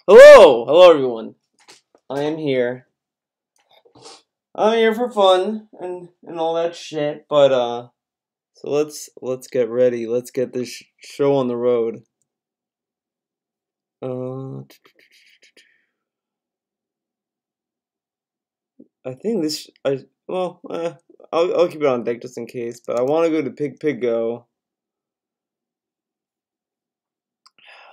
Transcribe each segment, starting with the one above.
Hello everyone. I am here. I'm here for fun and all that shit. But so let's get ready. Let's get this show on the road. I think this I'll keep it on deck just in case. But I want to go to Pig Go.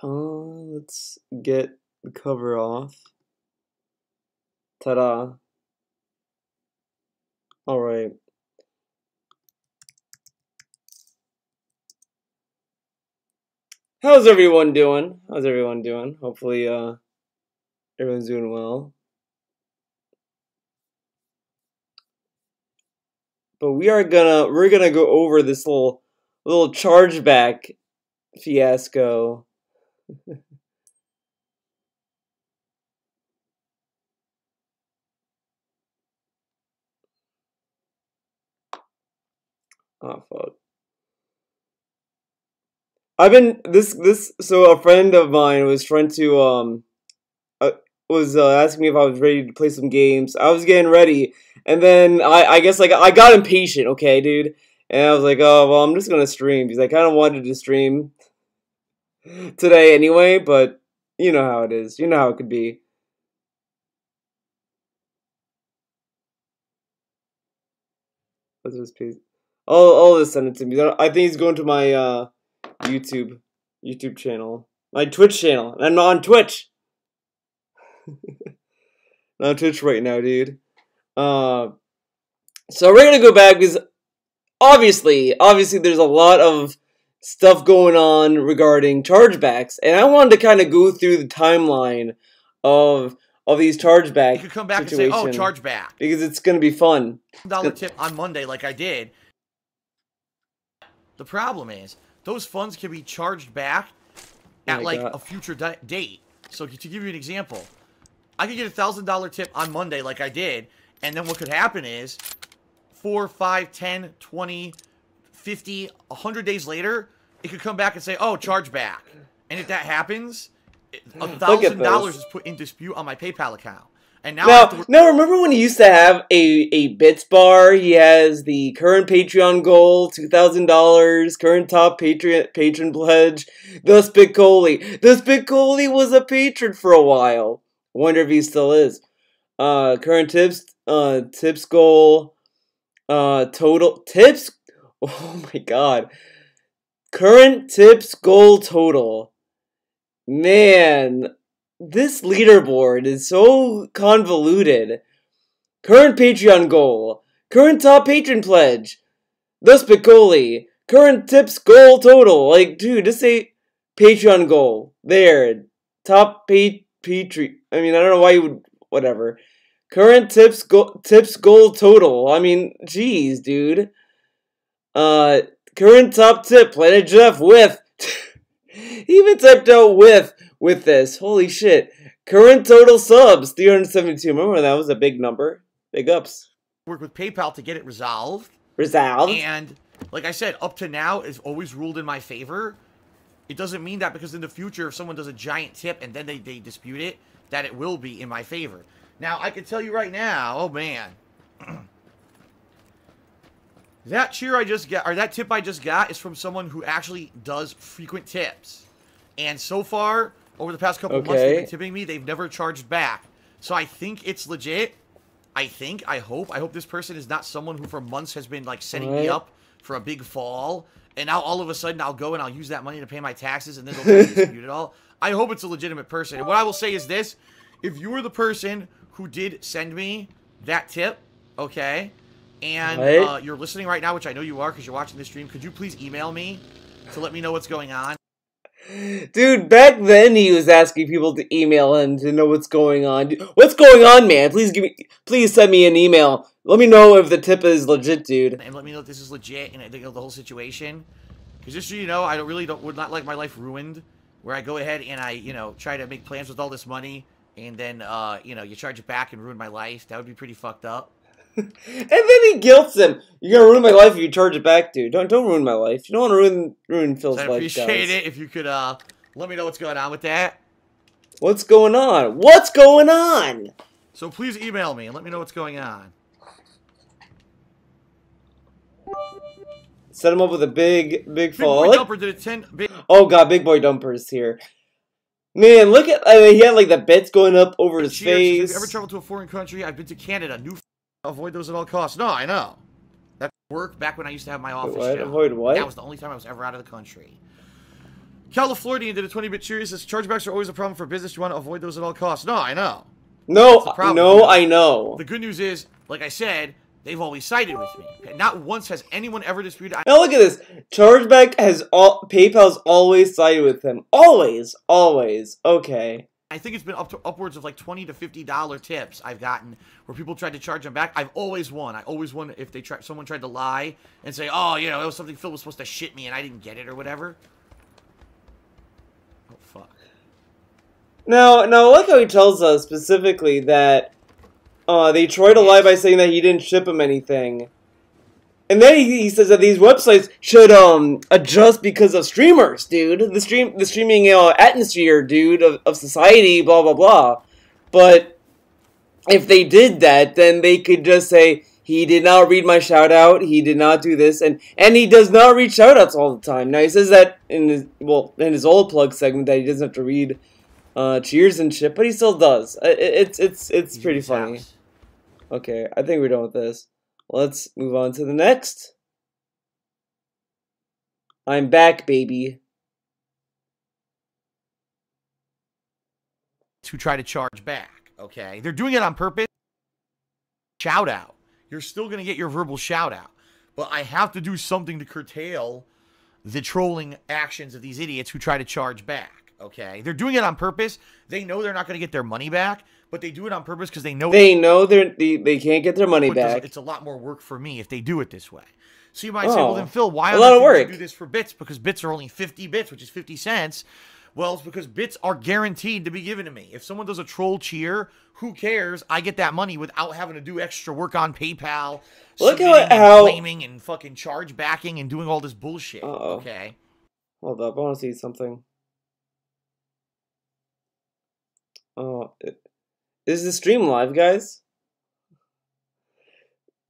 Let's get the cover off. Ta-da. All right. How's everyone doing? Hopefully everyone's doing well. But we're gonna go over this little chargeback fiasco. Oh fuck. I've been so a friend of mine was trying to was asking me if I was ready to play some games. I was getting ready, and then I guess like I got impatient, okay, dude. And I was like, oh well, I'm just gonna stream because I kind of wanted to stream today anyway, but you know how it is. You know how it could be. Let's just paste. I'll just send it to me. I think he's going to my YouTube channel, my Twitch channel. I'm not on Twitch. Not on Twitch right now, dude. So we're gonna go back because obviously there's a lot of stuff going on regarding chargebacks, and I wanted to kind of go through the timeline of these chargeback. You could come back and say, "Oh, chargeback," because it's gonna be fun. $1 tip on Monday, like I did. The problem is those funds can be charged back at a future date. So to give you an example, I could get a $1,000 tip on Monday, like I did, and then what could happen is 4, 5, 10, 20, 50, 100 days later, it could come back and say, "Oh, chargeback," and if that happens, $1,000 is put in dispute on my PayPal account. And now remember when he used to have a bits bar? He has the current Patreon goal, $2,000, current top patron pledge, the Spicoli. The Spicoli was a patron for a while. Wonder if he still is. Current tips goal, total tips. Oh my god. Current tips goal total. Man, this leaderboard is so convoluted. Current Patreon goal. Current top patron pledge. The Spicoli. Current tips goal total. Like, dude, just say Patreon goal. There. Top Patreon. I mean, I don't know why you would... Whatever. Current tips goal total. I mean, geez, dude. Current top tip. Planet Jeff with... He even typed out with this. Holy shit. Current total subs, 372. Remember that was a big number? Big ups. Work with PayPal to get it resolved. And, like I said, up to now, it's always ruled in my favor. It doesn't mean that because in the future, if someone does a giant tip and then they dispute it, that it will be in my favor. Now, I can tell you right now, oh man. That tip I just got is from someone who actually does frequent tips. And so far, over the past couple months they've been tipping me, they've never charged back. So I think it's legit. I hope this person is not someone who for months has been like setting me up for a big fall. And now all of a sudden I'll go and I'll use that money to pay my taxes and then they'll dispute it all. I hope it's a legitimate person. And what I will say is this. If you were the person who did send me that tip, okay, and you're listening right now, which I know you are because you're watching this stream, could you please email me to let me know what's going on? Dude, back then he was asking people to email him to know what's going on. What's going on, man? Please send me an email. Let me know if the tip is legit, dude. And let me know if this is legit and I think of the whole situation. Because just so you know, I would not like my life ruined, where I go ahead and I, try to make plans with all this money, and then, you charge it back and ruin my life. That would be pretty fucked up. And then he guilts him. You're gonna ruin my life if you charge it back, dude. Don't ruin my life. You don't want to ruin Phil's life, I'd appreciate it if you could let me know what's going on with that. What's going on? What's going on? So please email me and let me know what's going on. Set him up with a big fall. Big Boy Dumper did a 10 big. Oh god, Big Boy Dumper's here. Man, look at, I mean, he had like the bits going up over his face. Have you ever traveled to a foreign country? I've been to Canada. Avoid those at all costs. No, I know. That worked back when I used to have my office job. Avoid what? That was the only time I was ever out of the country. California did a 20-bit cheery. Says chargebacks are always a problem for business. You want to avoid those at all costs. No, I know. No, no, I know. The good news is, like I said, they've always sided with me. Not once has anyone ever disputed. Now look at this. Chargeback has PayPal's always sided with him. Always, always. Okay. I think it's been upwards of like $20 to $50 tips I've gotten where people tried to charge them back. I've always won. I always won if someone tried to lie and say, oh, you know, it was something Phil was supposed to shit me and I didn't get it or whatever. Oh, fuck. Now, I like how he tells us specifically that they tried to lie by saying that he didn't ship him anything. And then he says that these websites should adjust because of streamers, dude. The streaming atmosphere, dude, of society, blah blah blah. But if they did that, then they could just say he did not read my shout out, he did not do this, and he does not read shout outs all the time. Now he says that in his old plug segment that he doesn't have to read cheers and shit, but he still does. It's pretty funny. Okay, I think we're done with this. Let's move on to the next. I'm back, baby. To try to charge back, okay? They're doing it on purpose. Shout out. You're still going to get your verbal shout out. But I have to do something to curtail the trolling actions of these idiots who try to charge back, okay? They're doing it on purpose. They know they're not going to get their money back, but they do it on purpose because they know they can't get their money back. It's a lot more work for me if they do it this way. So you might say, well then Phil, why do you do this for bits? Because bits are only 50 bits, which is 50 cents. Well, it's because bits are guaranteed to be given to me. If someone does a troll cheer, who cares? I get that money without having to do extra work on PayPal. Look at how claiming and fucking charge backing and doing all this bullshit. Okay. Hold up, I want to see something. Is the stream live, guys?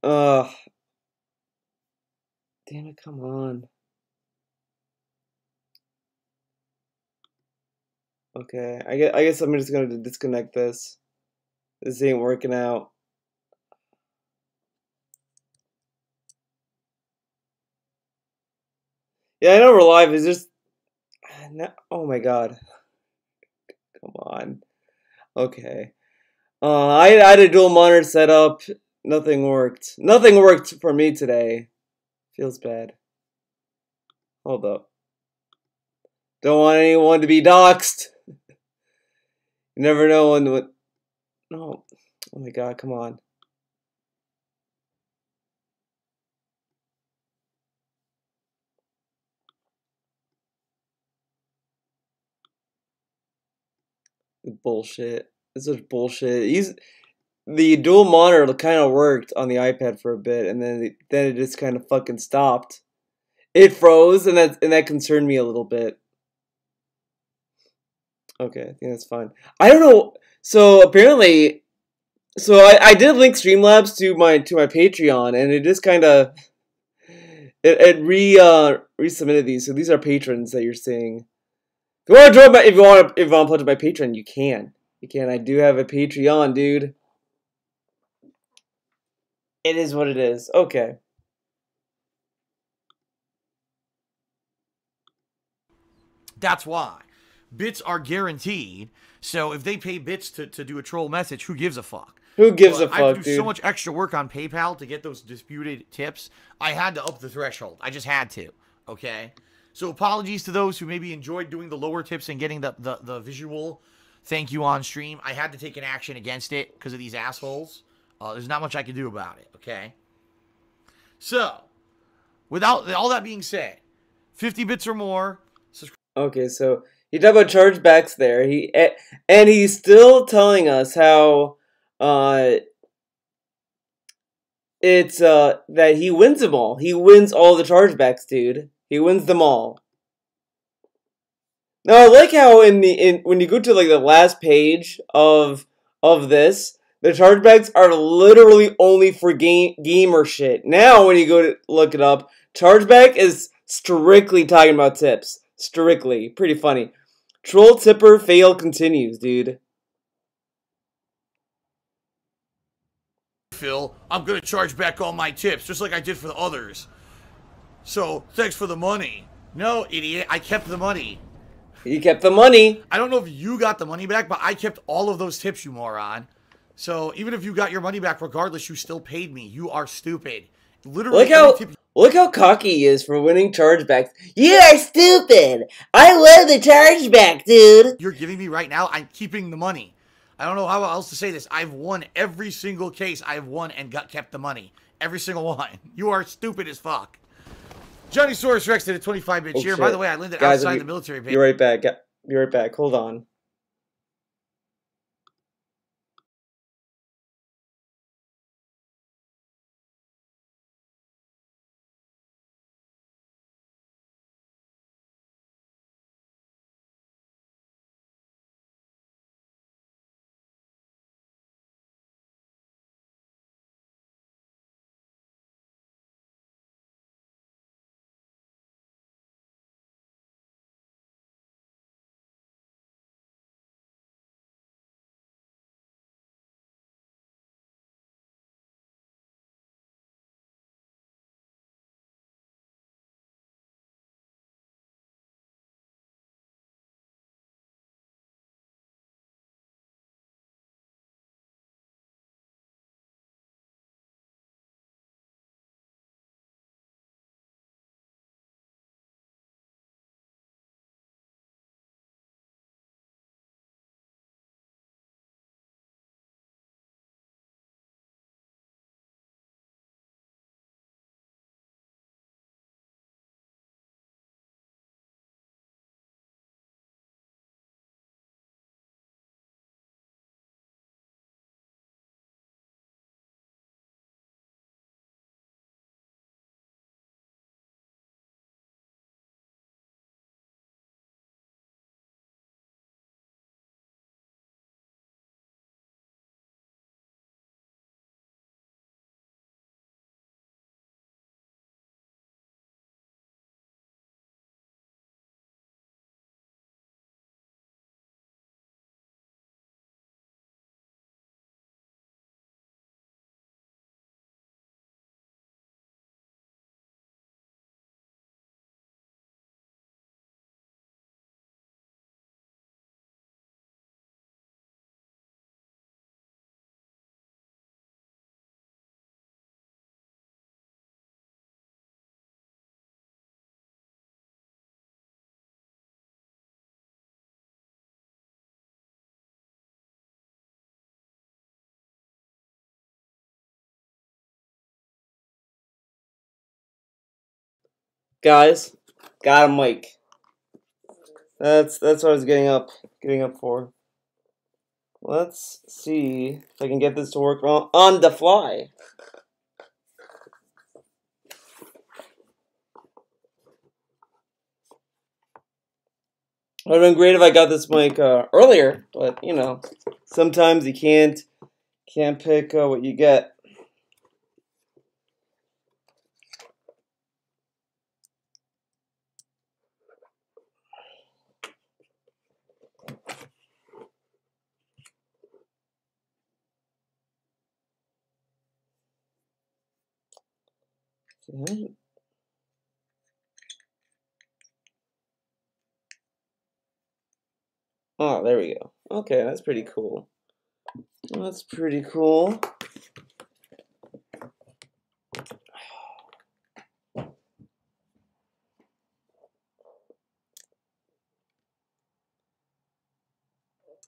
Damn it, come on. Okay, I guess I'm just gonna disconnect this. This ain't working out. Yeah, I know we're live. It's just... Oh my god. Come on. Okay. I had a dual monitor set up. Nothing worked. Nothing worked for me today. Feels bad. Hold up. Don't want anyone to be doxxed. You never know when what. No. Oh my god, come on. Bullshit. This is bullshit. The dual monitor kind of worked on the iPad for a bit, and then it just kind of fucking stopped. It froze, and that concerned me a little bit. Okay, I think that's fine. I don't know. So apparently, I did link Streamlabs to my Patreon, and it just kind of resubmitted these. So these are patrons that you're seeing. If you want to join if you want to plug to my Patreon, you can. You can. I do have a Patreon, dude. It is what it is. Okay. That's why. Bits are guaranteed. So if they pay bits to do a troll message, who gives a fuck? Who gives a fuck, dude? I do so much extra work on PayPal to get those disputed tips. I had to up the threshold. I just had to. Okay? So apologies to those who maybe enjoyed doing the lower tips and getting the visual thank you on stream. I had to take an action against it because of these assholes. There's not much I can do about it, okay? So, without all that being said, 50 bits or more. Okay, so he talked about chargebacks there. And he's still telling us how it's that he wins them all. He wins all the chargebacks, dude. He wins them all. Now I like how when you go to like the last page of this, the chargebacks are literally only for gamer shit. Now when you go to look it up, chargeback is strictly talking about tips. Strictly. Pretty funny. Troll tipper fail continues, dude. Phil, I'm gonna charge back all my tips, just like I did for the others. So, thanks for the money. No, idiot, I kept the money. You kept the money. I don't know if you got the money back, but I kept all of those tips, you moron. So, even if you got your money back regardless, you still paid me. You are stupid. Literally, look how cocky he is for winning chargebacks. You are stupid. I won the chargeback, dude. You're giving me right now, I'm keeping the money. I don't know how else to say this. I've won every single case I've won and kept the money. Every single one. You are stupid as fuck. Johnny Soros Rex did a 25-bit cheer. By the way, I landed outside the military base. Be right back. Be right back. Hold on. Guys, got a mic. That's what I was getting up for. Let's see if I can get this to work on the fly. It would have been great if I got this mic earlier, but you know, sometimes you can't pick what you get. Oh, there we go. Okay, that's pretty cool. That's pretty cool.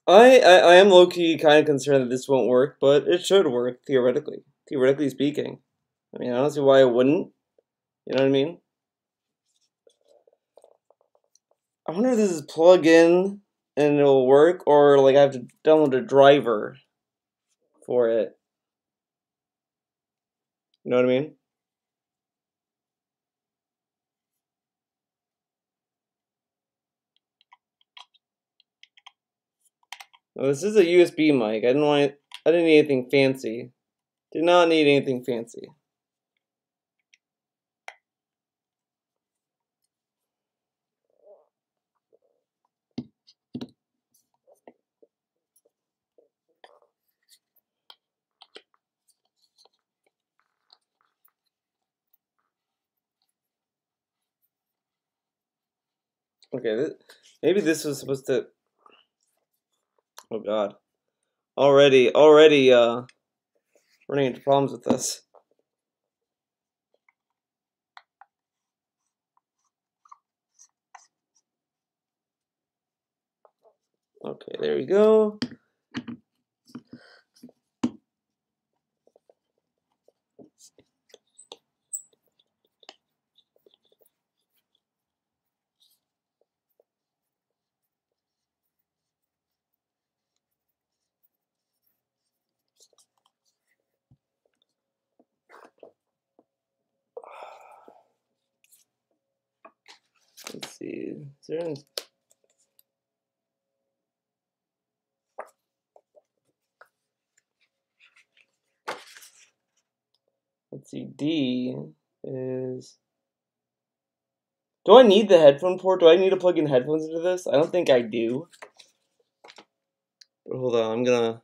I am low-key kind of concerned that this won't work, but it should work, theoretically. Theoretically speaking. I mean, I don't see why it wouldn't. You know what I mean? I wonder if this is plug-in and it'll work, or like I have to download a driver for it. You know what I mean? Oh, this is a USB mic. I didn't need anything fancy. Did not need anything fancy. Okay, maybe this was supposed to... Oh god. Already, running into problems with this. Okay, there we go. Let's see. Is there any... Let's see. D is... Do I need the headphone port? Do I need to plug in headphones into this? I don't think I do. But hold on, I'm gonna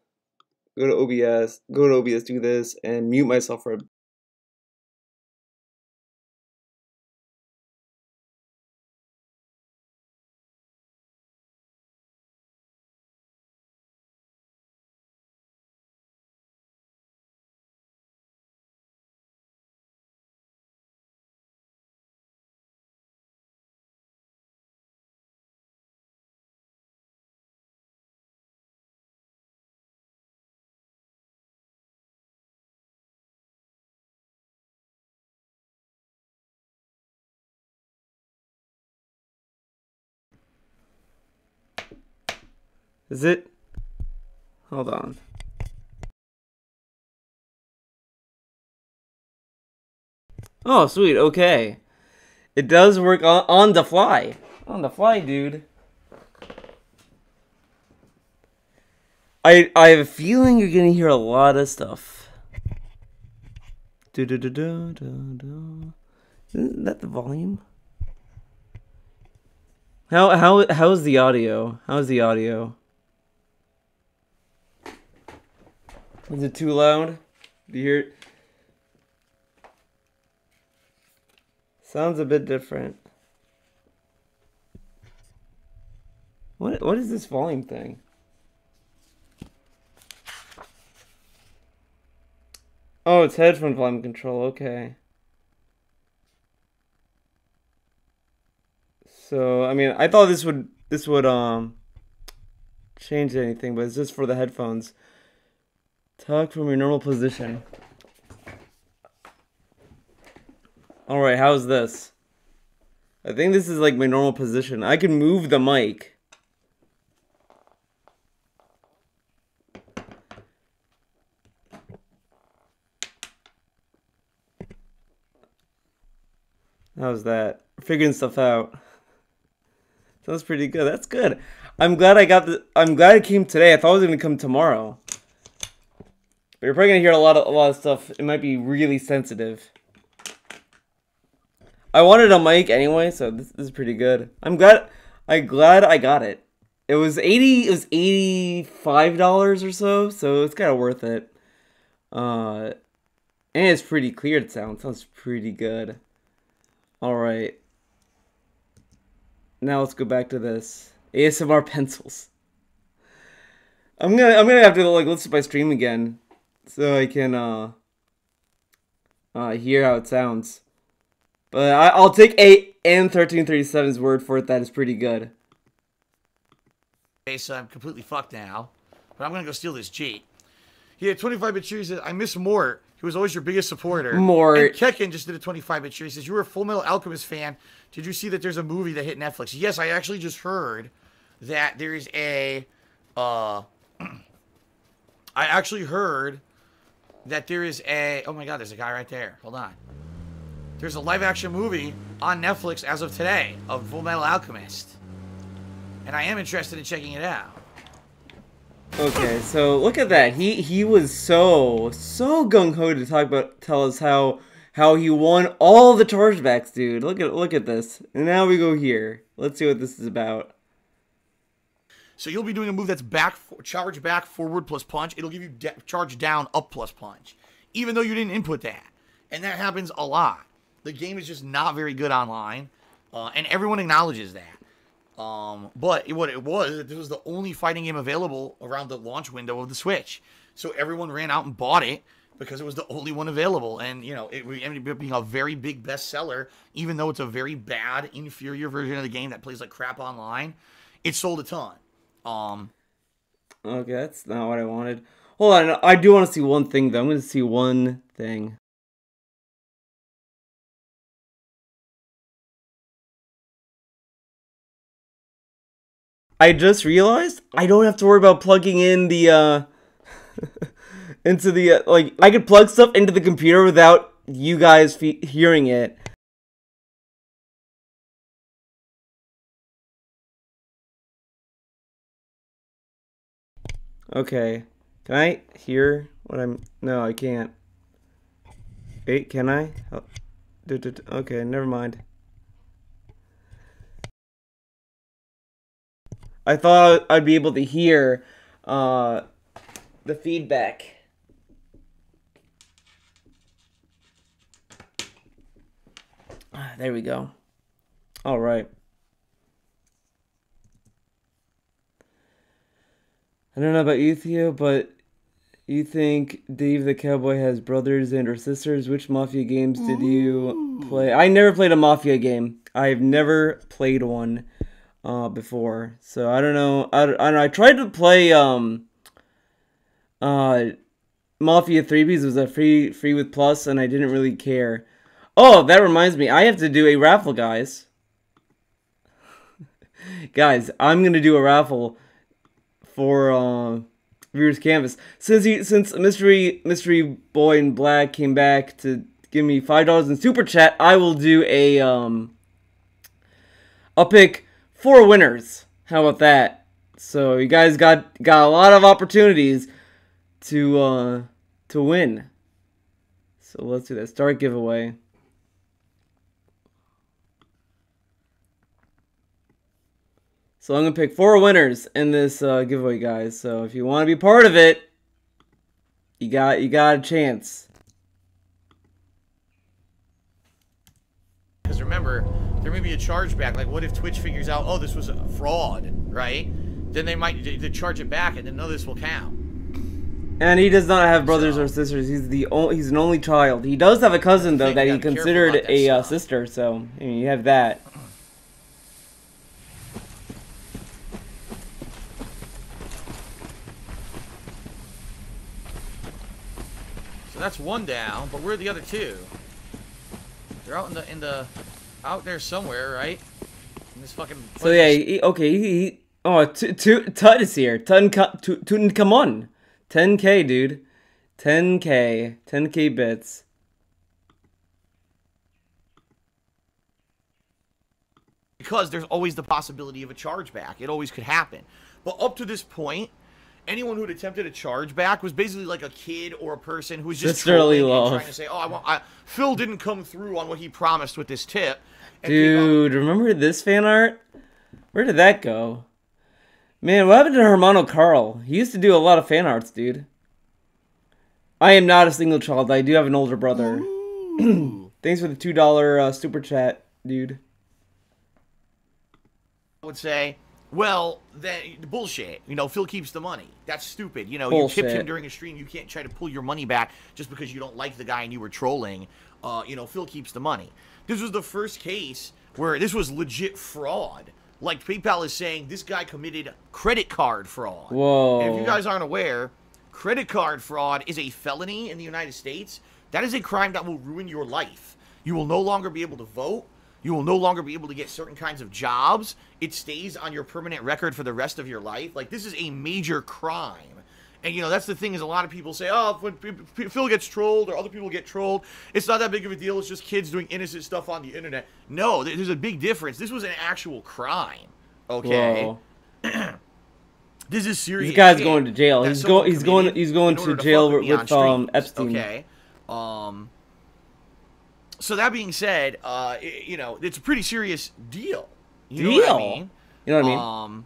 go to OBS, do this, and mute myself for a... Is it? Hold on. Oh, sweet, okay. It does work on the fly. On the fly, dude. I have a feeling you're gonna hear a lot of stuff. Isn't that the volume? How's the audio? How's the audio? Is it too loud? Do you hear it? Sounds a bit different. What is this volume thing? Oh, it's headphone volume control, okay. So, I mean, I thought this would change anything, but it's just for the headphones. Talk from your normal position. Alright, how's this? I think this is like my normal position. I can move the mic. How's that? Figuring stuff out. Sounds pretty good. That's good. I'm glad it came today. I thought it was gonna come tomorrow. But you're probably gonna hear a lot of stuff. It might be really sensitive. I wanted a mic anyway, so this is pretty good. I'm glad I got it. It was $85 or so it's kind of worth it. And it's pretty clear to sound. Sounds pretty good. All right. Now let's go back to this ASMR pencils. I'm gonna have to like listen to my stream again so I can hear how it sounds. But I'll take 8 and 1337's word for it. That is pretty good. Okay, so I'm completely fucked now. But I'm going to go steal this Jeep. He had 25-bit cheer. He says, I miss Mort. He was always your biggest supporter. Mort. And Kekken just did a 25-bit cheer. He says, you were a Full Metal Alchemist fan. Did you see that there's a movie that hit Netflix? Yes, I actually just heard that there is a... I actually heard that there is a... Oh my god, there's a guy right there. Hold on. There's a live-action movie on Netflix as of today of Full Metal Alchemist. And I am interested in checking it out. Okay, so look at that. He was so gung ho to tell us how he won all the chargebacks, dude. Look at this. And now we go here. Let's see what this is about. So you'll be doing a move that's charge back, forward plus punch. It'll give you charge down, up plus punch, even though you didn't input that. And that happens a lot. The game is just not very good online, and everyone acknowledges that. But what it was, this was the only fighting game available around the launch window of the Switch. So everyone ran out and bought it because it was the only one available. And, you know, it ended up being a very big bestseller, even though it's a very bad, inferior version of the game that plays like crap online. It sold a ton. Okay, that's not what I wanted. Hold on, I do want to see one thing, though. I'm going to see one thing. I just realized I don't have to worry about plugging in the, into the, like, I could plug stuff into the computer without you guys hearing it. Okay. Can I hear what I'm... No, I can't. Wait, can I? Oh. Okay, never mind. I thought I'd be able to hear the feedback. There we go. All right. I don't know about you, Theo, but you think Dave the Cowboy has brothers and or sisters? Which Mafia games did you play? I never played a Mafia game. I've never played one before, so I don't know. I don't know. I tried to play Mafia 3 because it was a free with Plus, and I didn't really care. Oh, that reminds me. I have to do a raffle, guys. Guys, I'm gonna do a raffle for Viewers Canvas. Since Mystery Boy in Black came back to give me $5 in Super Chat, I will do a I'll pick 4 winners. How about that? So you guys got a lot of opportunities to win. So let's do that. Start giveaway. So I'm going to pick 4 winners in this giveaway, guys. So if you want to be part of it, you got a chance. Because remember, there may be a chargeback. Like, what if Twitch figures out, oh, this was a fraud, right? Then they might charge it back, and then none of this will count. And he does not have brothers or sisters. He's an only child. He does have a cousin, though, that he considered a sister. So I mean, you have that. That's 1 down, but where are the other 2? They're out out there somewhere, right? In this fucking. So yeah, okay. Tut is here. Tut, come on, 10K, dude, 10K bits. Because there's always the possibility of a chargeback. It always could happen. But up to this point, anyone who'd attempted a chargeback was basically like a kid or a person who's just trolling and trying to say, "Oh, Phil didn't come through on what he promised with this tip." Dude, remember this fan art? Where did that go? Man, what happened to Hermano Carl? He used to do a lot of fan arts, dude. I am not a single child. I do have an older brother. Thanks for the $2 super chat, dude. I would say, well, bullshit. You know, Phil keeps the money. That's stupid. You know, bullshit. You tipped him during a stream. You can't try to pull your money back just because you don't like the guy and you were trolling. You know, Phil keeps the money. This was the first case where this was legit fraud. Like, PayPal is saying this guy committed credit card fraud. Whoa. And if you guys aren't aware, credit card fraud is a felony in the United States. That is a crime that will ruin your life. You will no longer be able to vote. You will no longer be able to get certain kinds of jobs. It stays on your permanent record for the rest of your life. Like, this is a major crime. And, you know, that's the thing is a lot of people say, oh, when Phil gets trolled or other people get trolled, it's not that big of a deal. It's just kids doing innocent stuff on the internet. No, there's a big difference. This was an actual crime, okay? This is serious. This guy's going to jail. He's going to jail with Epstein. Okay. So that being said, you know, it's a pretty serious deal. You know what I mean? You know what I mean?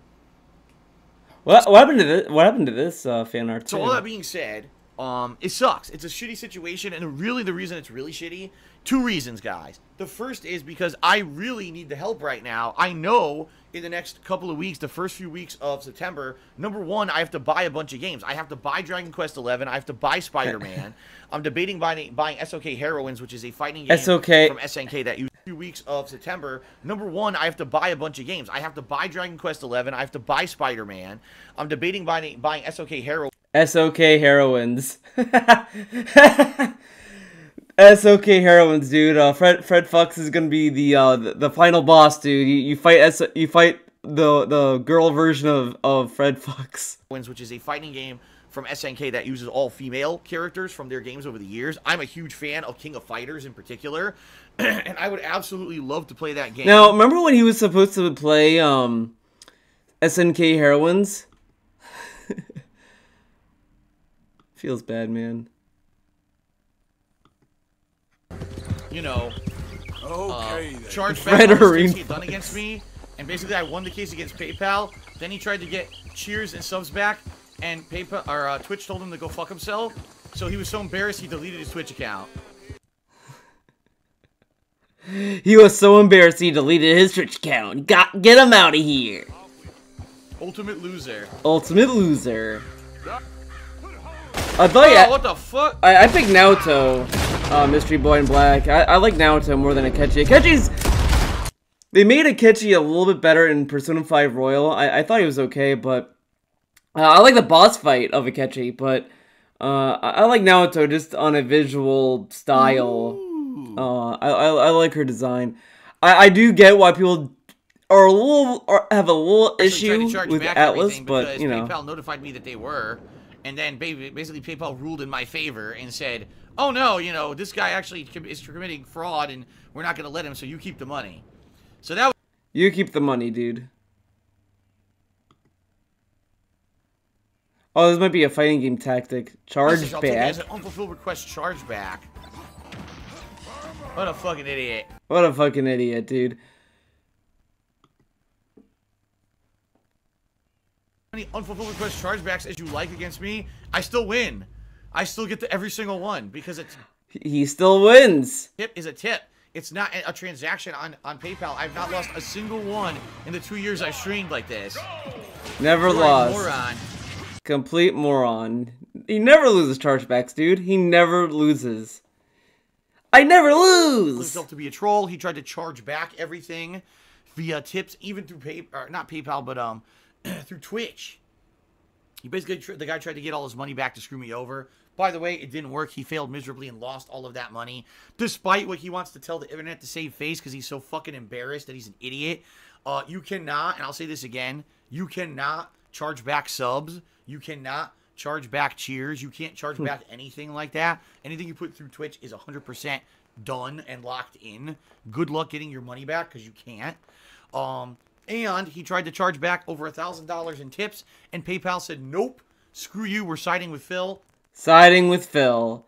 What happened to this? What happened to this fan art? So all that being said, it sucks. It's a shitty situation, and really the reason it's really shitty, 2 reasons, guys. The first is because I really need the help right now. I know in the next couple of weeks, the first few weeks of September, number 1, I have to buy a bunch of games. I have to buy Dragon Quest XI. I have to buy Spider-Man. I'm debating buying SOK Heroines, which is a fighting game from SNK that uses 2 weeks of September. Number 1, I have to buy a bunch of games. I have to buy Dragon Quest XI. I have to buy Spider-Man. I'm debating buying SOK Heroines. SOK Heroines. SOK Heroines, dude. Fred Fox is gonna be the final boss, dude. You fight the girl version of Fred Fox. Which is a fighting game from SNK that uses all female characters from their games over the years. I'm a huge fan of King of Fighters in particular, and I would absolutely love to play that game. Now, remember when he was supposed to play SNK Heroines? Feels bad, man. You know, chargeback Fred done against me, and basically I won the case against PayPal. Then he tried to get cheers and subs back, and PayPal or Twitch told him to go fuck himself. So he was so embarrassed he deleted his Twitch account. He was so embarrassed he deleted his Twitch account. Get him out of here. Ultimate loser. Ultimate loser. I thought what the fuck? I picked Naoto, Mystery Boy in Black. I like Naoto more than Akechi. Akechi's... They made Akechi a little bit better in Persona 5 Royal. I thought he was okay, but... I like the boss fight of Akechi, but... I like Naoto just on a visual style. I like her design. I do get why people are have a little issue with Atlas, but, you know... PayPal notified me that they were... And then basically PayPal ruled in my favor and said, oh no, you know, this guy actually is committing fraud and we're not going to let him, so you keep the money. So that was... You keep the money, dude. Oh, this might be a fighting game tactic. Charge back. As an unfulfilled request, charge back. What a fucking idiot. What a fucking idiot, dude. Many unfulfilled request chargebacks as you like against me, I still win. I still get to every single one because it's... He still wins. Tip is a tip. It's not a transaction on PayPal. I've not lost a single one in the 2 years I streamed like this. Never lost. Moron. Complete moron. He never loses chargebacks, dude. He never loses. I never lose. Himself to be a troll. He tried to charge back everything via tips, even through not PayPal, but through Twitch. He basically, the guy tried to get all his money back to screw me over. By the way, it didn't work. He failed miserably and lost all of that money, despite what he wants to tell the internet to save face because he's so fucking embarrassed that he's an idiot. You cannot, and I'll say this again, you cannot charge back subs. You cannot charge back cheers. You can't charge back anything like that. Anything you put through Twitch is 100% done and locked in. Good luck getting your money back because you can't. And he tried to charge back over $1,000 in tips, and PayPal said, nope, screw you, we're siding with Phil. Siding with Phil.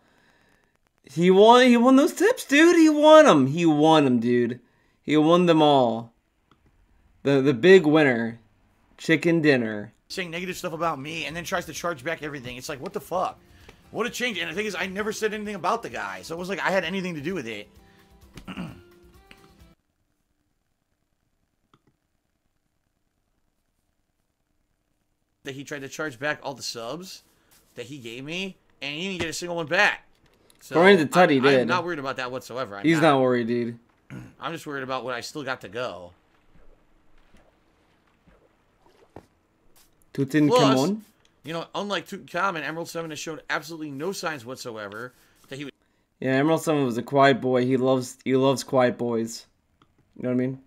He won those tips, dude. He won them. He won them, dude. He won them all. The big winner. Chicken dinner. Saying negative stuff about me, and then tries to charge back everything. It's like, what the fuck? What a change. And the thing is, I never said anything about the guy, so it was like I had anything to do with it. That he tried to charge back all the subs that he gave me, and he didn't get a single one back. So according to Tut, he did. I'm not worried about that whatsoever. He's not worried, dude. I'm just worried about what I still got to go. Tutankhamun? You know, unlike Tutankhamun, Emerald 7 has shown absolutely no signs whatsoever that he would... Yeah, Emerald 7 was a quiet boy. He loves quiet boys. You know what I mean?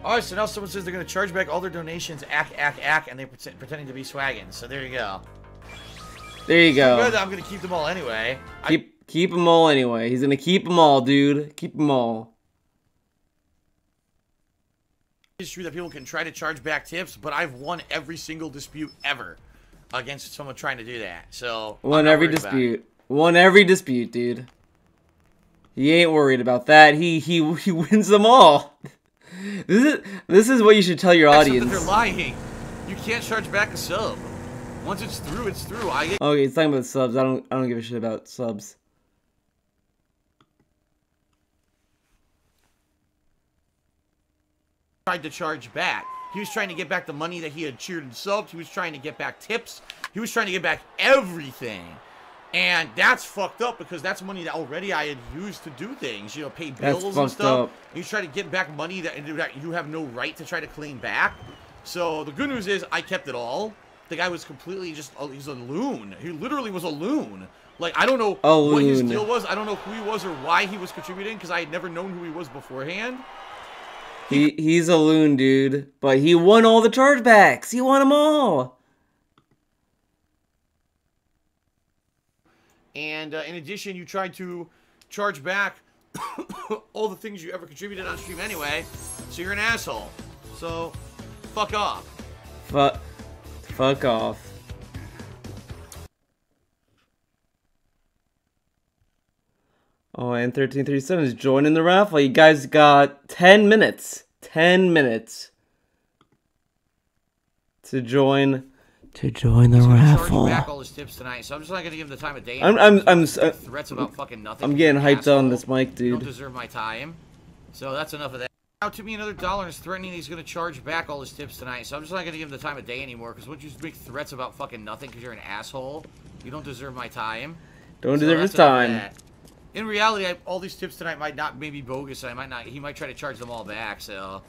Alright, so now someone says they're going to charge back all their donations, and they're pretending to be swagging. So there you go. There you go. I'm going to keep them all anyway. Keep them all anyway. He's going to keep them all, dude. Keep them all. It's true that people can try to charge back tips, but I've won every single dispute ever against someone trying to do that. So won every dispute. Won every dispute, dude. He ain't worried about that. He wins them all. This is what you should tell your audience. That they're lying. You can't charge back a sub. Once it's through, it's through. Okay, it's talking about subs. I don't give a shit about subs. Tried to charge back. He was trying to get back the money that he had cheered and subbed. He was trying to get back tips. He was trying to get back everything. And that's fucked up because that's money that already I had used to do things, you know, pay bills and stuff. He's trying to get back money that you have no right to try to claim back. So the good news is I kept it all. The guy was completely just, he's a loon. He literally was a loon. Like, I don't know what his deal was. I don't know who he was or why he was contributing because I had never known who he was beforehand. He's a loon, dude. But he won all the chargebacks. He won them all. And in addition, you tried to charge back all the things you ever contributed on stream anyway. So you're an asshole. So, fuck off. Fuck off. Oh, and 1337 is joining the raffle. You guys got 10 minutes. 10 minutes to join the raffle. Back all his tips tonight, so I'm just not gonna give him the time of day. I'm threats about fucking nothing. I'm getting hyped on this mic, dude. You don't deserve my time. So that's enough of that. Now took me another $1 and is threatening he's gonna charge back all his tips tonight. So I'm just not gonna give him the time of day anymore. Because once you make threats about fucking nothing, because you're an asshole, you don't deserve my time. Don't deserve his time. In reality, all these tips tonight might not maybe bogus. I might not. He might try to charge them all back. So.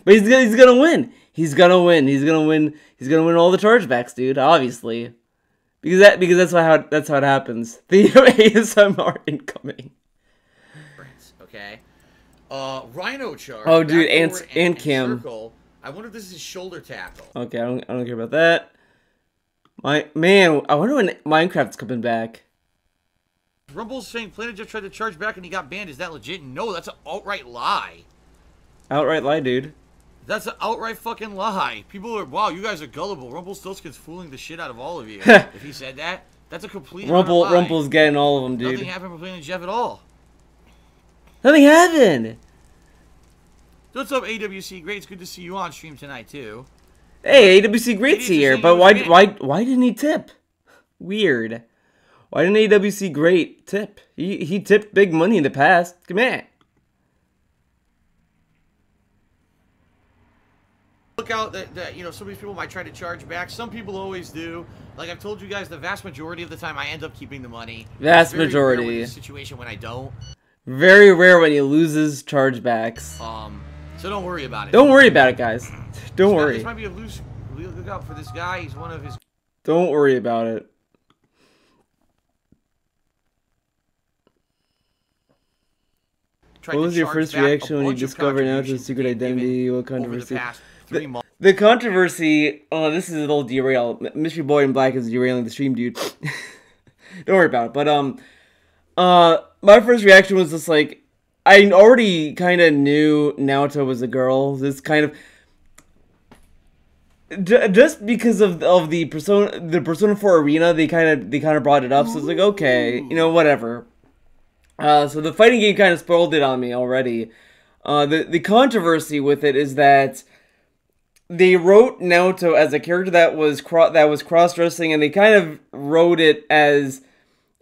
But he's gonna win. He's gonna win. He's gonna win. He's gonna win all the chargebacks, dude. Obviously, because that's how it happens. The ASMR incoming. Okay. Rhino charge. Oh, dude, and Cam. Circle. I wonder if this is shoulder tackle. Okay, I don't care about that. Man, I wonder when Minecraft's coming back. Rumble's saying Planet Jeff tried to charge back and he got banned. Is that legit? No, that's an outright lie. Outright lie, dude. That's an outright fucking lie. People are, wow, you guys are gullible. Rumpelstiltskin's fooling the shit out of all of you. If he said that, that's a complete lie. Rumple's getting all of them, dude. Nothing happened with Planet Jeff at all. Nothing happened. What's up, AWC? Great, it's good to see you on stream tonight too. Hey, AWC Great's here, but why didn't he tip? Weird. Why didn't AWC Great tip? He tipped big money in the past. Come on. Look out that you know, some of these people might try to charge back. Some people always do. Like I've told you guys, the vast majority of the time I end up keeping the money. Vast majority. It's situation when I don't. Very rare when he loses chargebacks. So don't worry about it. Don't worry about it, guys. Don't worry. This might be a loose. Look out for this guy. He's one of his. Don't worry about it. What was your first reaction when you discovered Naoto's secret identity? What controversy? The controversy. Oh, this is a little derail. Mystery Boy in Black is derailing the stream, dude. Don't worry about it. But my first reaction was just like, I already kind of knew Naoto was a girl. This kind of just because of the Persona 4 Arena, they kind of brought it up. So it's like, okay, you know, whatever. So the fighting game kind of spoiled it on me already. The controversy with it is that they wrote Naoto as a character that was cross-dressing, and they kind of wrote it as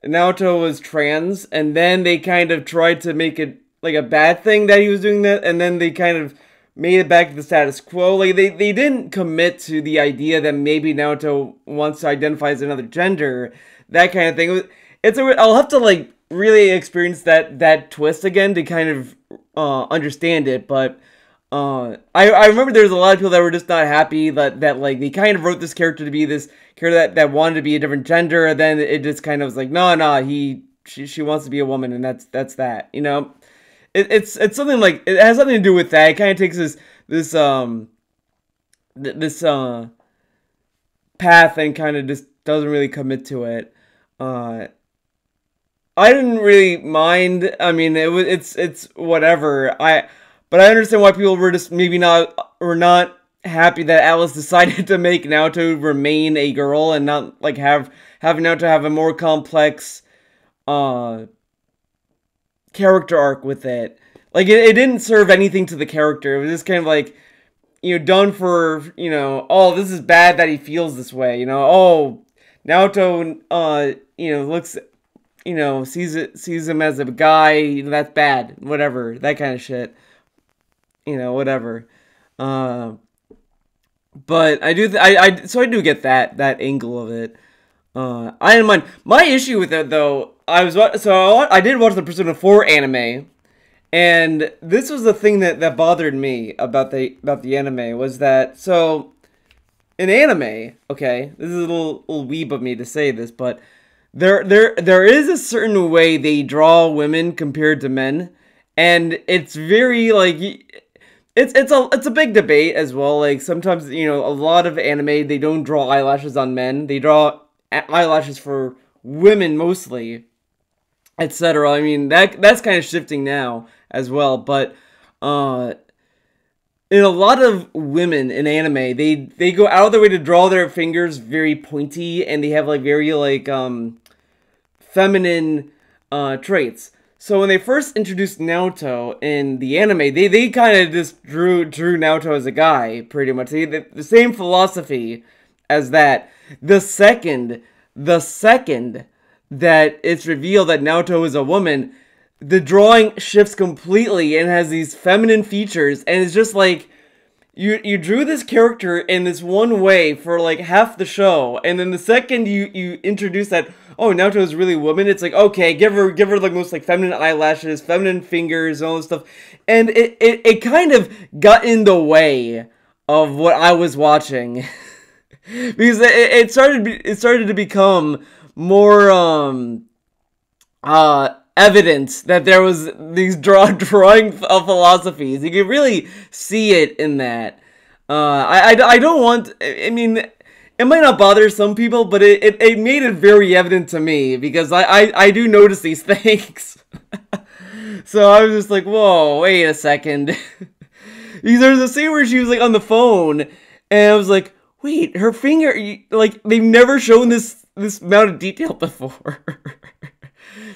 Naoto was trans, and then they kind of tried to make it like a bad thing that he was doing that, and then they kind of made it back to the status quo. Like they didn't commit to the idea that maybe Naoto wants to identify as another gender, that kind of thing. I'll have to like really experience that twist again to kind of understand it, but I remember there was a lot of people that were just not happy that like they kind of wrote this character to be this character that wanted to be a different gender, and then it just kind of was like, no, she wants to be a woman, and that's that, you know. It's something like, it has something to do with that. It kind of takes this path and kind of just doesn't really commit to it. I didn't really mind. I mean, it's whatever. But I understand why people were just maybe were not happy that Alice decided to make Naoto remain a girl and not like have Naoto have a more complex character arc with it. Like it didn't serve anything to the character. It was just kind of like, you know, done for, you know, oh, this is bad that he feels this way, you know, oh, Naoto, you know, looks, you know, sees him as a guy, you know, that's bad, whatever, that kind of shit, you know, whatever. But I do, so I do get that angle of it. I didn't mind. My issue with it though, I did watch the Persona 4 anime. And this was the thing that bothered me about the anime, was that, so in anime, okay, this is a little weeb of me to say this, but there is a certain way they draw women compared to men, and it's very like it's a big debate as well. Like sometimes, you know, a lot of anime, they don't draw eyelashes on men, they draw eyelashes for women mostly, etc. I mean, that's kind of shifting now as well, but in a lot of women in anime, they go out of their way to draw their fingers very pointy, and they have like very like feminine traits. So when they first introduced Naoto in the anime, they kind of just drew Naoto as a guy, pretty much. The same philosophy as that. The second that it's revealed that Naoto is a woman, the drawing shifts completely and has these feminine features, and it's just like, you drew this character in this one way for like half the show, and then the second you introduce that, oh, Naoto is really a woman, it's like, okay, give her like most like feminine eyelashes, feminine fingers, all this stuff, and it kind of got in the way of what I was watching. Because it started to become more evidence that there was these drawing philosophies. You can really see it in that. I don't want, I mean, it might not bother some people, but it made it very evident to me, because I do notice these things. So I was just like, whoa, wait a second. Because there was a scene where she was like on the phone, and I was like, wait, her finger, like, they've never shown this amount of detail before.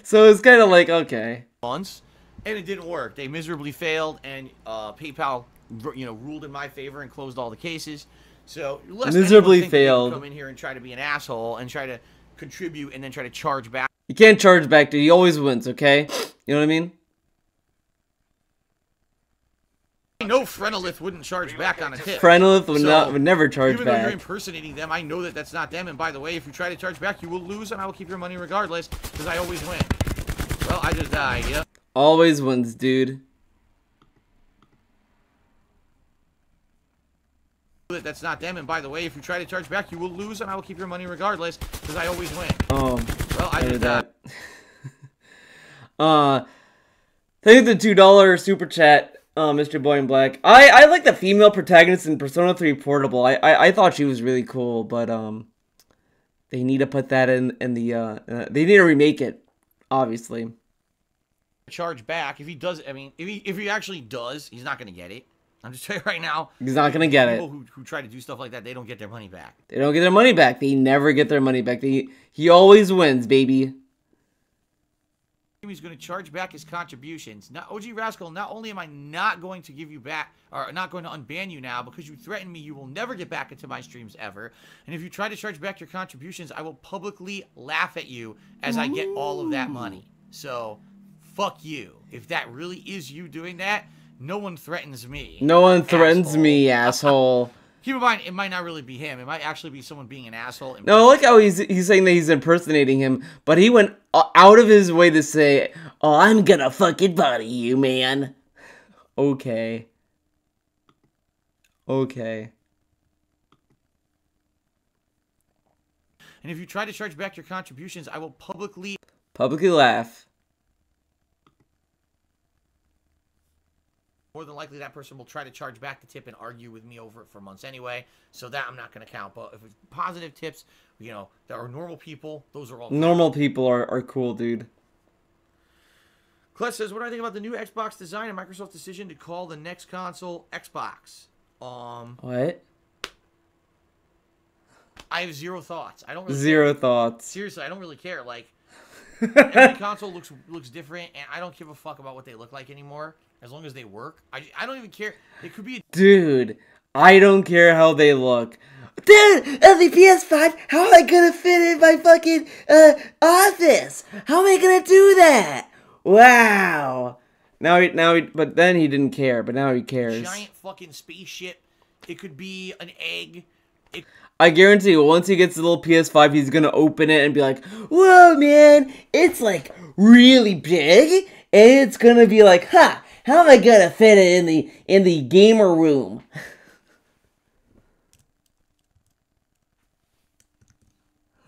So it's kind of like, okay. Once, and it didn't work. They miserably failed, and PayPal, you know, ruled in my favor and closed all the cases. So miserably failed. Come in here and try to be an asshole and try to contribute and then try to charge back. You can't charge back, dude. He always wins. Okay, you know what I mean? I know Frenolith wouldn't charge back on a tip. Frenolith would never charge even back. Even though you're impersonating them, I know that that's not them. And by the way, if you try to charge back, you will lose, and I will keep your money regardless, because I always win. Well, I just died, yeah. Always wins, dude. That's not them, and by the way, if you try to charge back, you will lose, and I will keep your money regardless, because I always win. Oh, well, I did that. Thank you for the $2 super chat. Mr. Boy in Black. I like the female protagonist in Persona 3 Portable. I thought she was really cool, but they need to put that in the they need to remake it, obviously. Charge back if he does. I mean, if he actually does, he's not gonna get it. I'm just telling you right now. He's not gonna get it. People who try to do stuff like that, they don't get their money back. They don't get their money back. They never get their money back. He always wins, baby. He's going to charge back his contributions. Now, OG Rascal, not only am I not going to give you back, or not going to unban you now, because you threatened me, you will never get back into my streams ever. And if you try to charge back your contributions, I will publicly laugh at you as I get all of that money. So, fuck you. If that really is you doing that, no one threatens me. No one threatens me, asshole. Keep in mind, it might not really be him. It might actually be someone being an asshole. No, I like how he's saying that he's impersonating him, but he went out of his way to say, "Oh, I'm gonna fucking body you, man." Okay. Okay. And if you try to charge back your contributions, I will publicly laugh. More than likely, that person will try to charge back the tip and argue with me over it for months anyway. So that I'm not going to count. But if it's positive tips, you know, there are normal people. Those are all normal people are cool, dude. Kless says, what do I think about the new Xbox design and Microsoft's decision to call the next console Xbox? What? I have zero thoughts. I don't really Zero care. thoughts. Seriously, I don't really care. Like, every console looks different, and I don't give a fuck about what they look like anymore, as long as they work. I don't even care. It could be Dude, I don't care how they look. Dude, the PS5, how am I gonna fit in my fucking office? How am I gonna do that? Wow. But then he didn't care, but now he cares. Giant fucking spaceship. It could be an egg. I guarantee you, once he gets the little PS5, he's gonna open it and be like, whoa, man, it's like really big, and it's gonna be like, ha, how am I gonna fit it in the gamer room?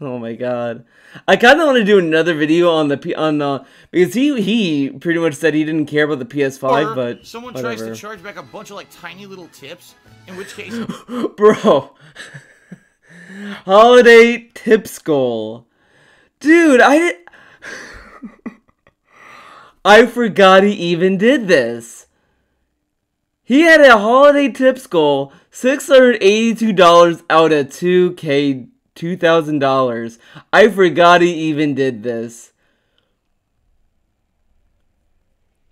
Oh my god. I kind of want to do another video on because he pretty much said he didn't care about the PS5, or but someone whatever. tries to charge back a bunch of like tiny little tips, in which case, bro, holiday tips goal, dude. I forgot he even did this. He had a holiday tips goal, $682 out of $2,000. I forgot he even did this.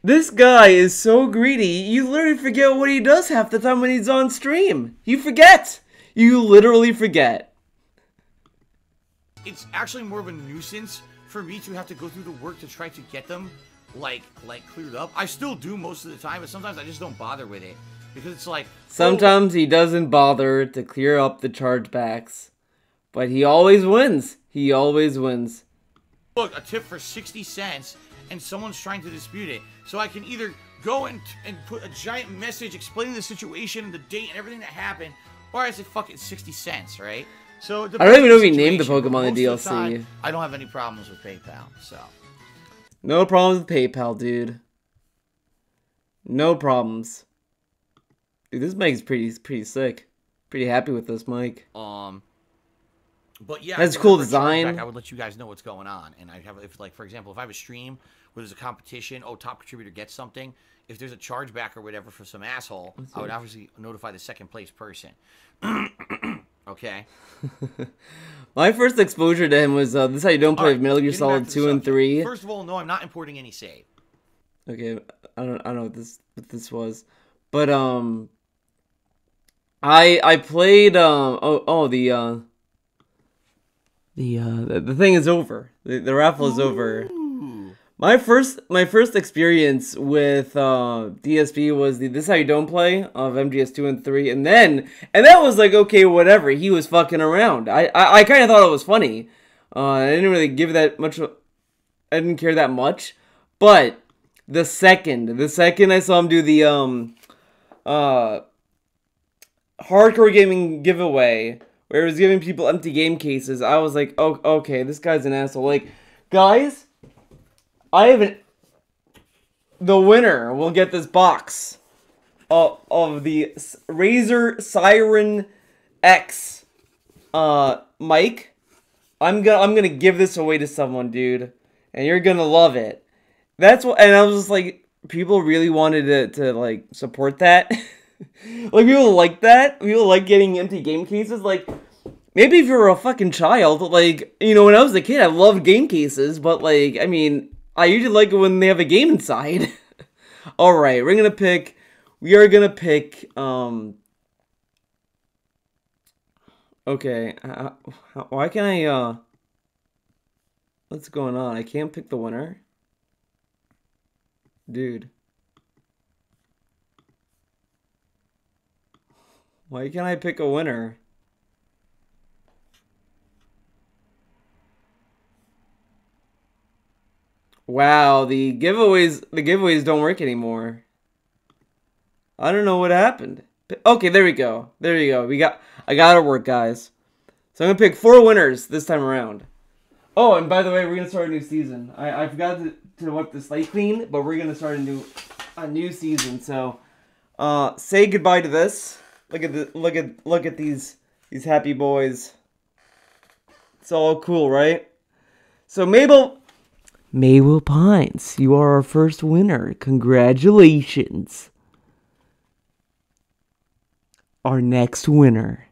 This guy is so greedy, you literally forget what he does half the time when he's on stream. You forget. You literally forget. It's actually more of a nuisance for me to have to go through the work to try to get them like cleared up. I still do most of the time, but sometimes I just don't bother with it because it's like sometimes he doesn't bother to clear up the chargebacks. But he always wins. He always wins. Look, a tip for 60 cents, and someone's trying to dispute it. So I can either go and put a giant message explaining the situation and the date and everything that happened, or I say, fuck it, 60 cents, right? So I don't even know if he named the Pokemon in the DLC. Time, I don't have any problems with PayPal, so. No problems with PayPal, dude. No problems. Dude, this mic is pretty sick. Pretty happy with this mic. But yeah, that's cool design. I would let you guys know what's going on, and I have, if like for example, if I have a stream where there's a competition, top contributor gets something. If there's a chargeback or whatever for some asshole, I would obviously notify the second place person. Okay. My first exposure to him was this is how you don't play with Metal Gear Solid 2 and 3. First of all, no, I'm not importing any save. Okay, I don't know what this was, but I played the thing is over. The raffle is over. My first experience with DSP was this is how you don't play of MGS 2 and 3, and that was like, okay, whatever. He was fucking around. I kind of thought it was funny. I didn't really give that much. I didn't care that much, but the second I saw him do the hardcore gaming giveaway, where he was giving people empty game cases, I was like, oh, okay, this guy's an asshole. Like, guys, the winner will get this box of the Razer Siren X mic. I'm gonna give this away to someone, dude, and you're gonna love it. That's what, and I was just like, people really wanted to like support that. Like, people like that. People like getting empty game cases. Like, maybe if you're a fucking child, like, you know, when I was a kid, I loved game cases, but, like, I mean, I usually like it when they have a game inside. Alright, we are gonna pick, okay, why can't I, what's going on? I can't pick the winner? Dude. Why can't I pick a winner? Wow, the giveaways don't work anymore. I don't know what happened. Okay, there we go. There you go. I got it work, guys. So I'm gonna pick 4 winners this time around. Oh, and by the way, we're gonna start a new season. I forgot to wipe the slate clean, but we're gonna start a new season. So, say goodbye to this. Look at these happy boys. It's all cool, right? So Mabel Maywell Pines, you are our first winner. Congratulations. Our next winner.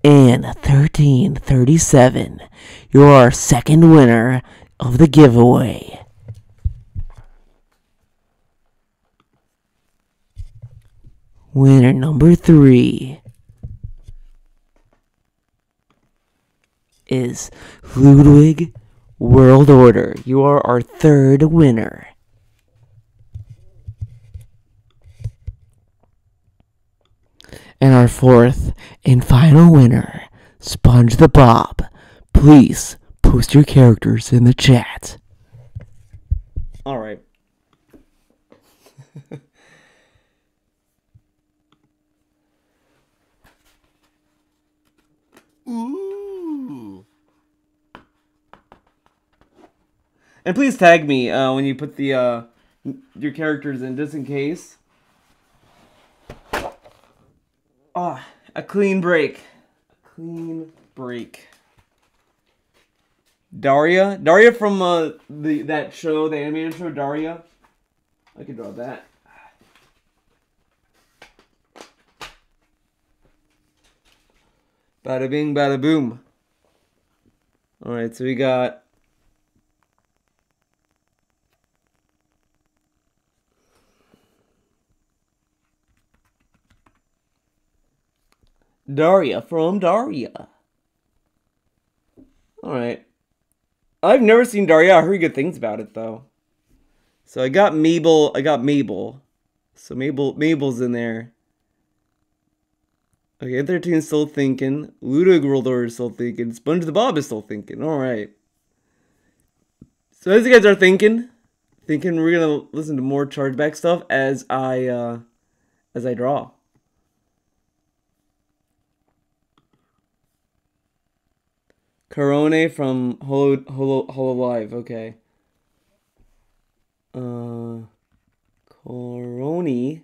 And 1337, you're our second winner of the giveaway. Winner number 3 is Ludwig World Order. You are our third winner. And our fourth and final winner, Sponge the Bob. Please post your characters in the chat. Alright. Ooh. And please tag me when you put the your characters in, just in case. Ah, a clean break. A clean break. Daria? Daria from that show, the animated show Daria. I can draw that. Bada bing, bada boom. Alright, so we got Daria from Daria. Alright. I've never seen Daria. I heard good things about it, though. So I got Mabel. So Mabel's in there. Okay, 13 still thinking. Ludwig World Order is still thinking. Sponge the Bob is still thinking. Alright. So as you guys are thinking we're gonna listen to more chargeback stuff as I draw. Corone from Hololive, okay. Coroni.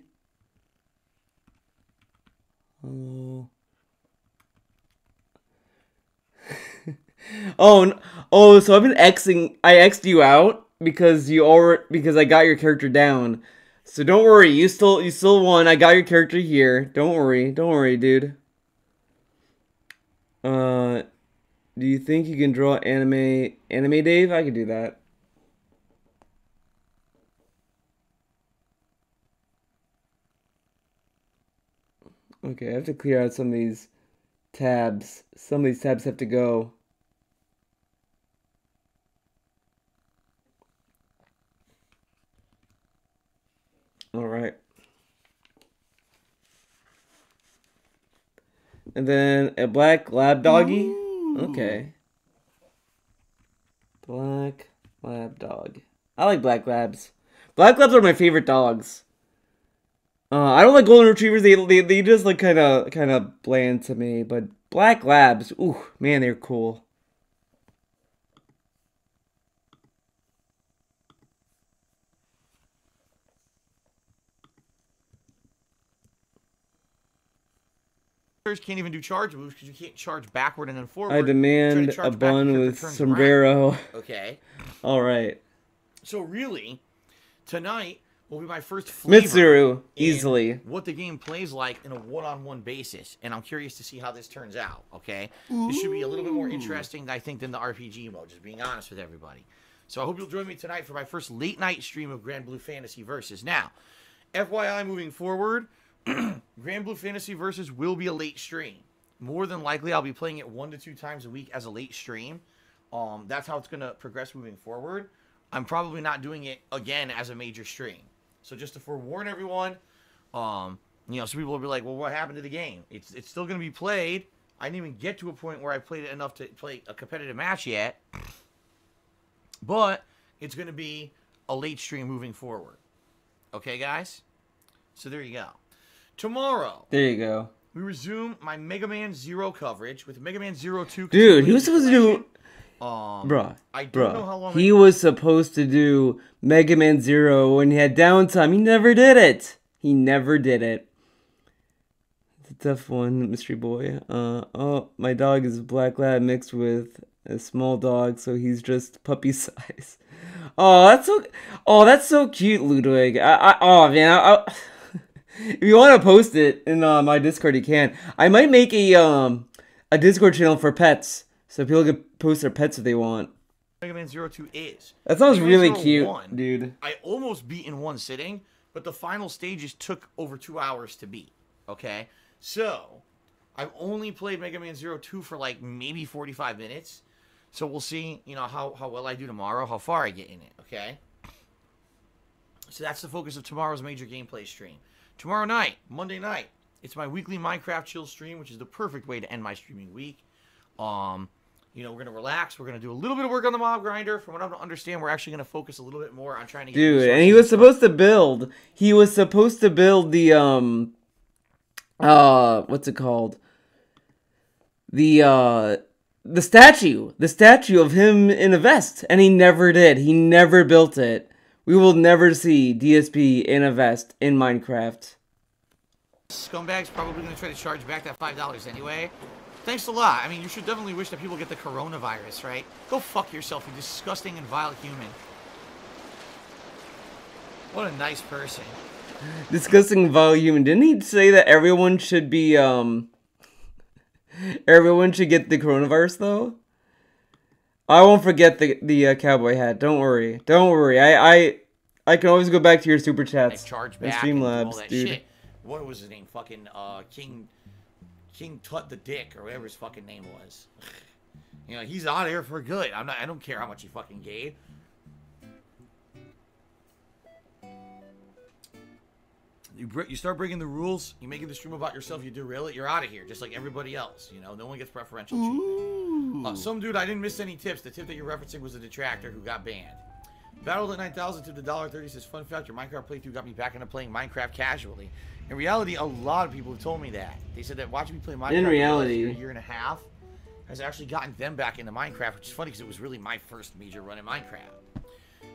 Oh, so I've been Xing. I X'd you out because I got your character down. So don't worry, you still won. I got your character here. Don't worry, dude. Do you think you can draw anime Dave? I can do that. Okay, I have to clear out some of these tabs. Some of these tabs have to go. Alright. And then a black lab doggy. Ooh. Okay. Black lab dog. I like black labs. Black labs are my favorite dogs. I don't like golden retrievers. They just look kind of bland to me. But black labs, ooh, man, they're cool. Can't even do charge moves because you can't charge backward and then forward. I demand a bun with sombrero. Around. Okay. All right. So really, tonight will be my first flavor Mitsuru, easily. What the game plays like in a one-on-one basis, and I'm curious to see how this turns out. Okay. Ooh. This should be a little bit more interesting, I think, than the RPG mode. Just being honest with everybody. So I hope you'll join me tonight for my first late night stream of Grand Blue Fantasy Versus. Now, FYI, moving forward. Grand Blue Fantasy Versus will be a late stream. More than likely, I'll be playing it 1 to 2 times a week as a late stream. That's how it's going to progress moving forward. I'm probably not doing it again as a major stream. So just to forewarn everyone, some people will be like, well, what happened to the game? It's still going to be played. I didn't even get to a point where I played it enough to play a competitive match yet. But it's going to be a late stream moving forward. Okay, guys? So there you go. Tomorrow, there you go. We resume my Mega Man Zero coverage with Mega Man Zero 2. Dude, he was supposed to do... I don't know how long he was supposed to do Mega Man Zero when he had downtime. He never did it. tough one, mystery boy. Oh, my dog is a black lab mixed with a small dog, so he's just puppy size. Oh, that's so cute, Ludwig. Oh man, if you want to post it in my Discord, you can. I might make a Discord channel for pets, so people can post their pets if they want. Mega Man 02 is. That sounds really cute, dude. I almost beat in one sitting, but the final stages took over 2 hours to beat. Okay, so I've only played Mega Man 02 for like maybe 45 minutes. So we'll see, you know, how well I do tomorrow, how far I get in it, okay? So that's the focus of tomorrow's major gameplay stream. Tomorrow night, Monday night, it's my weekly Minecraft chill stream, which is the perfect way to end my streaming week. You know, we're going to relax. We're going to do a little bit of work on the mob grinder. From what I understand, we're actually going to focus a little bit more on trying to get... Dude, and he was supposed to build... He was supposed to build the, what's it called? The statue of him in a vest, and he never did. He never built it. We will never see DSP in a vest in Minecraft. Scumbag's probably going to try to charge back that $5 anyway. Thanks a lot. I mean, you should definitely wish that people get the coronavirus, right? Go fuck yourself, you disgusting and vile human. What a nice person. Disgusting, vile human. Didn't he say that everyone should be, everyone should get the coronavirus, though? I won't forget the cowboy hat. Don't worry. Don't worry. I can always go back to your super chats and Streamlabs, dude. Shit. What was his name? Fucking King Tut the Dick, or whatever his fucking name was. You know, he's out of here for good. I don't care how much he fucking gave. You start breaking the rules, you making the stream about yourself, you derail it, you're out of here, just like everybody else, you know? No one gets preferential treatment. Some dude, I didn't miss any tips. The tip that you're referencing was a detractor who got banned. Battled at 9,000 to the $1.30 says, fun fact, your Minecraft playthrough got me back into playing Minecraft casually. In reality, a lot of people have told me that. They said that watching me play Minecraft in reality, for a year and a half has actually gotten them back into Minecraft, which is funny because it was really my first major run in Minecraft.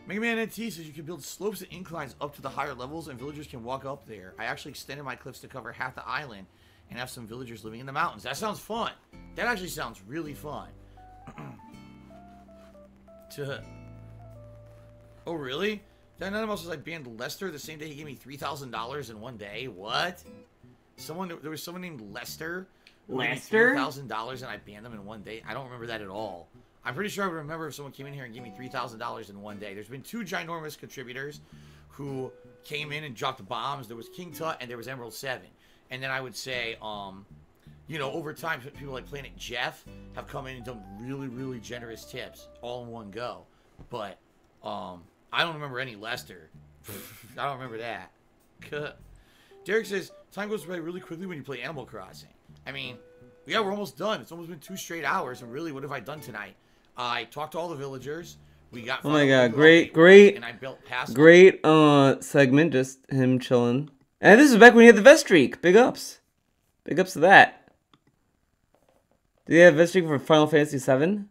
Mega Man NT says you can build slopes and inclines up to the higher levels and villagers can walk up there. I actually extended my cliffs to cover half the island and have some villagers living in the mountains. That sounds fun. That actually sounds really fun. Oh, really? That none of us was like banned Lester the same day he gave me $3,000 in one day. What? There was someone named Lester. Lester? $3,000 and I banned them in one day. I don't remember that at all. I'm pretty sure I would remember if someone came in here and gave me $3,000 in one day. There's been two ginormous contributors who came in and dropped bombs. There was King Tut and there was Emerald 7. And then I would say, you know, over time, people like Planet Jeff have come in and done really, really generous tips all in one go. But I don't remember any Lester. I don't remember that. Derek says, time goes by really quickly when you play Animal Crossing. I mean, yeah, we're almost done. It's almost been 2 straight hours. And really, what have I done tonight? I talked to all the villagers. We got. Oh my god, great. And I built past segment, just him chilling. And this is back when he had the vest streak. Big ups. Big ups to that. Did he have a vest streak for Final Fantasy VII?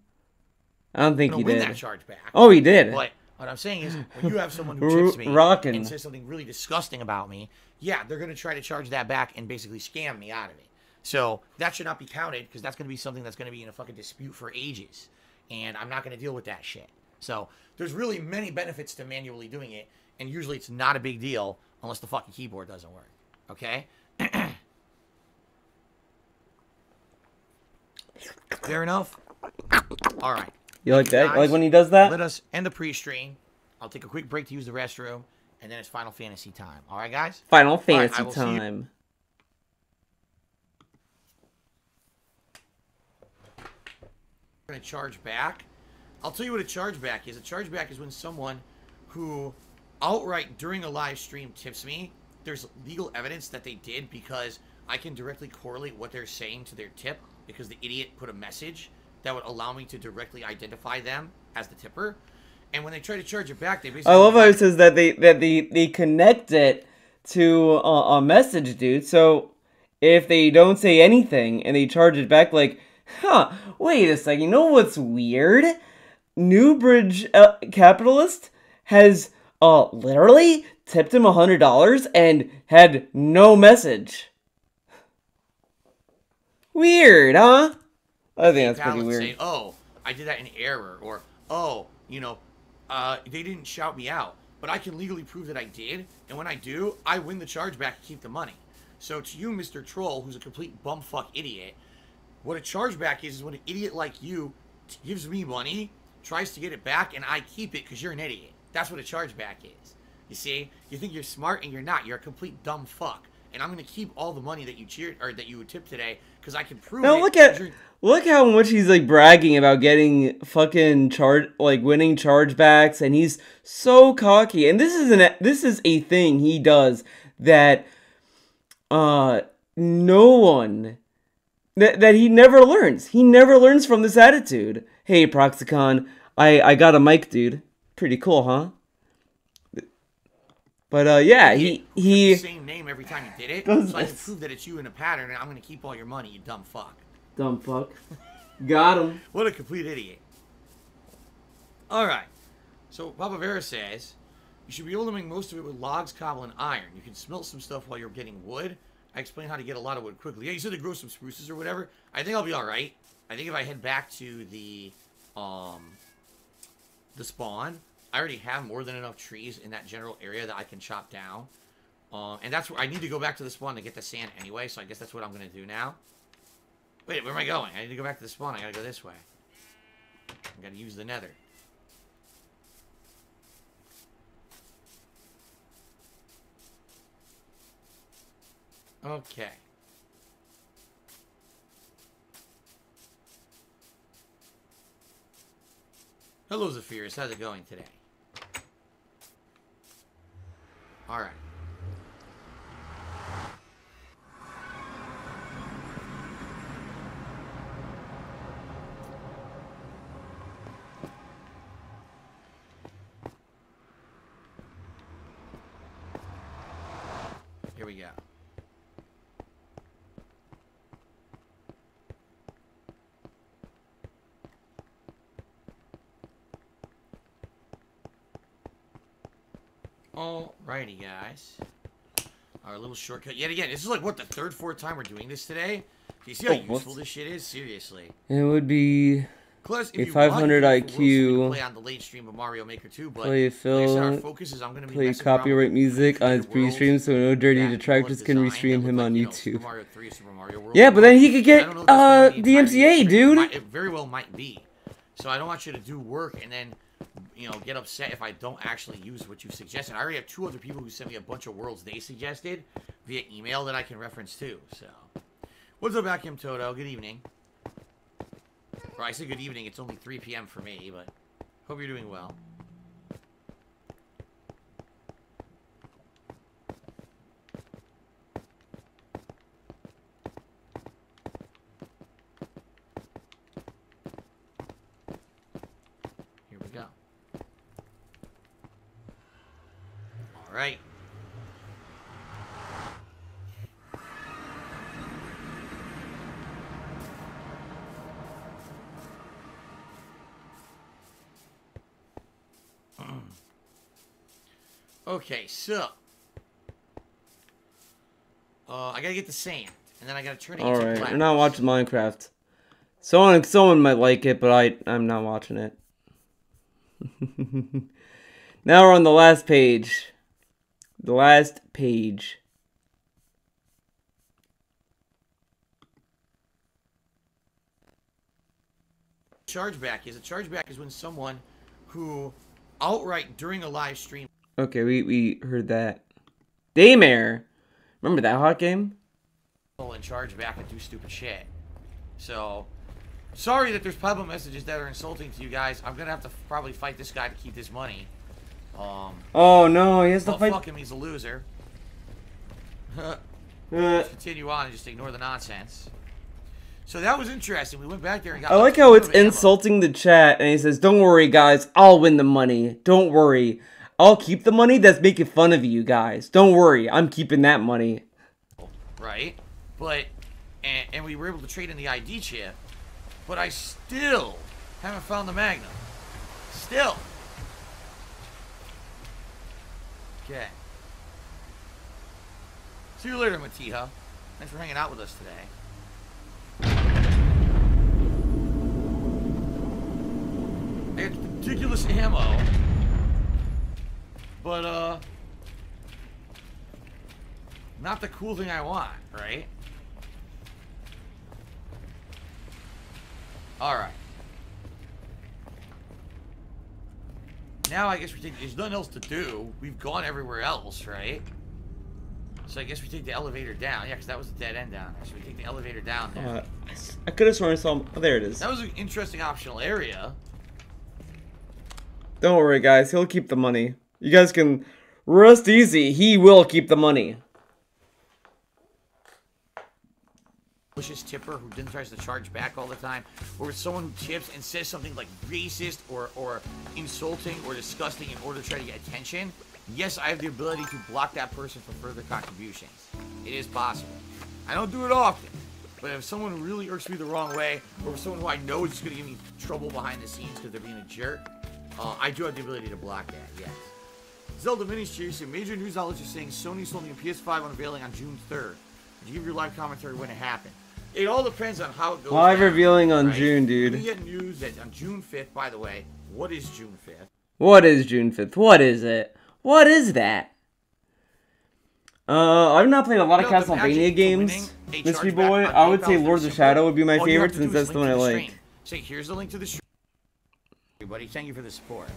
I don't think he did. That charge back. Oh, he did. But what I'm saying is, when you have someone who tips me and says something really disgusting about me, yeah, they're going to try to charge that back and basically scam me out of it. So that should not be counted because that's going to be something that's going to be in a fucking dispute for ages. And I'm not going to deal with that shit. So there's really many benefits to manually doing it. And usually it's not a big deal unless the fucking keyboard doesn't work. Okay? Fair enough? All right. You like that? Guys, like when he does that? Let us end the pre-stream. I'll take a quick break to use the restroom. And then it's Final Fantasy time. All right, guys? Final Fantasy time. Going to charge back. I'll tell you what a chargeback is. A chargeback is when someone who outright during a live stream tips me, there's legal evidence that they did because I can directly correlate what they're saying to their tip because the idiot put a message that would allow me to directly identify them as the tipper. And when they try to charge it back, they basically... I love how it says that they connect it to a message, dude. So if they don't say anything and they charge it back like, huh, wait a second, you know what's weird? Newbridge Capitalist has literally tipped him $100 and had no message. Weird, huh? I think that's pretty PayPal weird. Say, oh, I did that in error, or oh, they didn't shout me out, but I can legally prove that I did, and when I do, I win the chargeback and keep the money. So to you, Mr. Troll, who's a complete bumfuck idiot, what a chargeback is when an idiot like you gives me money, tries to get it back, and I keep it because you're an idiot. That's what a chargeback is. You see? You think you're smart, and you're not. You're a complete dumb fuck. And I'm gonna keep all the money that you that you tipped today because I can prove it. Look how much he's like bragging about getting fucking winning chargebacks, and he's so cocky. And this is a thing he does that no one that he never learns. He never learns from this attitude. Hey, Proxicon, I got a mic, dude. Pretty cool, huh? But yeah, he the same name every time you did it, so I can prove that it's you in a pattern, and I'm gonna keep all your money, you dumb fuck. Dumb fuck. Got him. What a complete idiot. All right. So Papa Vera says you should be able to make most of it with logs, cobble, and iron. You can smelt some stuff while you're getting wood. I explained how to get a lot of wood quickly. Yeah, you said to grow some spruces or whatever. I think I'll be all right. I think if I head back to the spawn, I already have more than enough trees in that general area that I can chop down. And that's where I need to go back to the spawn to get the sand anyway, so I guess that's what I'm going to do now. Wait, where am I going? I need to go back to the spawn. I got to go this way. I got to use the nether. Okay. Hello, Zephyrus. How's it going today? All right. Here we go. Alrighty, guys. Our little shortcut. Yet again, this is like, what, the third, fourth time we're doing this today? Do you see how useful this shit is? Seriously. It would be Plus, a 500 IQ. Play on the late stream of Mario Maker 2, but play film. Like our focus is I'm gonna be play copyright music on his pre-stream, so no dirty detractors can restream him on YouTube. Mario 3, Super Mario World. Yeah, but then he could get DMCA, dude. It very well might be. So I don't want you to do work and then, get upset if I don't actually use what you suggested. I already have 2 other people who sent me a bunch of worlds they suggested via email that I can reference too. So, what's up, Vacuum Toto? Good evening. Or I say good evening. It's only 3 p.m. for me, but hope you're doing well. Here we go. All right. Okay, so I gotta get the sand, and then I gotta turn it into glass. Alright, we're not watching Minecraft. Someone might like it, but I'm not watching it. Now we're on the last page. The last page. Chargeback is when someone who outright during a live stream. Okay, we heard that. Daymare! Remember that hot game? And charge back and do stupid shit. So, sorry that there's public messages that are insulting to you guys. I'm gonna have to probably fight this guy to keep this money. Oh no, he has to fight. Fuck him, he's a loser. Let's continue on and just ignore the nonsense. So that was interesting. We went back there and got. I like how it's insulting the chat, and he says, "Don't worry, guys. I'll win the money. Don't worry. I'll keep the money that's making fun of you guys. Don't worry. I'm keeping that money." Right, but and we were able to trade in the ID chip, but I still haven't found the Magnum. Still. Okay. See you later, Matiha. Thanks for hanging out with us today. It's ridiculous ammo. But, not the cool thing I want, right? Alright. Now I guess we take, there's nothing else to do. We've gone everywhere else, right? So I guess we take the elevator down. Yeah, because that was a dead end down there. So we take the elevator down there. I could have sworn I saw... Oh, there it is. That was an interesting optional area. Don't worry, guys. He'll keep the money. You guys can rest easy. He will keep the money. Malicious tipper who then tries to charge back all the time, or someone who tips and says something like racist or insulting or disgusting in order to try to get attention. Yes, I have the ability to block that person from further contributions. It is possible. I don't do it often, but if someone really irks me the wrong way, or if someone who I know is just going to give me trouble behind the scenes because they're being a jerk, I do have the ability to block that, yes. Zelda Minis Chase, major news outlets are saying Sony's holding a PS5 unveiling on June 3rd. Did you give your live commentary when it happened? It all depends on how it goes. Live revealing on June, dude. We get news that on June 5th, by the way, what is June 5th? What is June 5th? What is it? What is that? I've not played a lot of Castlevania games, Mystery Boy. I would say Lord of the Shadow would be my favorite since that's the one I like. Say, here's the link to the stream. Everybody, thank you for the support.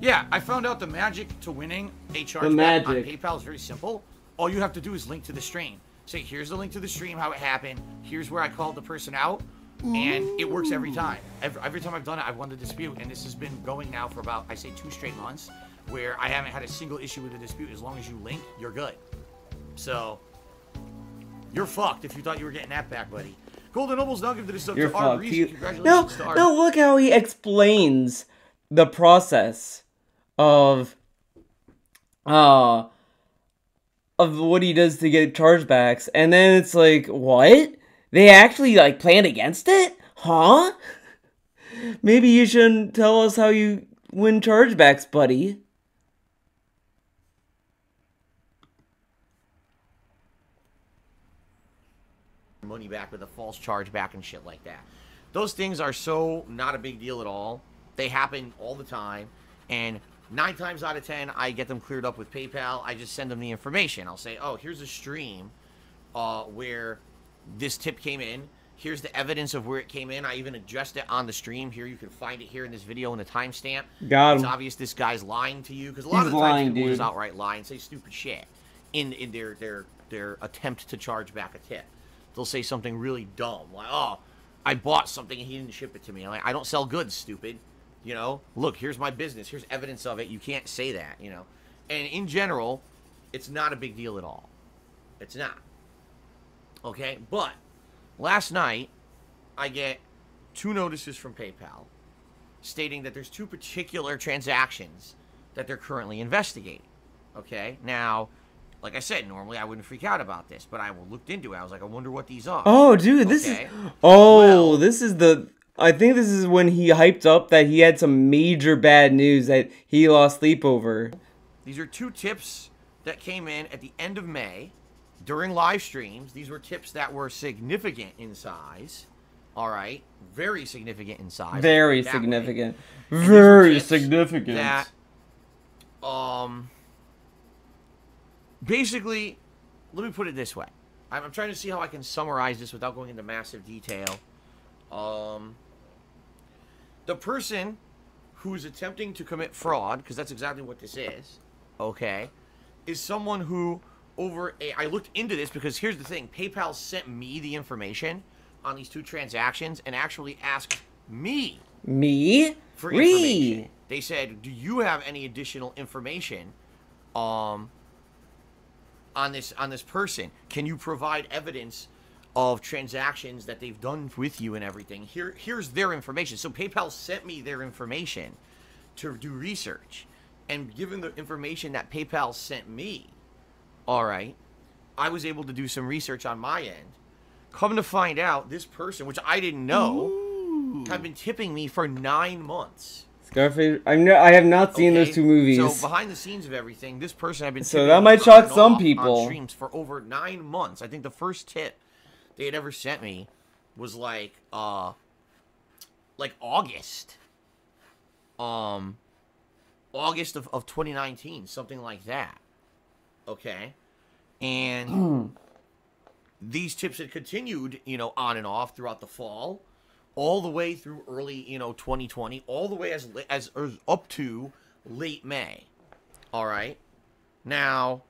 Yeah, I found out the magic to winning a chargeback on PayPal is very simple. All you have to do is link to the stream. Say, here's the link to the stream, how it happened. Here's where I called the person out. And it works every time. Every time I've done it, I've won the dispute. And this has been going now for about, I say, 2 straight months, where I haven't had a single issue with the dispute. As long as you link, you're good. So, you're fucked if you thought you were getting that back, buddy. Golden Nobles now give this up to our reason. Congratulations to our... No, look how he explains the process of what he does to get chargebacks, and then it's like, what? They actually, like, plan against it? Huh? Maybe you shouldn't tell us how you win chargebacks, buddy. Money back with a false chargeback and shit like that. Those things are so not a big deal at all. They happen all the time, and 9 times out of 10, I get them cleared up with PayPal. I just send them the information. I'll say, oh, here's a stream where this tip came in. Here's the evidence of where it came in. I even addressed it on the stream. Here, you can find it here in this video in the timestamp. Got him. It's obvious this guy's lying to you, because a lot of the times people just outright lie and say stupid shit in their attempt to charge back a tip. They'll say something really dumb, like, oh, I bought something and he didn't ship it to me. I'm like, I don't sell goods, stupid. You know, look, here's my business. Here's evidence of it. You can't say that, you know. And in general, it's not a big deal at all. It's not. Okay, but last night, I get 2 notices from PayPal stating that there's 2 particular transactions that they're currently investigating. Okay, now, like I said, normally I wouldn't freak out about this, but I looked into it. I was like, I wonder what these are. Oh, dude, this is... Oh, well, this is the... I think this is when he hyped up that he had some major bad news that he lost sleep over. These are 2 tips that came in at the end of May during live streams. These were tips that were significant in size. All right. Very significant in size. Very significant. Very significant. That, basically, let me put it this way. I'm trying to see how I can summarize this without going into massive detail. The person who's attempting to commit fraud, because that's exactly what this is, okay, is someone who I looked into this because here's the thing. PayPal sent me the information on these 2 transactions and actually asked me. Me? For information. They said, do you have any additional information on this person? Can you provide evidence of transactions that they've done with you and everything? Here's their information. So PayPal sent me their information to do research. And given the information that PayPal sent me, all right, I was able to do some research on my end. Come to find out, this person, which I didn't know, have been tipping me for 9 months. Scarface, I have not seen those 2 movies. So behind the scenes of everything, this person had been tipping that might shock some people on streams for over 9 months. I think the first tip they had ever sent me was like like August. August of 2019, something like that. Okay? And these tips had continued, you know, on and off throughout the fall, all the way through early, you know, 2020, all the way as up to late May. All right? Now,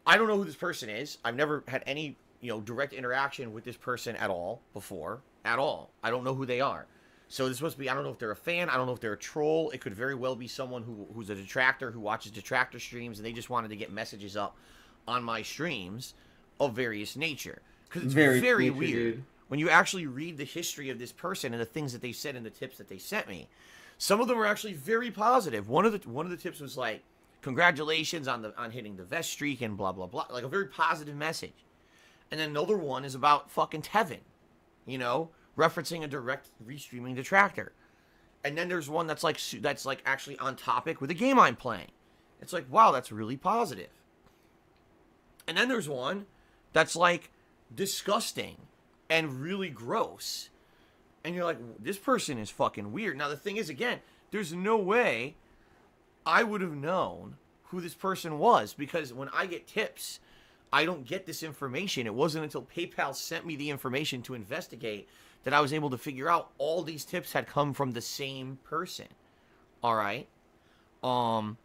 I don't know who this person is. I've never had any, you know, direct interaction with this person at all before. At all. I don't know who they are. So this must be, I don't know if they're a fan. I don't know if they're a troll. It could very well be someone who's a detractor, who watches detractor streams, and they just wanted to get messages up on my streams of various nature. Because it's very weird. Dude. When you actually read the history of this person and the things that they said in the tips that they sent me, some of them were actually very positive. One of the tips was like, congratulations on hitting the vest streak and blah, blah, blah. Like a very positive message. And then another one is about fucking Tevin, you know, referencing a direct restreaming detractor. And then there's one that's like actually on topic with a game I'm playing. It's like, wow, that's really positive. And then there's one that's like disgusting and really gross. And you're like, this person is fucking weird. Now the thing is, again, there's no way I would have known who this person was, because when I get tips, I don't get this information. It wasn't until PayPal sent me the information to investigate that I was able to figure out all these tips had come from the same person. All right? Now,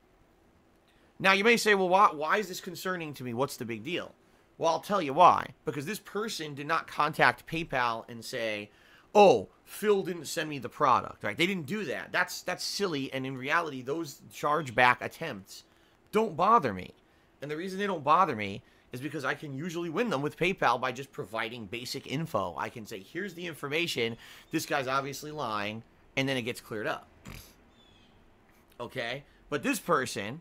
you may say, well, why is this concerning to me? What's the big deal? Well, I'll tell you why. Because this person did not contact PayPal and say, oh, Phil didn't send me the product. Right? They didn't do that. That's silly. And in reality, those chargeback attempts don't bother me. And the reason they don't bother me is because I can usually win them with PayPal by just providing basic info. I can say, here's the information. This guy's obviously lying. And then it gets cleared up. Okay? But this person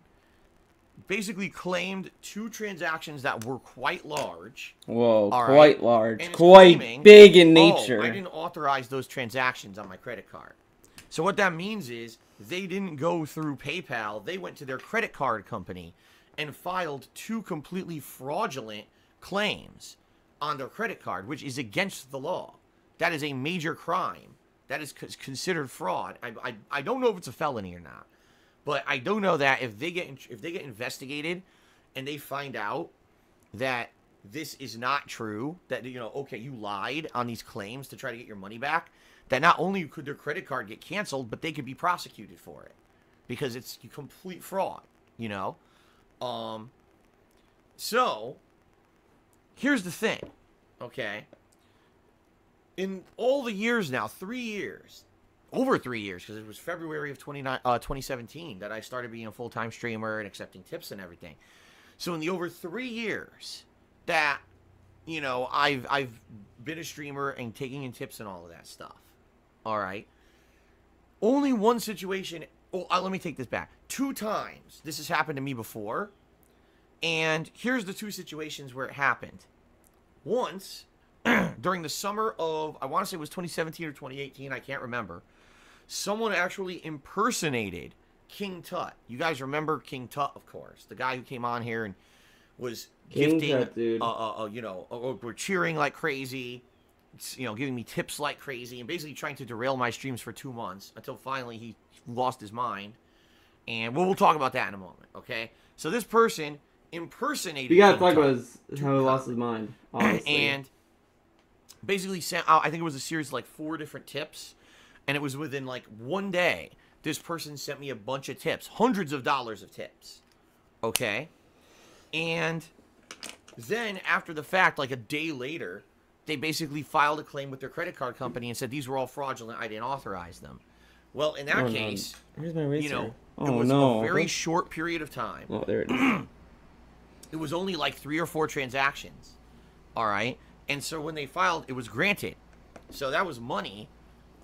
basically claimed 2 transactions that were quite large. Whoa, quite large. Quite big in nature. Oh, I didn't authorize those transactions on my credit card. So what that means is they didn't go through PayPal. They went to their credit card company and filed 2 completely fraudulent claims on their credit card, which is against the law. That is a major crime. That is considered fraud. I don't know if it's a felony or not, but I do know that if they get investigated and they find out that this is not true, that, you know, okay, you lied on these claims to try to get your money back, that not only could their credit card get canceled, but they could be prosecuted for it because it's complete fraud, you know? So here's the thing, okay? In all the years now, 3 years, over 3 years, because it was February of 2017 that I started being a full-time streamer and accepting tips and everything. So in the over 3 years that, you know, I've been a streamer and taking in tips and all of that stuff, all right? Only one situation, let me take this back. 2 times this has happened to me before, and here's the 2 situations where it happened. Once, during the summer of, I want to say it was 2017 or 2018, I can't remember, someone actually impersonated King Tut. You guys remember King Tut, of course, the guy who came on here and was gifting, you know, we're cheering like crazy, you know, giving me tips like crazy, and basically trying to derail my streams for 2 months until finally he lost his mind. And we'll talk about that in a moment, okay? So this person impersonated. You gotta talk about how he lost his mind, honestly. And basically sent out, I think it was a series of like 4 different tips, and it was within like 1 day. This person sent me a bunch of tips, hundreds of dollars of tips, okay? And then after the fact, like a day later, they basically filed a claim with their credit card company and said these were all fraudulent. I didn't authorize them. Well, in that case, here's my eraser. You know, it was a very short period of time. Oh, there it is. It was only like 3 or 4 transactions, all right? And so when they filed, it was granted. So that was money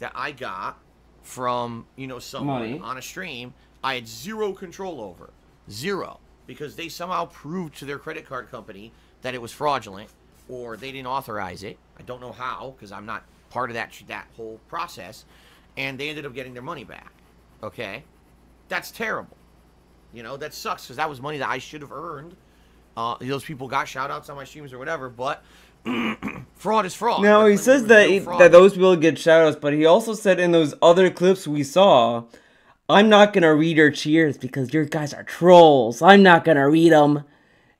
that I got from, you know, someone on a stream I had 0 control over. 0. Because they somehow proved to their credit card company that it was fraudulent, or they didn't authorize it. I don't know how, because I'm not part of that whole process. And they ended up getting their money back. Okay? That's terrible. You know, that sucks, because that was money that I should have earned. Those people got shout-outs on my streams or whatever, but Fraud is fraud. Now, he says that those people get shoutouts, but he also said in those other clips we saw, I'm not going to read your cheers because your guys are trolls. I'm not going to read them.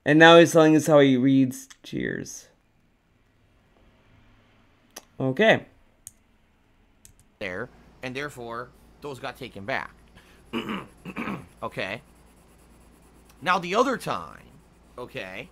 And now he's telling us how he reads cheers. Okay. There, and therefore, those got taken back. Okay. Now, the other time, okay,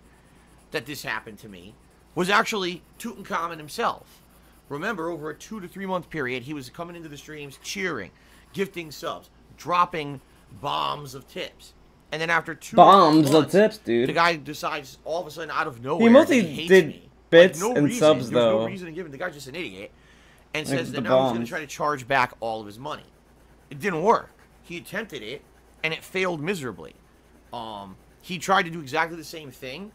that this happened to me was actually Tutankhamun himself. Remember, over a 2 to 3 month period, he was coming into the streams, cheering, gifting subs, dropping bombs of tips. And then after 2 bombs months, of tips, dude, the guy decides all of a sudden out of nowhere he mostly he hates did me. bits like, no and reason. subs, There's though. no reason to give him. The guy's just an idiot. And like says that now he's going to try to charge back all of his money. It didn't work. He attempted it, and it failed miserably. He tried to do exactly the same thing,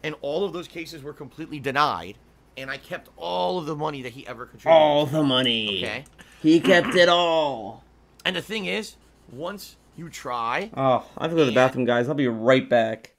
and all of those cases were completely denied, and I kept all of the money that he ever contributed. All the money. Okay? He kept it all. And the thing is, once you try... Oh, I have to go to the bathroom, guys. I'll be right back.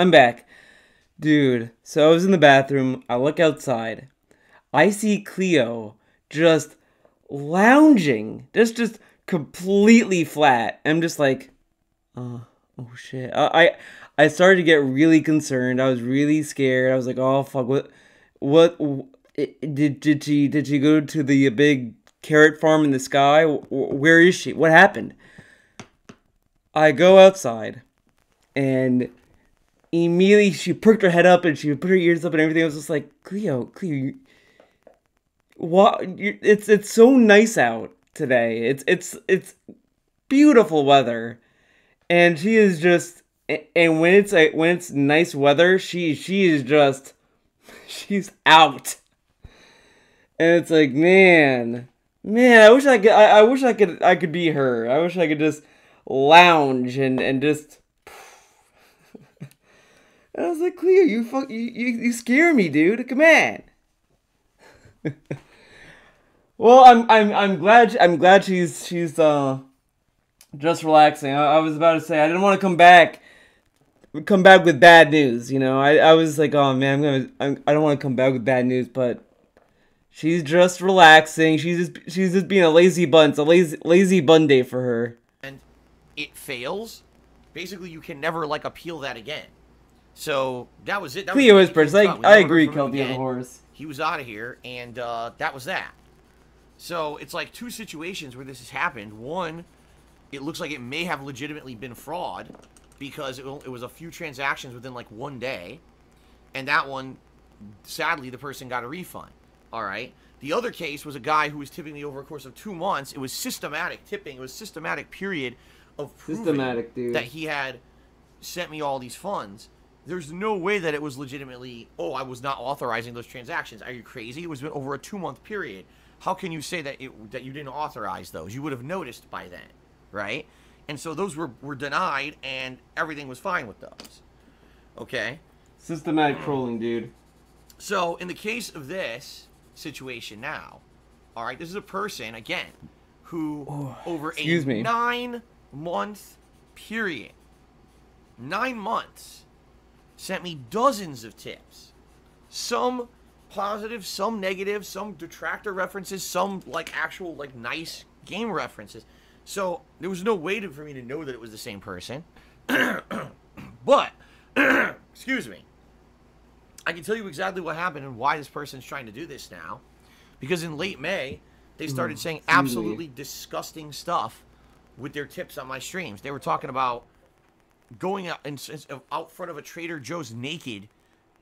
I'm back. Dude, so I was in the bathroom. I look outside. I see Cleo just lounging. Just completely flat. I'm just like, oh shit. I started to get really concerned. I was really scared. I was like, oh fuck, what did she go to the big carrot farm in the sky? Where is she? What happened? I go outside, and immediately she perked her head up and she put her ears up and everything. I was just like, Cleo, what? It's so nice out today. It's beautiful weather, and she is just. And when it's nice weather, she is just she's out. And it's like, man, I wish I could be her. I wish I could just lounge and just. And I was like, Cleo, you scare me, dude. Come on. Well, I'm glad she's just relaxing. I was about to say I didn't want to come back with bad news. You know, I was like, oh man, I don't want to come back with bad news, but. She's just relaxing. She's just being a lazy bun. It's a lazy bun day for her. And it fails. Basically, you can never like appeal that again. So that was it. That Cleo was is Prince. I agree. Kelty is a horse. He was out of here, and that was that. So it's like two situations where this has happened. One, it looks like it may have legitimately been fraud because it was a few transactions within like one day, and that one, sadly, the person got a refund. All right. The other case was a guy who was tipping me over a course of 2 months. It was systematic tipping. It was systematic period of proving that he had sent me all these funds. There's no way that it was legitimately, oh, I was not authorizing those transactions. Are you crazy? It was over a 2-month period. How can you say that that you didn't authorize those? You would have noticed by then, right? And so those were denied, and everything was fine with those. Okay? Systematic trolling, dude. So in the case of this situation now, all right, this is a person again who over a 9-month period, 9 months, sent me dozens of tips, some positive, some negative, some detractor references, some like actual like nice game references. So there was no way for me to know that it was the same person. But excuse me, I can tell you exactly what happened and why this person's trying to do this now. Because in late May, they started saying absolutely disgusting stuff with their tips on my streams. They were talking about going out front of a Trader Joe's naked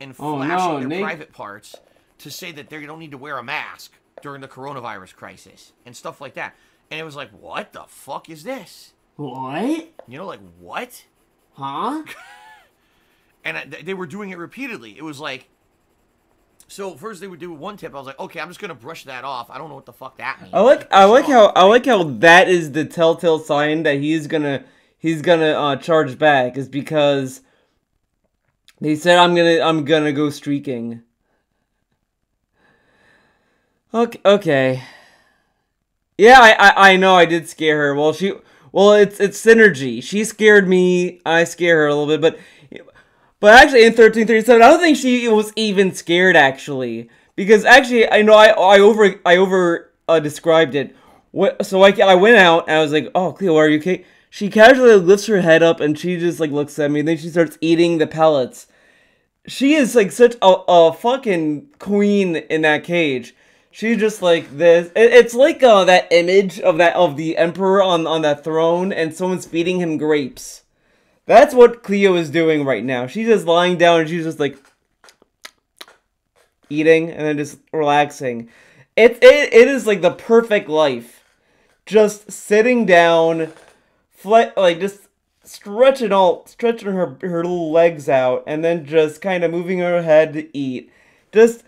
and flashing their private parts to say that they don't need to wear a mask during the coronavirus crisis and stuff like that. And it was like, what the fuck is this? What? You know, like, what? Huh? And they were doing it repeatedly. It was like, so first they would do one tip. I was like, okay, I'm just gonna brush that off. I don't know what the fuck that means. I like how that is the telltale sign that he's gonna charge back, is because they said I'm gonna go streaking. Okay. Yeah, I know I did scare her. Well, it's synergy. She scared me. I scare her a little bit, but actually in 1337, I don't think she was even scared actually, because actually I know I over described it. So I went out and I was like, oh Cleo, are you okay? She casually lifts her head up and she just like looks at me, and then she starts eating the pellets. She is like such a fucking queen in that cage. She's just like this. It's like that image of the emperor on that throne, and someone's feeding him grapes. That's what Cleo is doing right now. She's just lying down and she's just like eating and then just relaxing. It is like the perfect life. Just sitting down, like just stretching her little legs out, and then just kind of moving her head to eat. Just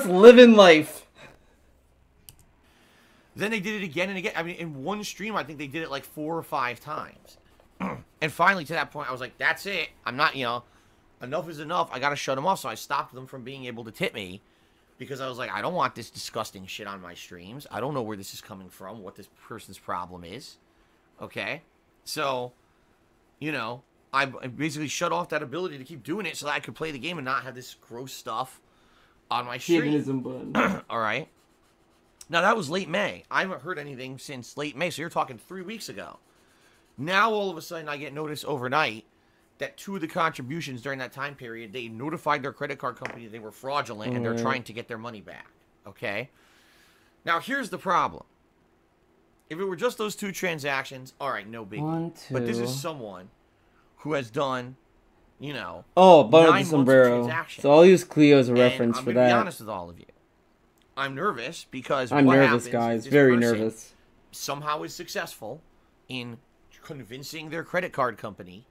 living life. Then they did it again and again. I mean, in one stream, I think they did it like 4 or 5 times. And finally, to that point, I was like, that's it. I'm not, enough is enough. I got to shut them off. So I stopped them from being able to tip me, because I was like, I don't want this disgusting shit on my streams. I don't know where this is coming from, what this person's problem is. Okay? So you know, I basically shut off that ability to keep doing it so that I could play the game and not have this gross stuff on my stream. All right. Now, that was late May. I haven't heard anything since late May, so you're talking 3 weeks ago. Now, all of a sudden, I get notice overnight that 2 of the contributions during that time period, they notified their credit card company they were fraudulent, and they're trying to get their money back. Okay? Now, here's the problem. If it were just those 2 transactions, all right, no big deal. But this is someone who has done, you know, Butter the Sombrero. So I'll use Cleo as a reference for that. I'm going to be honest with all of you. I'm nervous because I'm nervous, guys. Very nervous. Somehow is successful in convincing their credit card company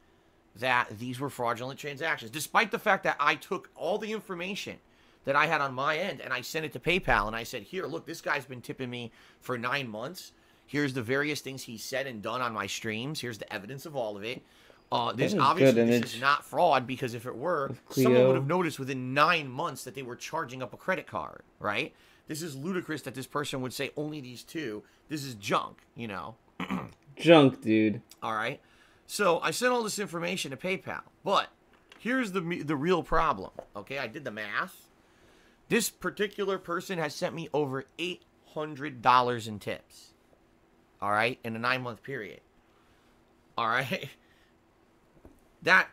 that these were fraudulent transactions, despite the fact that I took all the information that I had on my end and I sent it to PayPal and I said, here, look, this guy's been tipping me for 9 months. Here's the various things he said and done on my streams. Here's the evidence of all of it. This is not fraud, because if it were, someone would have noticed within 9 months that they were charging up a credit card, right? This is ludicrous that this person would say only these 2. This is junk, you know. Junk, dude. All right. So I sent all this information to PayPal, but here's the real problem. Okay, I did the math. This particular person has sent me over $800 in tips. All right, in a 9-month period. All right. That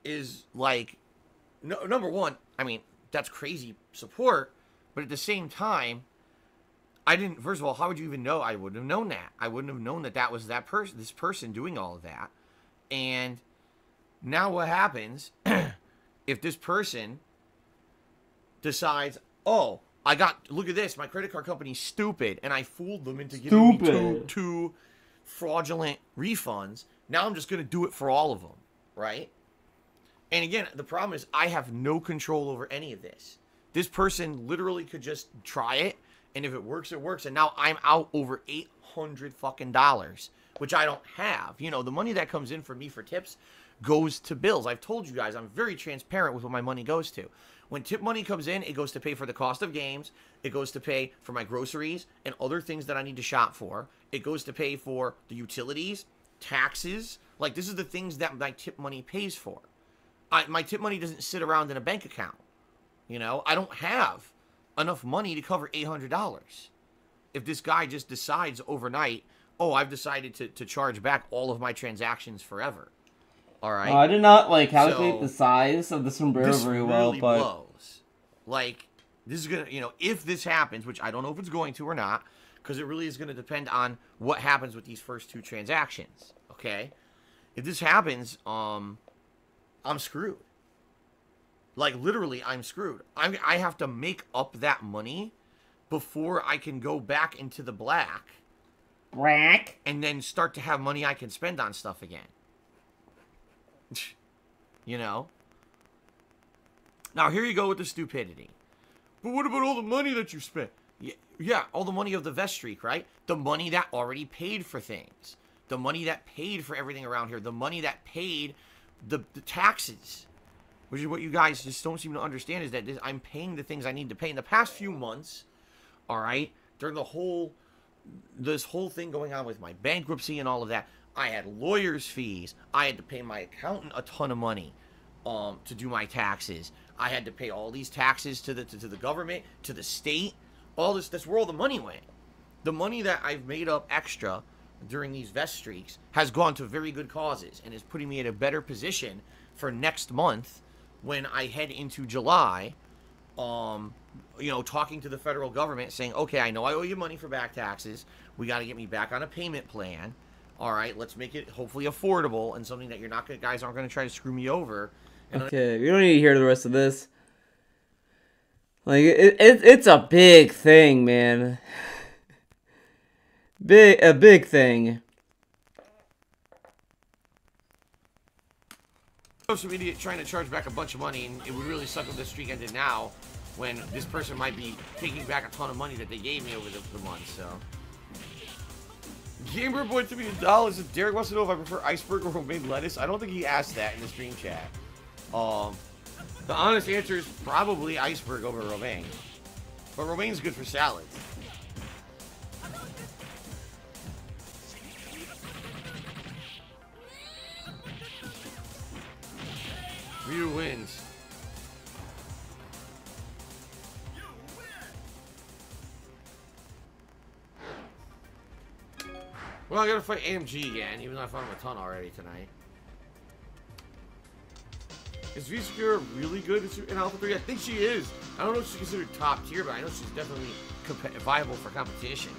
is like, number one, I mean, that's crazy support. But at the same time, I didn't, first of all, how would you even know? I wouldn't have known that. I wouldn't have known that that was this person doing all of that. And now what happens if this person decides, oh, look at this, my credit card company's stupid, and I fooled them into giving me two fraudulent refunds. Now I'm just going to do it for all of them, right? And again, the problem is I have no control over any of this. This person literally could just try it, and if it works, it works. And now I'm out over $800 fucking dollars, which I don't have. You know, the money that comes in for me for tips goes to bills. I've told you guys, I'm very transparent with what my money goes to. When tip money comes in, it goes to pay for the cost of games. It goes to pay for my groceries and other things that I need to shop for. It goes to pay for the utilities, taxes. Like, this is the things that my tip money pays for. My tip money doesn't sit around in a bank account. You know, I don't have enough money to cover $800. If this guy just decides overnight, oh, I've decided to charge back all of my transactions forever. All right. I did not calculate the size of the sombrero very well, really but blows. Like, this is gonna, you know, if this happens, which I don't know if it's going to or not, because it really is going to depend on what happens with these first 2 transactions. Okay, if this happens, I'm screwed. Like, literally, I'm screwed. I have to make up that money before I can go back into the black. And then start to have money I can spend on stuff again. You know? Now, here you go with the stupidity. But what about all the money that you spent? Yeah, all the money of the vest streak, right? The money that already paid for things. The money that paid for everything around here. The money that paid the taxes. Which is what you guys just don't seem to understand, is that I'm paying the things I need to pay. In the past few months, all right, during this whole thing going on with my bankruptcy and all of that, I had lawyers' fees. I had to pay my accountant a ton of money to do my taxes. I had to pay all these taxes to the government, to the state. All this, that's where all the money went. The money that I've made up extra during these vest streaks has gone to very good causes and is putting me in a better position for next month when I head into July, you know, talking to the federal government saying, okay, I know I owe you money for back taxes. We got to get me back on a payment plan. All right, let's make it hopefully affordable and something that guys aren't going to try to screw me over. And okay, we don't need to hear the rest of this. Like, it's a big thing, man. A big thing. Some idiot trying to charge back a bunch of money, and it would really suck if this streak ended now, when this person might be taking back a ton of money that they gave me over the month. So, Gamer Boy to me $1. If Derek wants to know if I prefer iceberg or romaine lettuce, I don't think he asked that in the stream chat. The honest answer is probably iceberg over romaine, but romaine's good for salads. Ryu wins. Well, I gotta fight AMG again, even though I fought him a ton already tonight. Is V-Secure really good in Alpha 3? I think she is. I don't know if she's considered top tier, but I know she's definitely viable for competition.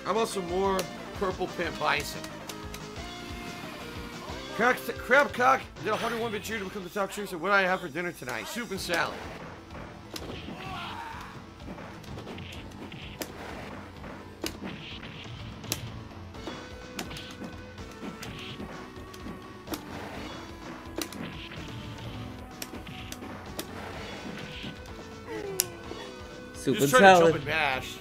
How about some more Purple Pimp Bison? Crabcock did 101-bit cheer to become the top cheer. So what do I have for dinner tonight? Soup and salad. Soup Just and try salad. to jump and bash.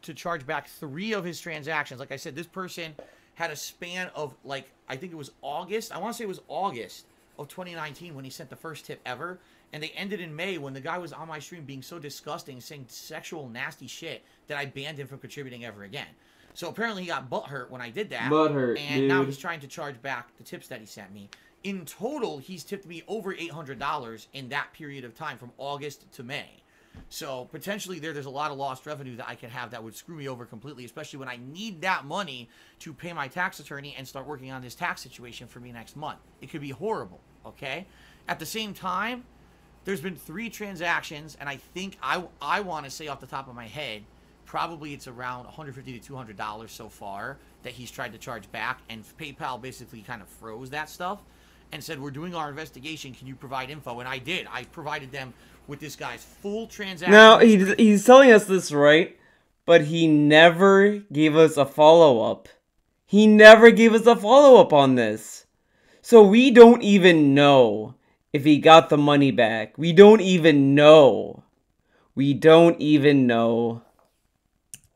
To charge back 3 of his transactions. Like I said, this person had a span of, like, I think it was August. I want to say it was August of 2019 when he sent the first tip ever. And they ended in May when the guy was on my stream being so disgusting, saying sexual, nasty shit that I banned him from contributing ever again. So apparently he got butthurt when I did that. Butthurt, and dude. now he's trying to charge back the tips that he sent me. In total, he's tipped me over $800 in that period of time from August to May. So potentially there's a lot of lost revenue that I could have that would screw me over completely, especially when I need that money to pay my tax attorney and start working on this tax situation for me next month. It could be horrible, okay? At the same time, there's been 3 transactions, and I think I want to say off the top of my head, probably it's around $150 to $200 so far that he's tried to charge back, and PayPal basically kind of froze that stuff and said, we're doing our investigation, can you provide info? And I did. I provided them with this guy's full transaction. Now, he's telling us this, right? But he never gave us a follow-up. He never gave us a follow-up on this. So we don't even know if he got the money back. We don't even know. We don't even know.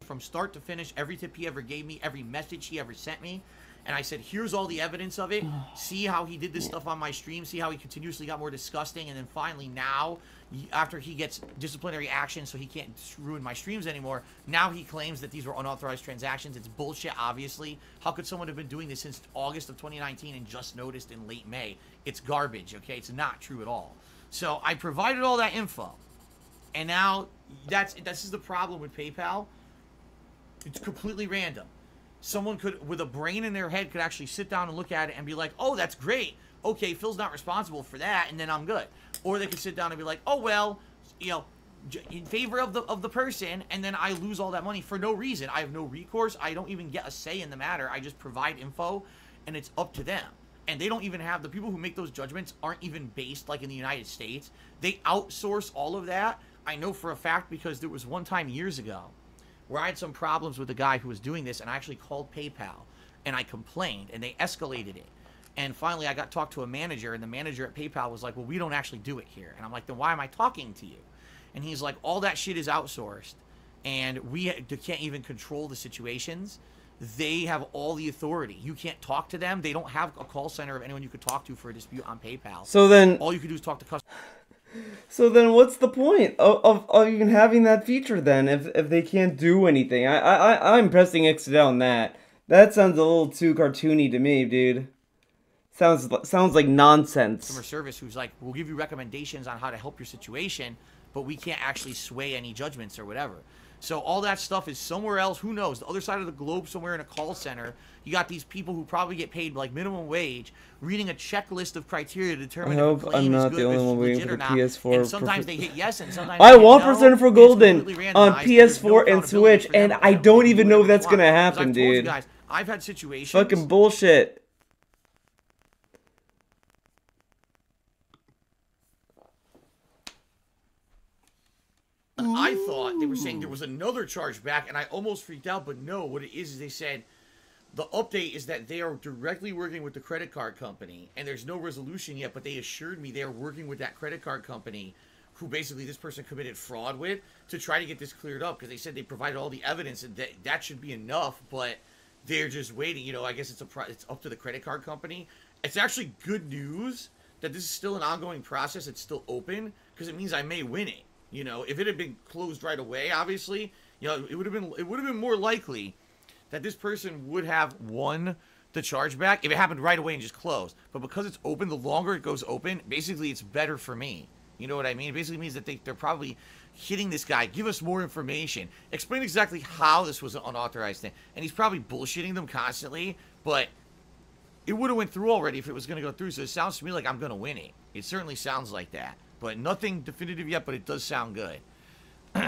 From start to finish, every tip he ever gave me, every message he ever sent me. And I said, here's all the evidence of it. See how he did this stuff on my stream. See how he continuously got more disgusting. And then finally now, after he gets disciplinary action so he can't ruin my streams anymore, now he claims that these were unauthorized transactions. It's bullshit, obviously. How could someone have been doing this since August of 2019 and just noticed in late May? It's garbage, okay? It's not true at all. So I provided all that info. And now, this is the problem with PayPal. It's completely random. Someone could, with a brain in their head, could actually sit down and look at it and be like, oh, that's great. Okay, Phil's not responsible for that, and then I'm good. Or they could sit down and be like, oh, well, you know, in favor of the person, and then I lose all that money for no reason. I have no recourse. I don't even get a say in the matter. I just provide info, and it's up to them. And they don't even have, the people who make those judgments aren't even based like in the United States. They outsource all of that. I know for a fact because there was one time years ago where I had some problems with the guy who was doing this, and I actually called PayPal, and I complained, and they escalated it. And finally, I got talked to a manager, and the manager at PayPal was like, well, we don't actually do it here. And I'm like, then why am I talking to you? And he's like, all that shit is outsourced, and we can't even control the situations. They have all the authority. You can't talk to them. They don't have a call center of anyone you could talk to for a dispute on PayPal. So then, all you could do is talk to customers. So then what's the point of even having that feature then if they can't do anything? I'm pressing X on that. That sounds a little too cartoony to me, dude. Sounds like nonsense. Customer service who's like, we'll give you recommendations on how to help your situation, but we can't actually sway any judgments or whatever. So all that stuff is somewhere else. Who knows? The other side of the globe, somewhere in a call center. You got these people who probably get paid like minimum wage, reading a checklist of criteria to determine if a claim is good, is legit or not. PS4 and sometimes they hit yes, and sometimes I they hit want no. Percent for Golden on PS4 no and Switch, and I don't even know if that's gonna happen, dude. You guys, I've had situations. Fucking bullshit. I thought they were saying there was another chargeback, and I almost freaked out, but no, what it is they said the update is that they are directly working with the credit card company, and there's no resolution yet, but they assured me they're working with that credit card company who basically this person committed fraud with to try to get this cleared up, because they said they provided all the evidence, and that should be enough, but they're just waiting. You know, I guess it's up to the credit card company. It's actually good news that this is still an ongoing process. It's still open, because it means I may win it. You know, if it had been closed right away, obviously, you know, it would have been more likely that this person would have won the chargeback if it happened right away and just closed. But because it's open, the longer it goes open, basically it's better for me. You know what I mean? It basically means that they're probably hitting this guy. Give us more information. Explain exactly how this was an unauthorized thing. And he's probably bullshitting them constantly, but it would have went through already if it was going to go through. So it sounds to me like I'm going to win it. It certainly sounds like that. But nothing definitive yet, but it does sound good.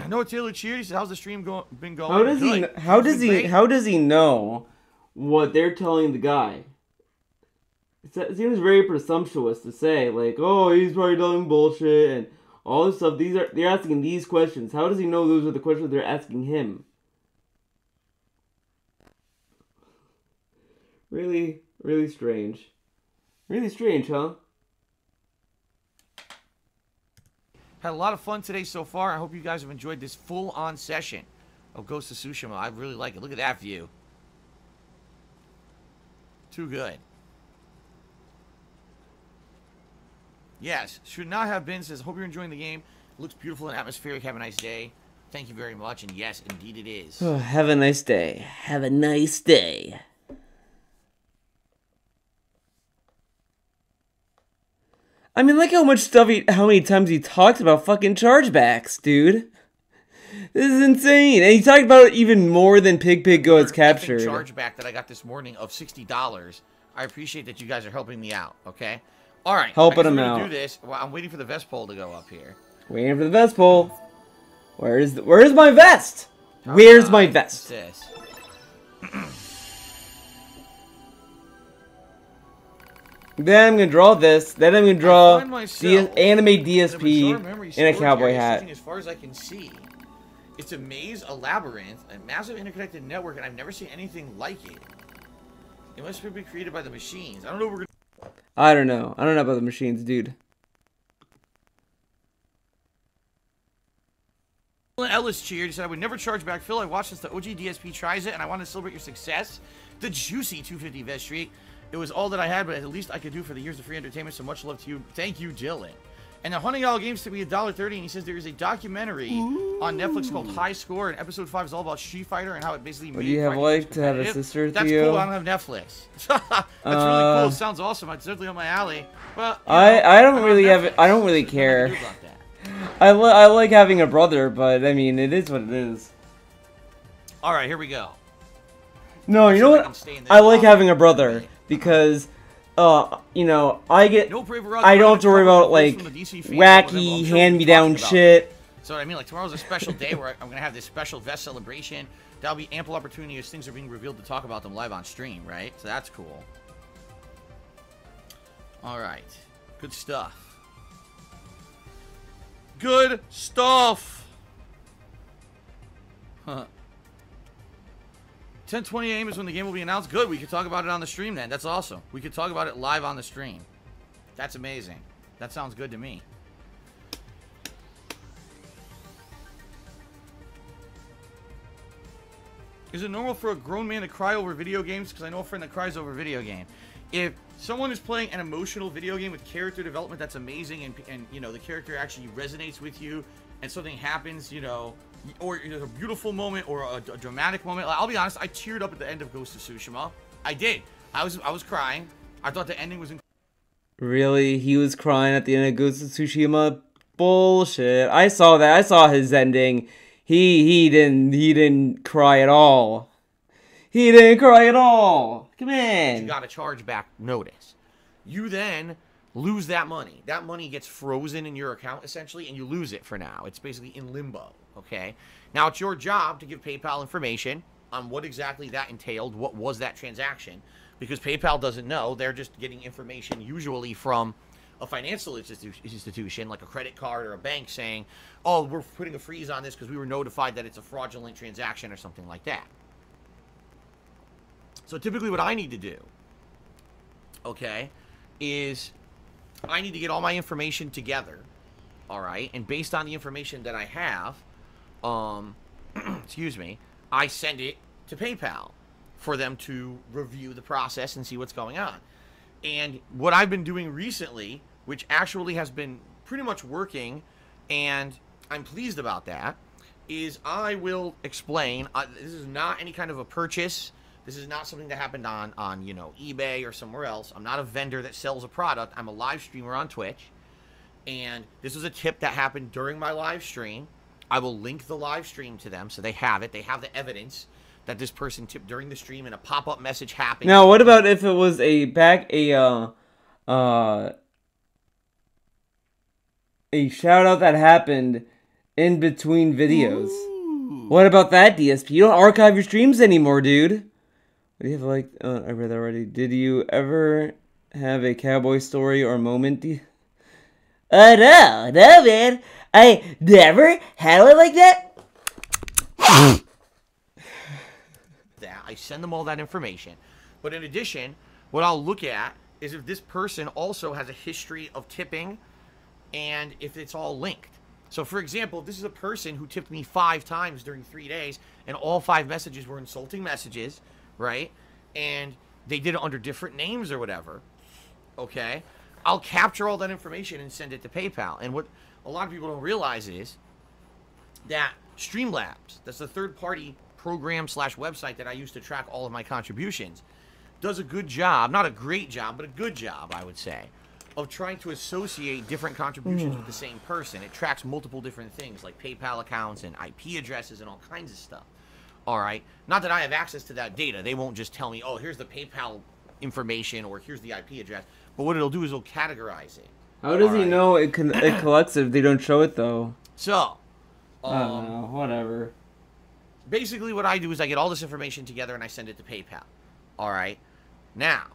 Noah Taylor cheered. He said, "How's the stream been going?" How does he know what they're telling the guy? It seems very presumptuous to say, like, oh, he's probably telling bullshit and all this stuff. They're asking these questions. How does he know those are the questions they're asking him? Really, really strange. Really strange, huh? Had a lot of fun today so far. I hope you guys have enjoyed this full-on session of Ghost of Tsushima. I really like it. Look at that view. Too good. Yes, should not have been. Says, hope you're enjoying the game. Looks beautiful and atmospheric. Have a nice day. Thank you very much. And yes, indeed it is. Oh, have a nice day. Have a nice day. I mean, look how much stuff how many times he talked about fucking chargebacks, dude. This is insane. And he talked about it even more than Pig Go has captured. Chargeback that I got this morning of $60. I appreciate that you guys are helping me out, okay? All right. Helping him out. Do this. Well, I'm waiting for the vest pole to go up here. Waiting for the vest pole. Where's my vest? Where's my vest? What's this? Then I'm gonna draw this. Then I'm gonna draw anime DSP in a cowboy hat. As far as I can see, it's a maze, a labyrinth, a massive interconnected network, and I've never seen anything like it. It must be created by the machines. I don't know what we're gonna... I don't know. I don't know about the machines, dude. Ellis cheered. He said, I would never charge back. Phil, I watched since the OG DSP tries it, and I want to celebrate your success. The juicy 250 vest streak. It was all that I had, but at least I could do for the years of free entertainment, so much love to you. Thank you, Dylan. And the $100 games to be $1.30, and he says there is a documentary on Netflix called High Score, and episode 5 is all about Street Fighter and how it basically made. Would you have liked to have a sister with That's you? cool. I don't have Netflix. That's really cool. It sounds awesome. It's certainly on my alley. But I don't really have it. I don't really care. I like having a brother, but I mean, it is what it is. All right, here we go. No, you know what? I like having a brother because. You know, I don't have to worry about, like, wacky, hand-me-down shit. So I mean, like, tomorrow's a special day where I'm going to have this special vest celebration. That'll be ample opportunity as things are being revealed to talk about them live on stream, right? So that's cool. All right. Good stuff. Good stuff! Huh. 10:20 a.m. is when the game will be announced. Good, we could talk about it on the stream then. That's awesome. We could talk about it live on the stream. That's amazing. That sounds good to me. Is it normal for a grown man to cry over video games? Because I know a friend that cries over video game. If someone is playing an emotional video game with character development that's amazing and you know, the character actually resonates with you and something happens, you know, or there's a beautiful moment or a dramatic moment. I'll be honest, I teared up at the end of Ghost of Tsushima. I did. I was crying. I thought the ending was Really? He was crying at the end of Ghost of Tsushima? Bullshit. I saw that. I saw his ending. He didn't cry at all. He didn't cry at all. Come on. You got a chargeback notice. You then lose that money. That money gets frozen in your account, essentially, and you lose it for now. It's basically in limbo, okay? Now, it's your job to give PayPal information on what exactly that entailed, what was that transaction, because PayPal doesn't know. They're just getting information usually from a financial institution, like a credit card or a bank, saying, oh, we're putting a freeze on this because we were notified that it's a fraudulent transaction or something like that. So typically what I need to do, okay, is I need to get all my information together, all right? And based on the information that I have, excuse me, I send it to PayPal for them to review the process and see what's going on. And what I've been doing recently, which actually has been pretty much working and I'm pleased about that, is I will explain, this is not any kind of a purchase. This is not something that happened on you know, eBay or somewhere else. I'm not a vendor that sells a product. I'm a live streamer on Twitch. And this was a tip that happened during my live stream. I will link the live stream to them so they have it. They have the evidence that this person tipped during the stream and a pop-up message happened. Now, what about if it was a shout out that happened in between videos? Ooh. What about that, DSP? You don't archive your streams anymore, dude. What do you have like? I read that already. Did you ever have a cowboy story or moment? No, man. I never had one like that. I send them all that information. But in addition, what I'll look at is if this person also has a history of tipping and if it's all linked. So, for example, if this is a person who tipped me 5 times during 3 days and all 5 messages were insulting messages, right? And they did it under different names or whatever, okay? I'll capture all that information and send it to PayPal. And what a lot of people don't realize is that Streamlabs, that's the third-party program / website that I use to track all of my contributions, does a good job, not a great job, but a good job, I would say, of trying to associate different contributions with the same person. It tracks multiple different things like PayPal accounts and IP addresses and all kinds of stuff. All right? Not that I have access to that data. They won't just tell me, oh, here's the PayPal information or here's the IP address. But what it'll do is it'll categorize it. How does he know it collects it if they don't show it, though? So, I don't know. Whatever. Basically, what I do is I get all this information together and I send it to PayPal. All right? Now,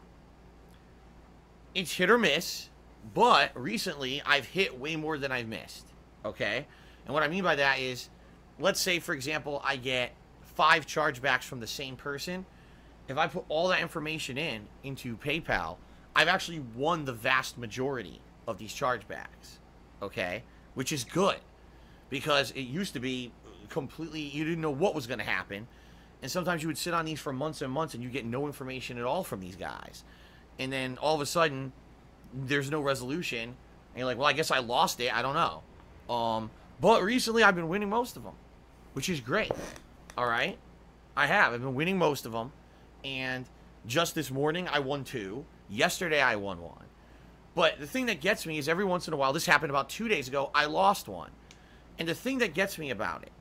it's hit or miss, but recently I've hit way more than I've missed. Okay? And what I mean by that is, let's say, for example, I get 5 chargebacks from the same person. If I put all that information into PayPal, I've actually won the vast majority of these chargebacks, okay? Which is good, because it used to be completely, you didn't know what was going to happen, and sometimes you would sit on these for months and months and you get no information at all from these guys. And then all of a sudden, there's no resolution, and you're like, well, I guess I lost it, I don't know. But recently I've been winning most of them, which is great, all right? I've been winning most of them, and just this morning I won 2. Yesterday I won 1. But the thing that gets me is every once in a while, this happened about 2 days ago, I lost 1. And the thing that gets me about it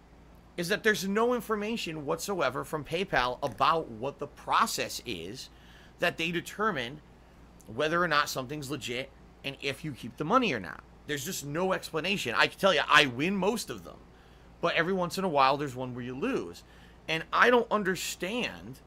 is that there's no information whatsoever from PayPal about what the process is that they determine whether or not something's legit and if you keep the money or not. There's just no explanation. I can tell you, I win most of them. But every once in a while, there's one where you lose. And I don't understand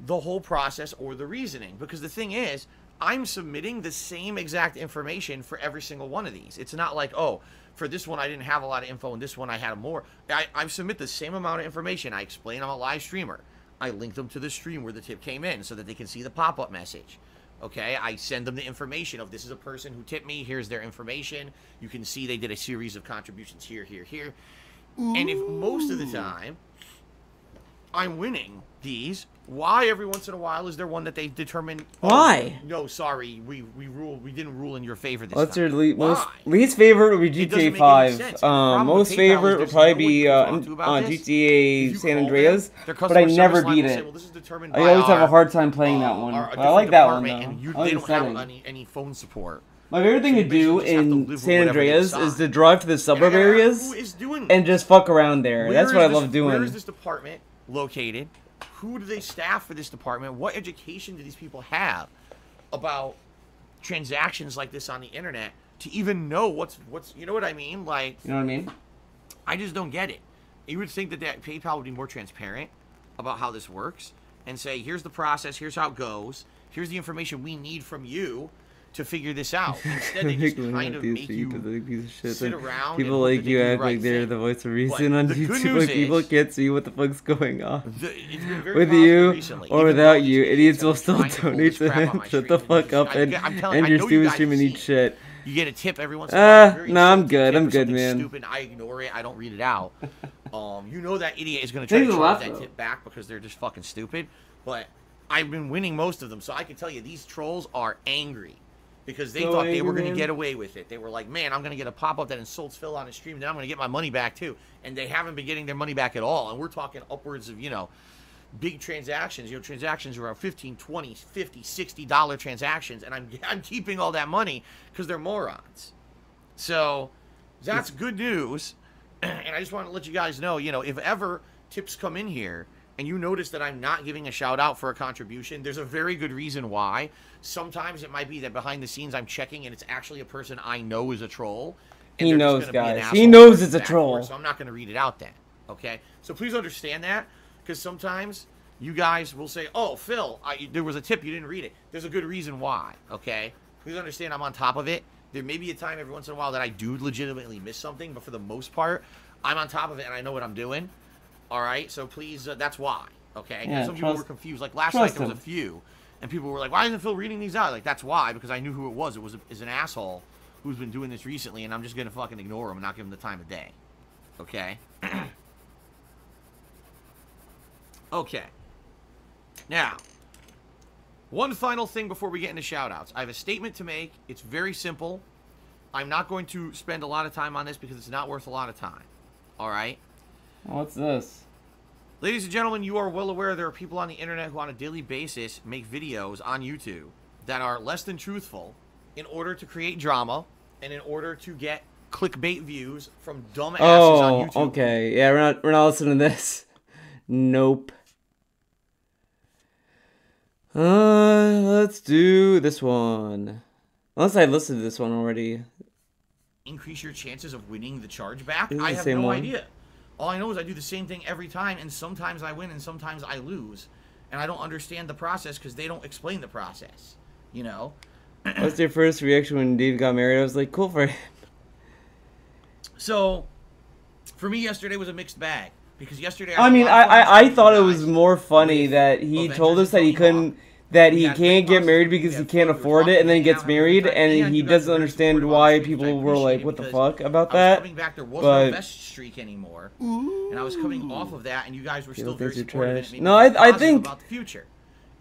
the whole process or the reasoning, because the thing is, I'm submitting the same exact information for every single one of these. It's not like, oh, for this one I didn't have a lot of info and this one I had more. I submit the same amount of information. I explain I'm a live streamer. I link them to the stream where the tip came in so that they can see the pop-up message. Okay, I send them the information of, this is a person who tipped me, here's their information. You can see they did a series of contributions here, here, here. Ooh. And if most of the time I'm winning these, why every once in a while is there one that they determine? Why? Oh, no, sorry, we didn't rule in your favor this What's time. your least favorite would be GTA 5. Most favorite would probably be on GTA San Andreas, but I never beat it. I always have a hard time playing that one. But I like that one, though. They don't have any phone support. My favorite thing to do in San Andreas is to drive to the suburb areas and just fuck around there. That's what I love doing. Where is this department located? Who do they staff for this department? What education do these people have about transactions like this on the internet to even know what's you know what I mean? Like, you know what I mean? I just don't get it. You would think that PayPal would be more transparent about how this works and say, here's the process, here's how it goes, here's the information we need from you to figure this out. Instead, they just kind of make you sit around. People like you act like they're the voice of reason on YouTube. Like, people can't see what the fuck's going on. With you or without you, idiots will still donate to him. Shut the fuck up and your stupid stream and eat shit. You get a tip every once in a while. No, I'm good. I'm good, man. Stupid. I ignore it. I don't read it out. You know that idiot is going to try to charge that tip back because they're just fucking stupid. But I've been winning most of them, so I can tell you these trolls are angry. because they thought they were going to get away with it. They were like, man, I'm going to get a pop-up that insults Phil on his stream, then I'm going to get my money back too. And they haven't been getting their money back at all. And we're talking upwards of, you know, big transactions. You know, transactions around $15, $20, $50, $60 transactions. And I'm keeping all that money because they're morons. So that's good news. And I just want to let you guys know, you know, if ever tips come in here and you notice that I'm not giving a shout out for a contribution, there's a very good reason why. Sometimes it might be that behind the scenes I'm checking and it's actually a person I know is a troll. He knows, guys. He knows it's a troll. So I'm not going to read it out then. Okay? So please understand that, because sometimes you guys will say, oh, Phil, there was a tip, you didn't read it. There's a good reason why. Okay? Please understand I'm on top of it. There may be a time every once in a while that I do legitimately miss something, but for the most part, I'm on top of it and I know what I'm doing. All right? So please, that's why. Okay? Yeah, some people were confused. Like last night, there was a few. And people were like, why isn't Phil reading these out? Like, that's why, because I knew who it was. It was an asshole who's been doing this recently, and I'm just going to fucking ignore him and not give him the time of day. Okay? Okay. Now, one final thing before we get into shout-outs. I have a statement to make. It's very simple. I'm not going to spend a lot of time on this because it's not worth a lot of time. All right? What's this? Ladies and gentlemen, you are well aware there are people on the internet who on a daily basis make videos on YouTube that are less than truthful in order to create drama and in order to get clickbait views from dumb asses on YouTube. Okay. Yeah, we're not listening to this. Nope. Let's do this one. Unless I listened to this one already. Increase your chances of winning the chargeback? I have no idea. All I know is I do the same thing every time, and sometimes I win and sometimes I lose. And I don't understand the process because they don't explain the process. You know? What's your first reaction when Dave got married? I was like, cool for him. So, for me, yesterday was a mixed bag. Because yesterday... I thought it was more funny that he told us that he couldn't... That he can't get married because he can't afford it, and then he gets married, and he doesn't understand why people were like, what the fuck about that. Coming back, there wasn't a vest streak anymore, and I was coming off of that, and you guys were still very supportive. No, I think... about the future.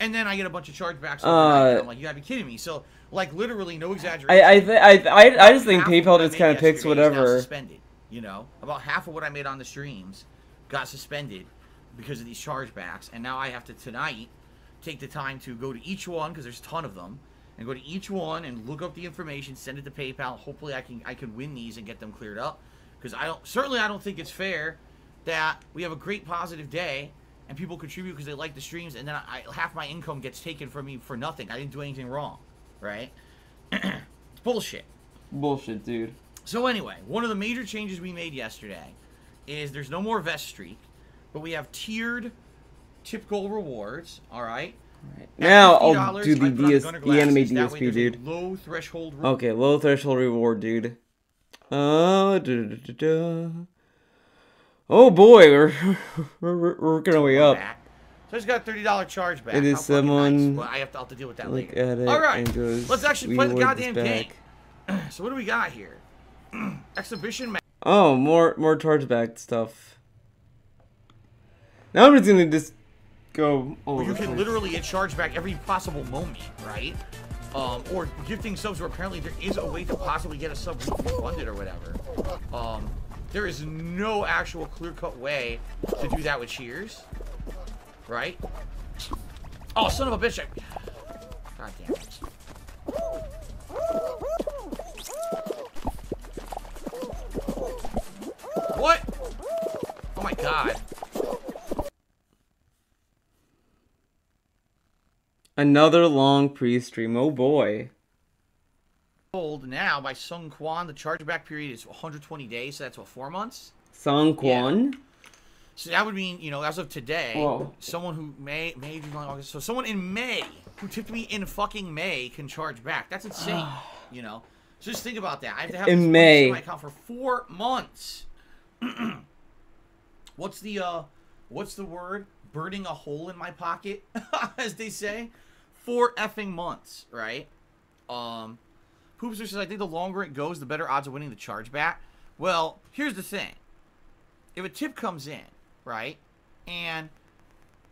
And then I get a bunch of chargebacks overnight, and I'm like, you gotta be kidding me. So, like, literally, no exaggeration. I just think PayPal just kind of picks whatever. Suspended, you know? About half of what I made on the streams got suspended because of these chargebacks, and now I have to, tonight, take the time to go to each one, because there's a ton of them, and go to each one and look up the information, send it to PayPal. Hopefully I can win these and get them cleared up, because I don't think it's fair that we have a great positive day and people contribute because they like the streams, and then half my income gets taken from me for nothing. I didn't do anything wrong, right? It's bullshit. Bullshit, dude. So anyway, one of the major changes we made yesterday is there's no more vest streak, but we have tiered tip goal rewards, all right? Now I'll do the anime DSP, dude. Low threshold reward. Okay, low threshold reward, dude. Oh boy, we're working our way up. So it's got a $30 chargeback. It is someone. Nice. I'll have to deal with that later. At it all right, goes, let's actually play the goddamn game. So what do we got here? Exhibition match. Oh, more chargeback stuff. Now I'm just gonna go. Well, you can literally get chargeback every possible moment, right? Or gifting subs where apparently there is a way to possibly get a sub refunded or whatever. There is no actual clear-cut way to do that with Cheers, right? Oh, son of a bitch! God damn it. What? Oh my god. Another long pre-stream. Oh boy. Told now by Sung Kwan, the chargeback period is 120 days, so that's what, 4 months? Sung Kwan? Yeah. So that would mean, you know, as of today, whoa, someone who May, June, August, so someone in May who tipped me in fucking May can charge back. That's insane, you know? So just think about that. I have to have in May in my account for 4 months. What's the word? Burning a hole in my pocket, as they say. 4 effing months, right? Poopster says, I think the longer it goes, the better odds of winning the chargeback. Well, here's the thing. If a tip comes in, right, and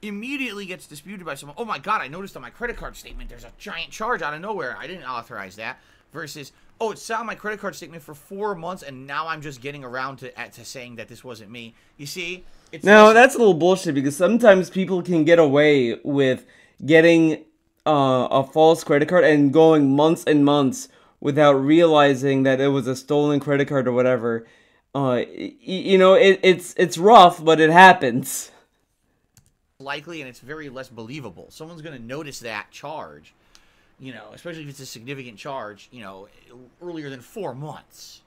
immediately gets disputed by someone. Oh my god, I noticed on my credit card statement there's a giant charge out of nowhere. I didn't authorize that. Versus, oh, it sat on my credit card statement for 4 months, and now I'm just getting around to saying that this wasn't me. You see? No, that's a little bullshit, because sometimes people can get away with getting a false credit card and going months and months without realizing that it was a stolen credit card or whatever. You know, it's rough, but it happens. Likely, and it's very less believable. Someone's going to notice that charge. You know, especially if it's a significant charge, you know, earlier than 4 months.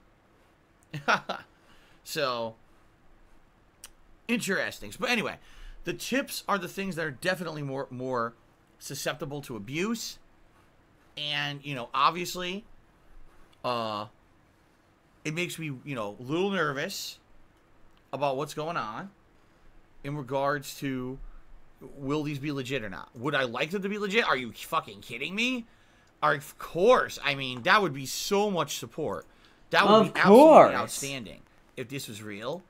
So, interesting. But anyway, the tips are the things that are definitely more susceptible to abuse. And, you know, obviously, it makes me, you know, a little nervous about what's going on in regards to, will these be legit or not? Would I like them to be legit? Are you fucking kidding me? Of course. I mean, that would be so much support. That would be absolutely outstanding if this was real.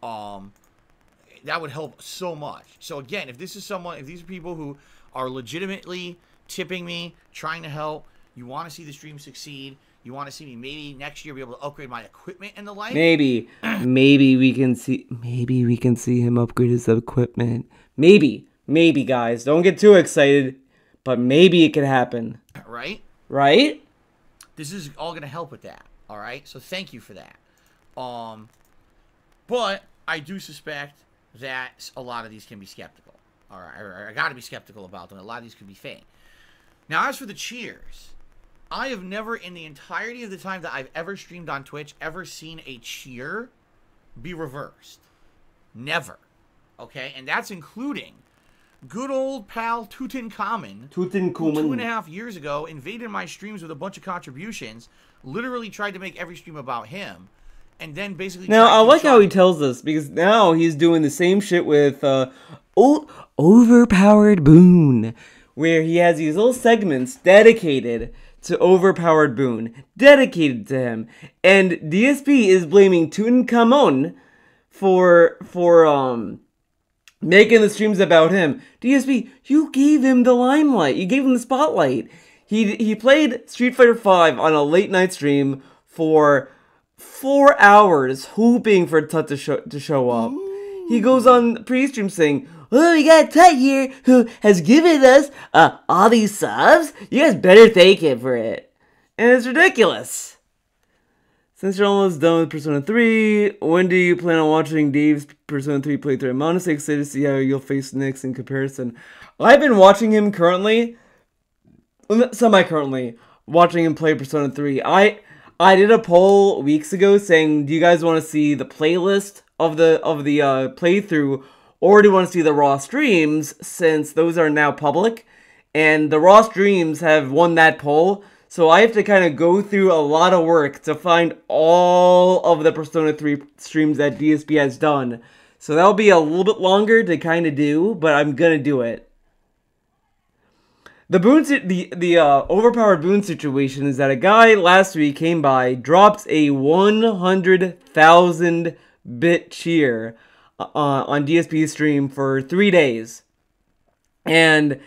That would help so much. So again, if this is someone, if these are people who are legitimately tipping me, trying to help, you want to see the stream succeed, you want to see me maybe next year be able to upgrade my equipment and the like. Maybe we can see him upgrade his equipment. Maybe, guys. Don't get too excited, but maybe it could happen. Right? Right? This is all going to help with that. All right? So thank you for that. But I do suspect that a lot of these can be skeptical. All right? I got to be skeptical about them. A lot of these could be fake. Now, as for the cheers, I have never, in the entirety of the time that I've ever streamed on Twitch, ever seen a cheer be reversed. Never. Okay? And that's including good old pal Tutankhamun, who 2.5 years ago invaded my streams with a bunch of contributions, literally tried to make every stream about him, and then basically... Now, I like how he tells us, because now he's doing the same shit with Overpowered Boone, where he has these little segments dedicated to Overpowered Boone, dedicated to him, and DSP is blaming Tutankhamun for making the streams about him. DSP, you gave him the limelight. You gave him the spotlight. He played Street Fighter V on a late night stream for 4 hours, hoping for Tut to show up. Ooh. He goes on pre-stream saying, "Oh, we got Tut here who has given us all these subs. You guys better thank him for it." And it's ridiculous. Since you're almost done with Persona 3, when do you plan on watching Dave's Persona 3 playthrough? I'm honestly excited to see how you'll face Nyx in comparison. I've been watching him semi-currently, watching him play Persona 3. I did a poll weeks ago saying, do you guys want to see the playlist of the playthrough, or do you want to see the raw streams, since those are now public? And the raw streams have won that poll. So I have to kind of go through a lot of work to find all of the Persona 3 streams that DSP has done. So that'll be a little bit longer to kind of do, but I'm gonna do it. The overpowered Boone situation is that a guy last week came by, dropped a 100,000 bit cheer on DSP's stream for 3 days, and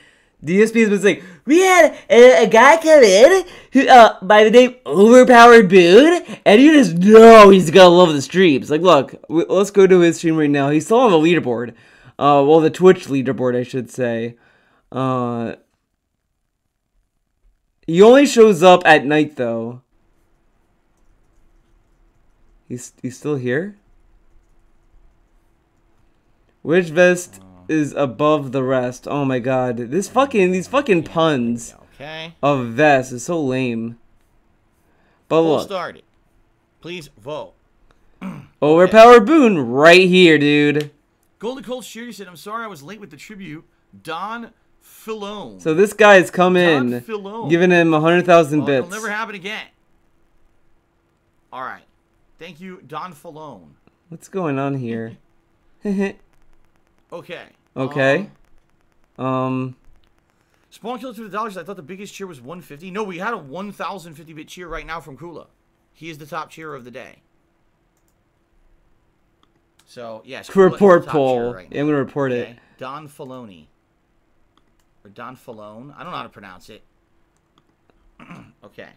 DSP was like, we had a guy come in who, by the name Overpowered Boone, and you just know he's gonna love the streams. Like, look, let's go to his stream right now. He's still on the leaderboard. Well, the Twitch leaderboard, I should say. He only shows up at night, though. He's still here? Which vest is above the rest? Oh my god. These fucking puns of vest is so lame. But look. Started. Please vote. Overpowered Boone right here, dude. Golden Cold Shiri said, I'm sorry I was late with the tribute. Don Filone. So this guy's come in, giving him 100,000 bits. It'll never happen again. Alright. Thank you, Don Filone. What's going on here? Okay. Okay. Spawn killed $2. I thought the biggest cheer was 150. No, we had a 1,050 bit cheer right now from Kula. He is the top cheerer of the day. So yes. Report poll. Right, I'm gonna report it. Don Filoni. Or Don Filone. I don't know how to pronounce it. Okay.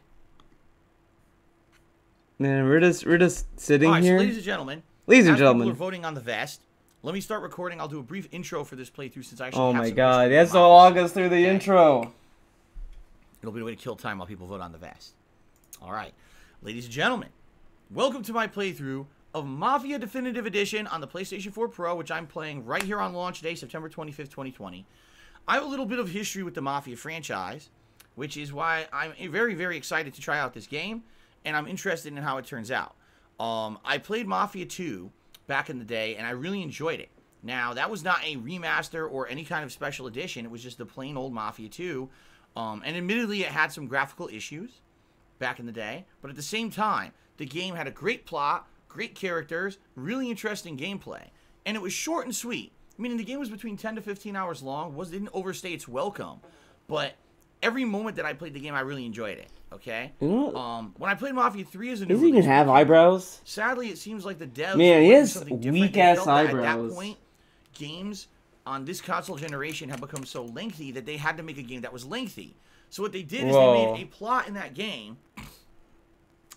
Man, we're just sitting All right, here. so ladies and gentlemen. Ladies and as gentlemen. people are voting on the vest. Let me start recording. I'll do a brief intro for this playthrough since I actually Oh have my some god, history that's with so Mafia. walk us through the intro. It'll be a way to kill time while people vote on the vest. All right. Ladies and gentlemen, welcome to my playthrough of Mafia Definitive Edition on the PlayStation 4 Pro, which I'm playing right here on launch day, September 25th, 2020. I have a little bit of history with the Mafia franchise, which is why I'm very, very excited to try out this game, and I'm interested in how it turns out. I played Mafia 2 back in the day, and I really enjoyed it. Now, that was not a remaster or any kind of special edition. It was just the plain old Mafia 2. And admittedly, it had some graphical issues back in the day. But at the same time, the game had a great plot, great characters, really interesting gameplay. And it was short and sweet. I mean, the game was between 10 to 15 hours long. Didn't overstay its welcome. But every moment that I played the game, I really enjoyed it. Okay? When I played Mafia 3 as a new Does he even have eyebrows? Sadly, it seems like the devs... Man, he has weak-ass eyebrows. At that point, games on this console generation have become so lengthy that they had to make a game that was lengthy. So what they did is they made a plot in that game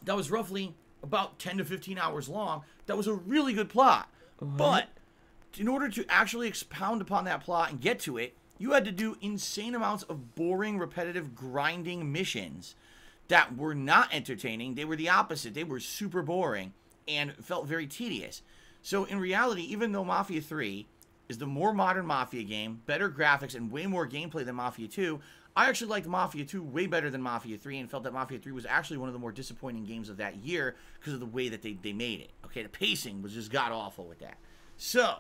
that was roughly about 10 to 15 hours long. That was a really good plot. But in order to actually expound upon that plot and get to it, you had to do insane amounts of boring, repetitive, grinding missions that were not entertaining. They were the opposite. They were super boring and felt very tedious. So in reality, even though Mafia 3 is the more modern Mafia game, better graphics, and way more gameplay than Mafia 2, I actually liked Mafia 2 way better than Mafia 3 and felt that Mafia 3 was actually one of the more disappointing games of that year because of the way that they made it. Okay, the pacing was just god-awful with that. So,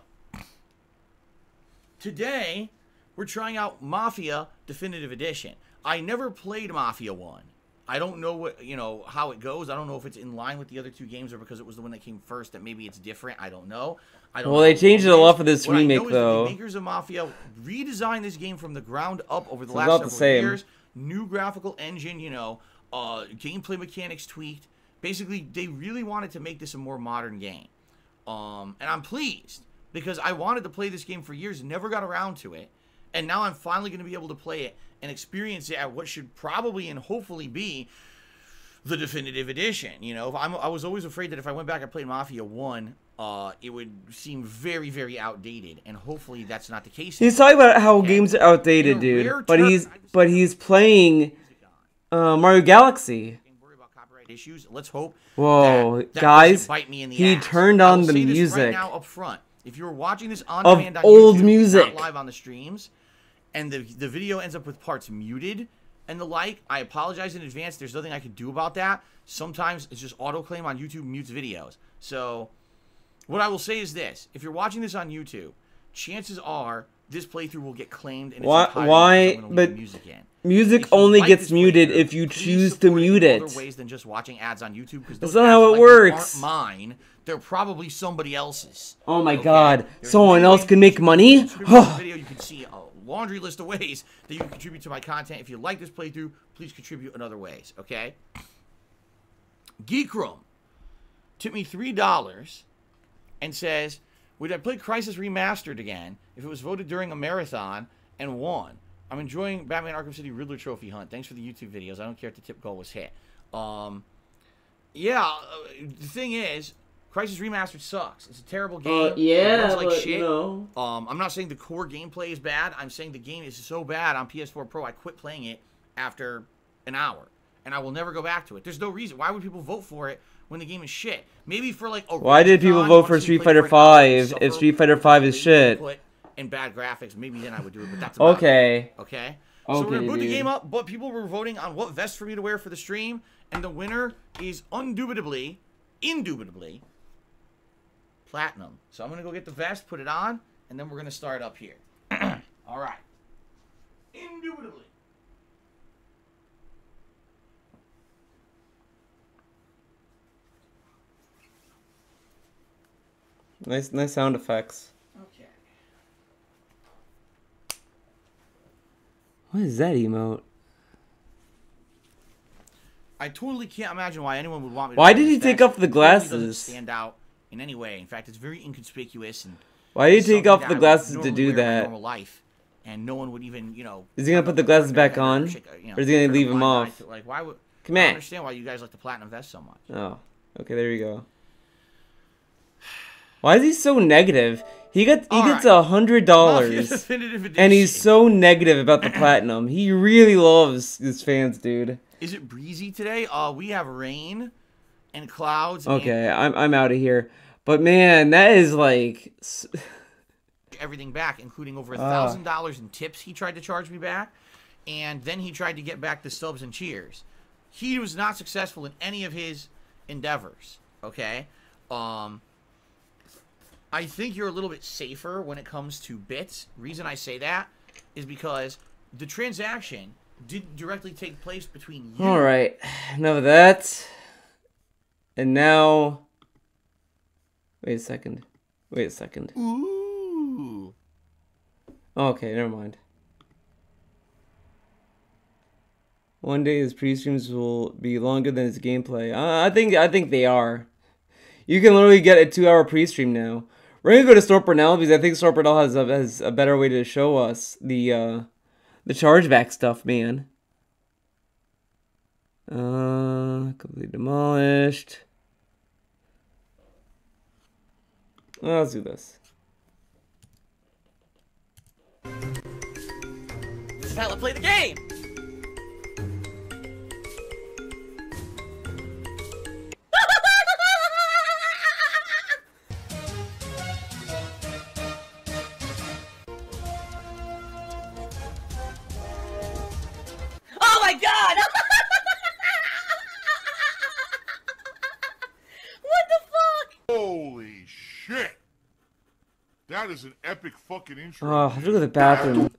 today, we're trying out Mafia Definitive Edition. I never played Mafia 1. I don't know how it goes. I don't know if it's in line with the other two games or because it was the one that came first that maybe it's different. I don't know. Well, they changed it a lot for this remake, though. The makers of Mafia redesigned this game from the ground up over the last several years. New graphical engine, gameplay mechanics tweaked. Basically, they really wanted to make this a more modern game. And I'm pleased because I wanted to play this game for years, never got around to it. And now I'm finally going to be able to play it and experience it at what should probably and hopefully be the definitive edition. I was always afraid that if I went back and played Mafia 1, it would seem very, very outdated. And hopefully that's not the case. He's talking about how games are outdated, dude. But he's playing Mario Galaxy. Worry about copyright issues. Let's hope. Whoa, that guys! bite me in the He ass. turned on the Say this music right now up front. If you're watching this on of demand on old YouTube, music, not live on the streams, and the video ends up with parts muted and the like, I apologize in advance. There's nothing I can do about that. Sometimes it's just autoclaim on YouTube mutes videos. So what I will say is this: if you're watching this on YouTube, chances are this playthrough will get claimed in its entirety. Why? But music only gets muted if you choose to mute it. Other ways than just watching ads on YouTube, because that's not how it works. Aren't mine. They're probably somebody else's. Oh my god! Someone else can make money. Video, you can see a laundry list of ways that you can contribute to my content. If you like this playthrough, please contribute in other ways. Okay. Geekroom tipped me $3 and says, "Would I play Crysis Remastered again if it was voted during a marathon and won? I'm enjoying Batman Arkham City Riddler trophy hunt. Thanks for the YouTube videos. I don't care if the tip goal was hit." Yeah, the thing is, Crysis Remastered sucks. It's a terrible game. Yeah, it runs like but, shit. No. I'm not saying the core gameplay is bad. I'm saying the game is so bad on PS4 Pro, I quit playing it after an hour. And I will never go back to it. There's no reason. Why would people vote for it when the game is shit? Maybe for like a... Why did people vote for Street Fighter 5 if Street Fighter 5 is shit? And bad graphics, maybe then I would do it, but that's about okay. It. Okay? So we're going to boot the game up, but people were voting on what vest for me to wear for the stream, and the winner is indubitably, Platinum. So I'm going to go get the vest, put it on, and then we're going to start up here. All right. Indubitably. Nice sound effects. Okay. What is that emote? I totally can't imagine why anyone would want me to... Why did he take off the glasses? It doesn't stand out in any way. In fact, it's very inconspicuous, and Why did This you is take off something the I would glasses to normally do wear in my that? normal life, and no one would even, you know. Is he gonna put the glasses back on? Or is he gonna leave them off? Like, why would? Come I don't here. understand why you guys like the platinum vest so much. Oh, okay, there you go. Why is he so negative? He gets Mafia $100, Definitive Edition. and he's so negative about the platinum. He really loves his fans, dude. Is it breezy today? We have rain and clouds. Okay, I'm out of here. But man, that is like everything back, including over $1,000 in tips he tried to charge me back, and then he tried to get back the subs and cheers. He was not successful in any of his endeavors. Okay, I think you're a little bit safer when it comes to bits. Reason I say that is because the transaction didn't directly take place between you. all right. Enough of that. And now, wait a second. Wait a second. Ooh. Okay, never mind. One day his pre-streams will be longer than his gameplay. I think they are. You can literally get a 2-hour pre-stream now. We're gonna go to Storper now because I think Storper now has a better way to show us the chargeback stuff, man. Completely demolished. Well, let's do this. This is how I play the game. Oh my god! What the fuck? Holy shit! That is an epic fucking intro. Oh, I have to go to the bathroom.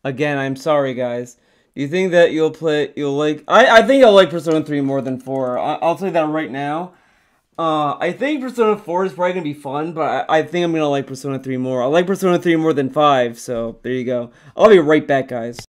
Again, I'm sorry, guys. Do you think that you'll like... I think you'll like Persona 3 more than 4. I'll tell you that right now. I think Persona 4 is probably going to be fun, but I think I'm going to like Persona 3 more. I like Persona 3 more than 5, so there you go. I'll be right back, guys.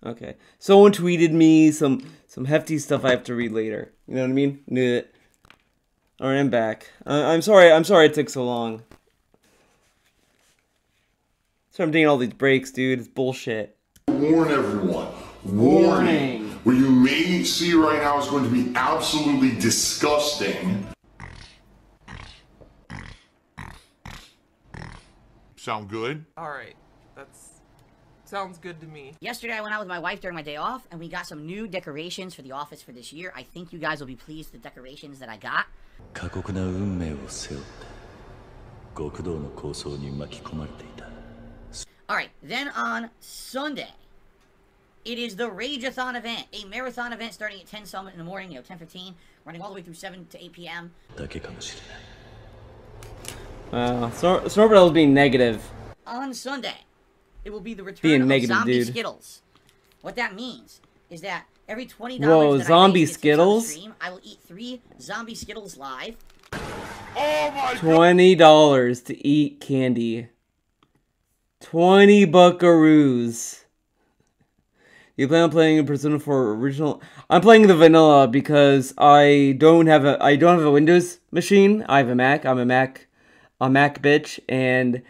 Okay. Someone tweeted me some hefty stuff I have to read later. You know what I mean? Alright, I'm back. I'm sorry it took so long. So I'm taking all these breaks, dude. It's bullshit. Warn everyone. Warning. What you may see right now is going to be absolutely disgusting. Sound good? Alright, sounds good to me. Yesterday I went out with my wife during my day off, and we got some new decorations for the office for this year. I think you guys will be pleased with the decorations that I got. Alright, then on Sunday, it is the Rageathon event, a marathon event starting at 10 Summit in the morning, 10:15, running all the way through 7 to 8 p.m. Snorbert's being negative. On Sunday, it will be the return of zombie Skittles. What that means is that every $20 Whoa, that zombie I Skittles? Stream, I will eat 3 zombie Skittles live. Oh my God. $20 to eat candy. 20 buckaroos. You plan on playing Persona 4 original? I'm playing the vanilla because I don't have a Windows machine. I have a Mac. I'm a Mac bitch, and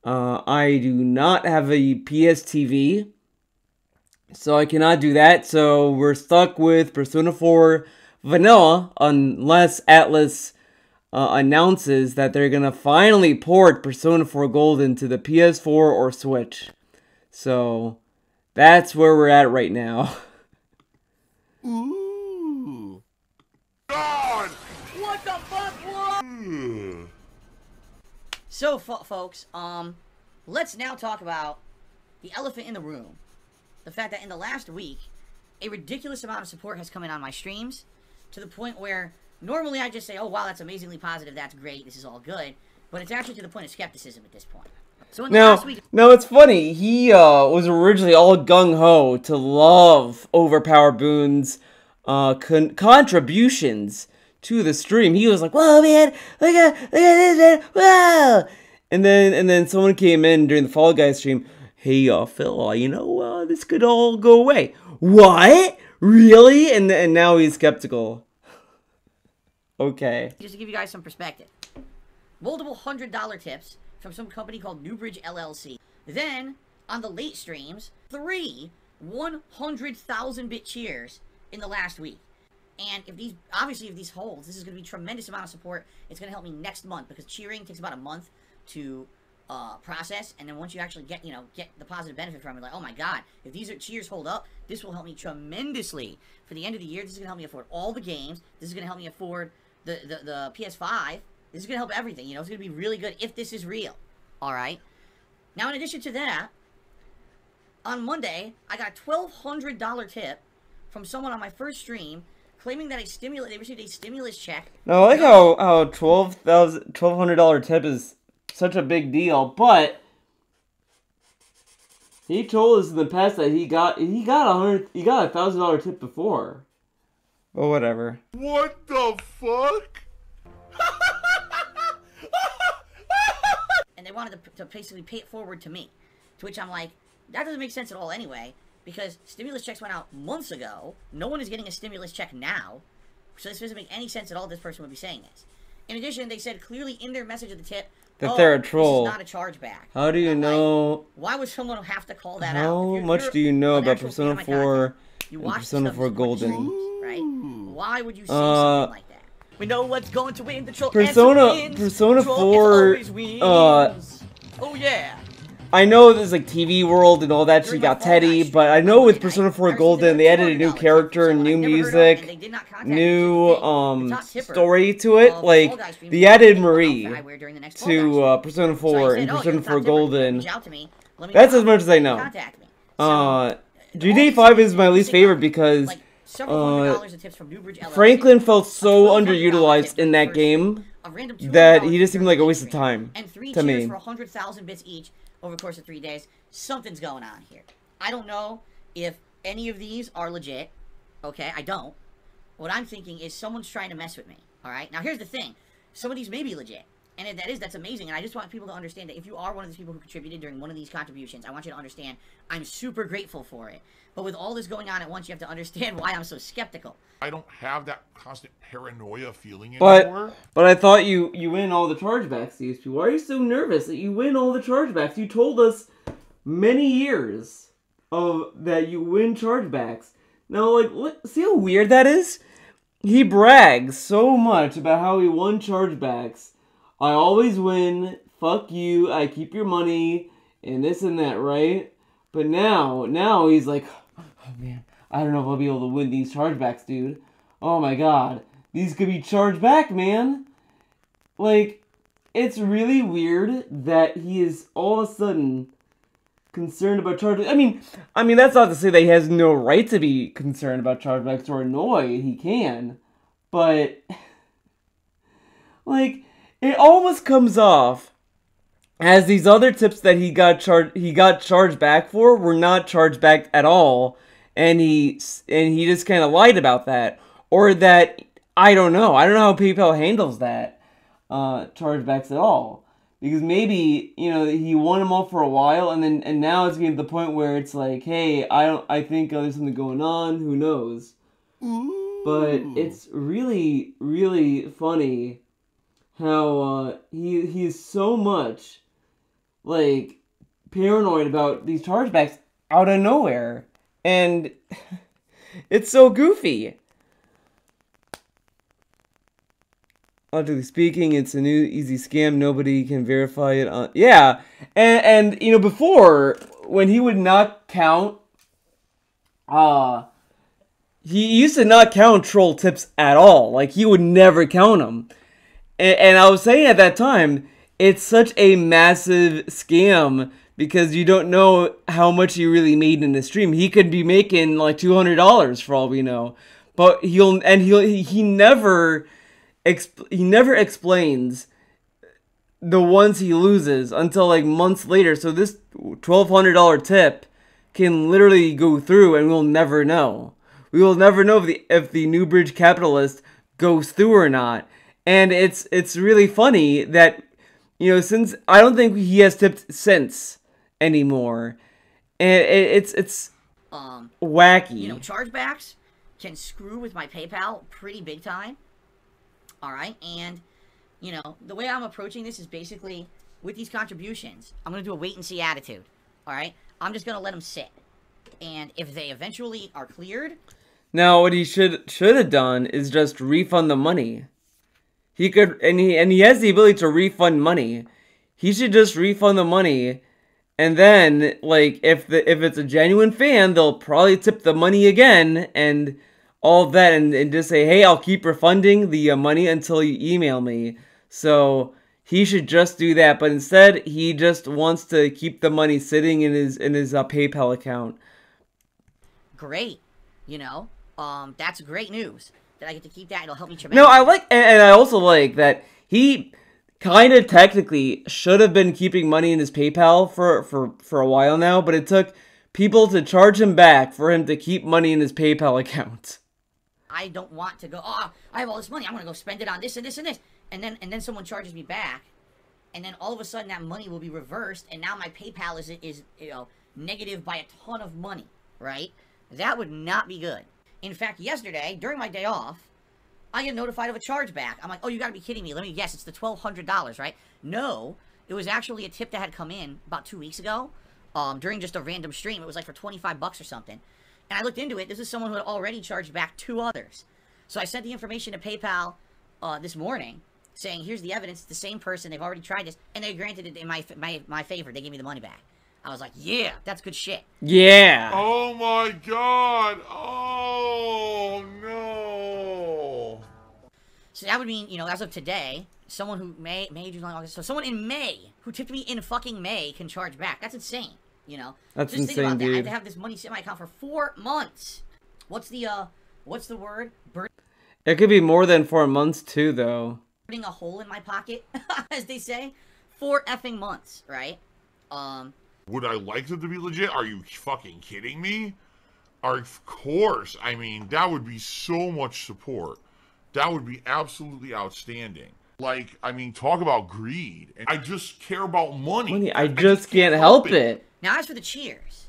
I do not have a PS TV, so I cannot do that. So we're stuck with Persona 4 vanilla unless Atlas announces that they're gonna finally port Persona 4 Golden to the PS4 or Switch. So that's where we're at right now. Ooh. God! What the fuck? What? So, folks, let's now talk about the elephant in the room. The fact that in the last week, a ridiculous amount of support has come in on my streams, to the point where normally I just say, oh wow, that's amazingly positive, that's great, this is all good, but it's actually to the point of skepticism at this point. So in the last week... Now, it's funny, he was originally all gung-ho to love Overpower Boone's contributions to the stream. He was like, whoa, man, look at this, man, wow! And then someone came in during the Fall Guys stream, hey, Phil, you know, this could all go away. What? Really? And now he's skeptical. Okay. Just to give you guys some perspective. Multiple $100 tips from some company called Newbridge LLC. Then, on the late streams, 3 100,000-bit cheers in the last week. And if these holds, this is going to be a tremendous amount of support. It's going to help me next month, because cheering takes about a month to process, and then once you actually get the positive benefit from it, like, oh my god, if these cheers hold up, this will help me tremendously for the end of the year. This is going to help me afford all the games. This is going to help me afford the PS5. This is going to help everything, it's going to be really good if this is real. Alright? Now, in addition to that, on Monday, I got a $1,200 tip from someone on my first stream claiming that they received a stimulus check. Now, I like how $1,200 tip is such a big deal, but he told us in the past that he got a $1,000 tip before. Well, whatever. What the fuck? And they wanted to basically pay it forward to me. To which I'm like, that doesn't make sense at all anyway, because stimulus checks went out months ago. No one is getting a stimulus check now. So this doesn't make any sense at all this person would be saying this. In addition, they said clearly in their message of the tip that they're a troll. This is not a chargeback. How do you know? Like, why would someone have to call that out? How much do you know about Persona 4 and Persona 4 Golden? Right? Why would you say something like that? We know what's going to win. The troll Persona 4. Oh yeah. I know there's like TV World and all that. She got Teddy, but I know with Persona 4 Golden they added a new character, new music, new story to it. Like they added Marie to Persona 4 and Persona 4 Golden. That's as much as I know. GTA 5 is my least favorite because Franklin felt so underutilized in that game that he just seemed like a waste of time to me. For 100,000 bits each over the course of 3 days. Something's going on here. I don't know if any of these are legit. Okay, I don't. What I'm thinking is someone's trying to mess with me. Alright, now here's the thing. Some of these may be legit. And if that's amazing. And I just want people to understand that if you are one of these people who contributed during one of these contributions, I want you to understand I'm super grateful for it. But with all this going on at once, you have to understand why I'm so skeptical. I don't have that constant paranoia feeling anymore. But I thought you win all the chargebacks, DSP. Why are you so nervous that you win all the chargebacks? You told us many years of that you win chargebacks. Now, like, see how weird that is? He brags so much about how he won chargebacks. I always win. Fuck you. I keep your money. And this and that, right? But now he's like, oh man, I don't know if I'll be able to win these chargebacks, dude. Oh my god. These could be charged back, man. Like, it's really weird that he is all of a sudden concerned about chargebacks. I mean, that's not to say that he has no right to be concerned about chargebacks or annoyed. He can. But, like, it almost comes off as these other tips that he got charged back for were not charged back at all, and he just kind of lied about that, or that I don't know how PayPal handles that chargebacks at all, because maybe he won them all for a while, and now it's getting to the point where it's like, hey, I think there's something going on, who knows? Ooh. But it's really, really funny how he is so much like paranoid about these chargebacks out of nowhere, and it's so goofy. Logically speaking, it's a new easy scam. Nobody can verify it. Yeah, and before, when he would not count, he used to not count troll tips at all. Like, he would never count them. And I was saying at that time, it's such a massive scam because you don't know how much he really made in the stream. He could be making like $200 for all we know, but he never explains the ones he loses until like months later. So this $1,200 tip can literally go through, and we'll never know. We will never know if the Newbridge capitalist goes through or not. And it's really funny that, since I don't think he has tipped since anymore, and it's wacky. Chargebacks can screw with my PayPal pretty big time. All right, and the way I'm approaching this is basically with these contributions, I'm gonna do a wait and see attitude. All right, I'm just gonna let them sit, and if they eventually are cleared, now what he should have done is just refund the money. He could, and he has the ability to refund money. He should just refund the money, and then, like, if it's a genuine fan, they'll probably tip the money again, and all of that, and just say, hey, I'll keep refunding the money until you email me. So he should just do that, but instead, he just wants to keep the money sitting in his PayPal account. Great, that's great news. That I get to keep that, it'll help me tremendously. No, I like, and I also like that he kind of technically should have been keeping money in his PayPal for a while now, but it took people to charge him back for him to keep money in his PayPal account. I don't want to go, I have all this money, I'm going to go spend it on this and this and this, and then someone charges me back, and then all of a sudden that money will be reversed, and now my PayPal is negative by a ton of money, right? That would not be good. In fact, yesterday, during my day off, I get notified of a chargeback. I'm like, oh, you gotta be kidding me. Let me guess, it's the $1,200, right? No, it was actually a tip that had come in about 2 weeks ago, during just a random stream. It was like for 25 bucks or something. And I looked into it. This is someone who had already charged back 2 others. So I sent the information to PayPal this morning, saying, here's the evidence. It's the same person. They've already tried this. And they granted it in my favor. They gave me the money back. I was like, yeah, that's good shit. Yeah. Oh my god. Oh no. So that would mean, as of today, someone who May, June, July, August. So someone in May who tipped me in fucking May can charge back. That's insane. That's just insane, think about dude. that. I have to have this money sit in my account for 4 months. What's the word? It could be more than 4 months too, though. Burning a hole in my pocket, as they say. 4 effing months, right? Would I like them to be legit? Are you fucking kidding me? Of course. I mean, that would be so much support. That would be absolutely outstanding. Like, I mean, talk about greed. And I just care about money. I just can't help it. Now, as for the cheers,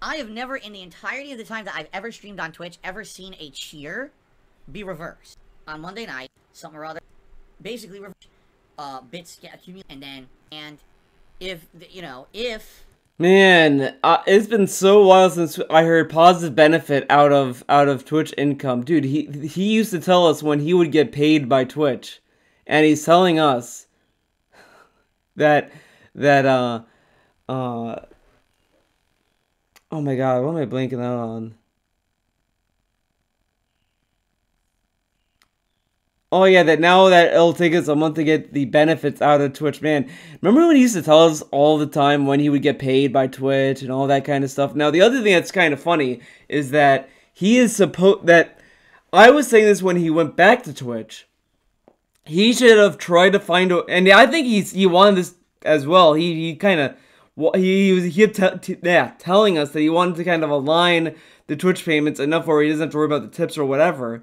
I have never, in the entirety of the time that I've ever streamed on Twitch, ever seen a cheer be reversed. On Monday night, something or other, basically bits get accumulated, and if, you know, if... Man, it's been so while since I heard positive benefit out of Twitch income. Dude, he used to tell us when he would get paid by Twitch. And he's telling us that oh my god, what am I blanking out on? Oh yeah, that now that it'll take us a month to get the benefits out of Twitch. Man, remember when he used to tell us all the time when he would get paid by Twitch and all that kind of stuff? Now, the other thing that's kind of funny is that he is that I was saying this when he went back to Twitch. He should have tried to find a, and I think he wanted this as well. He kind of telling us that he wanted to kind of align the Twitch payments enough where he doesn't have to worry about the tips or whatever.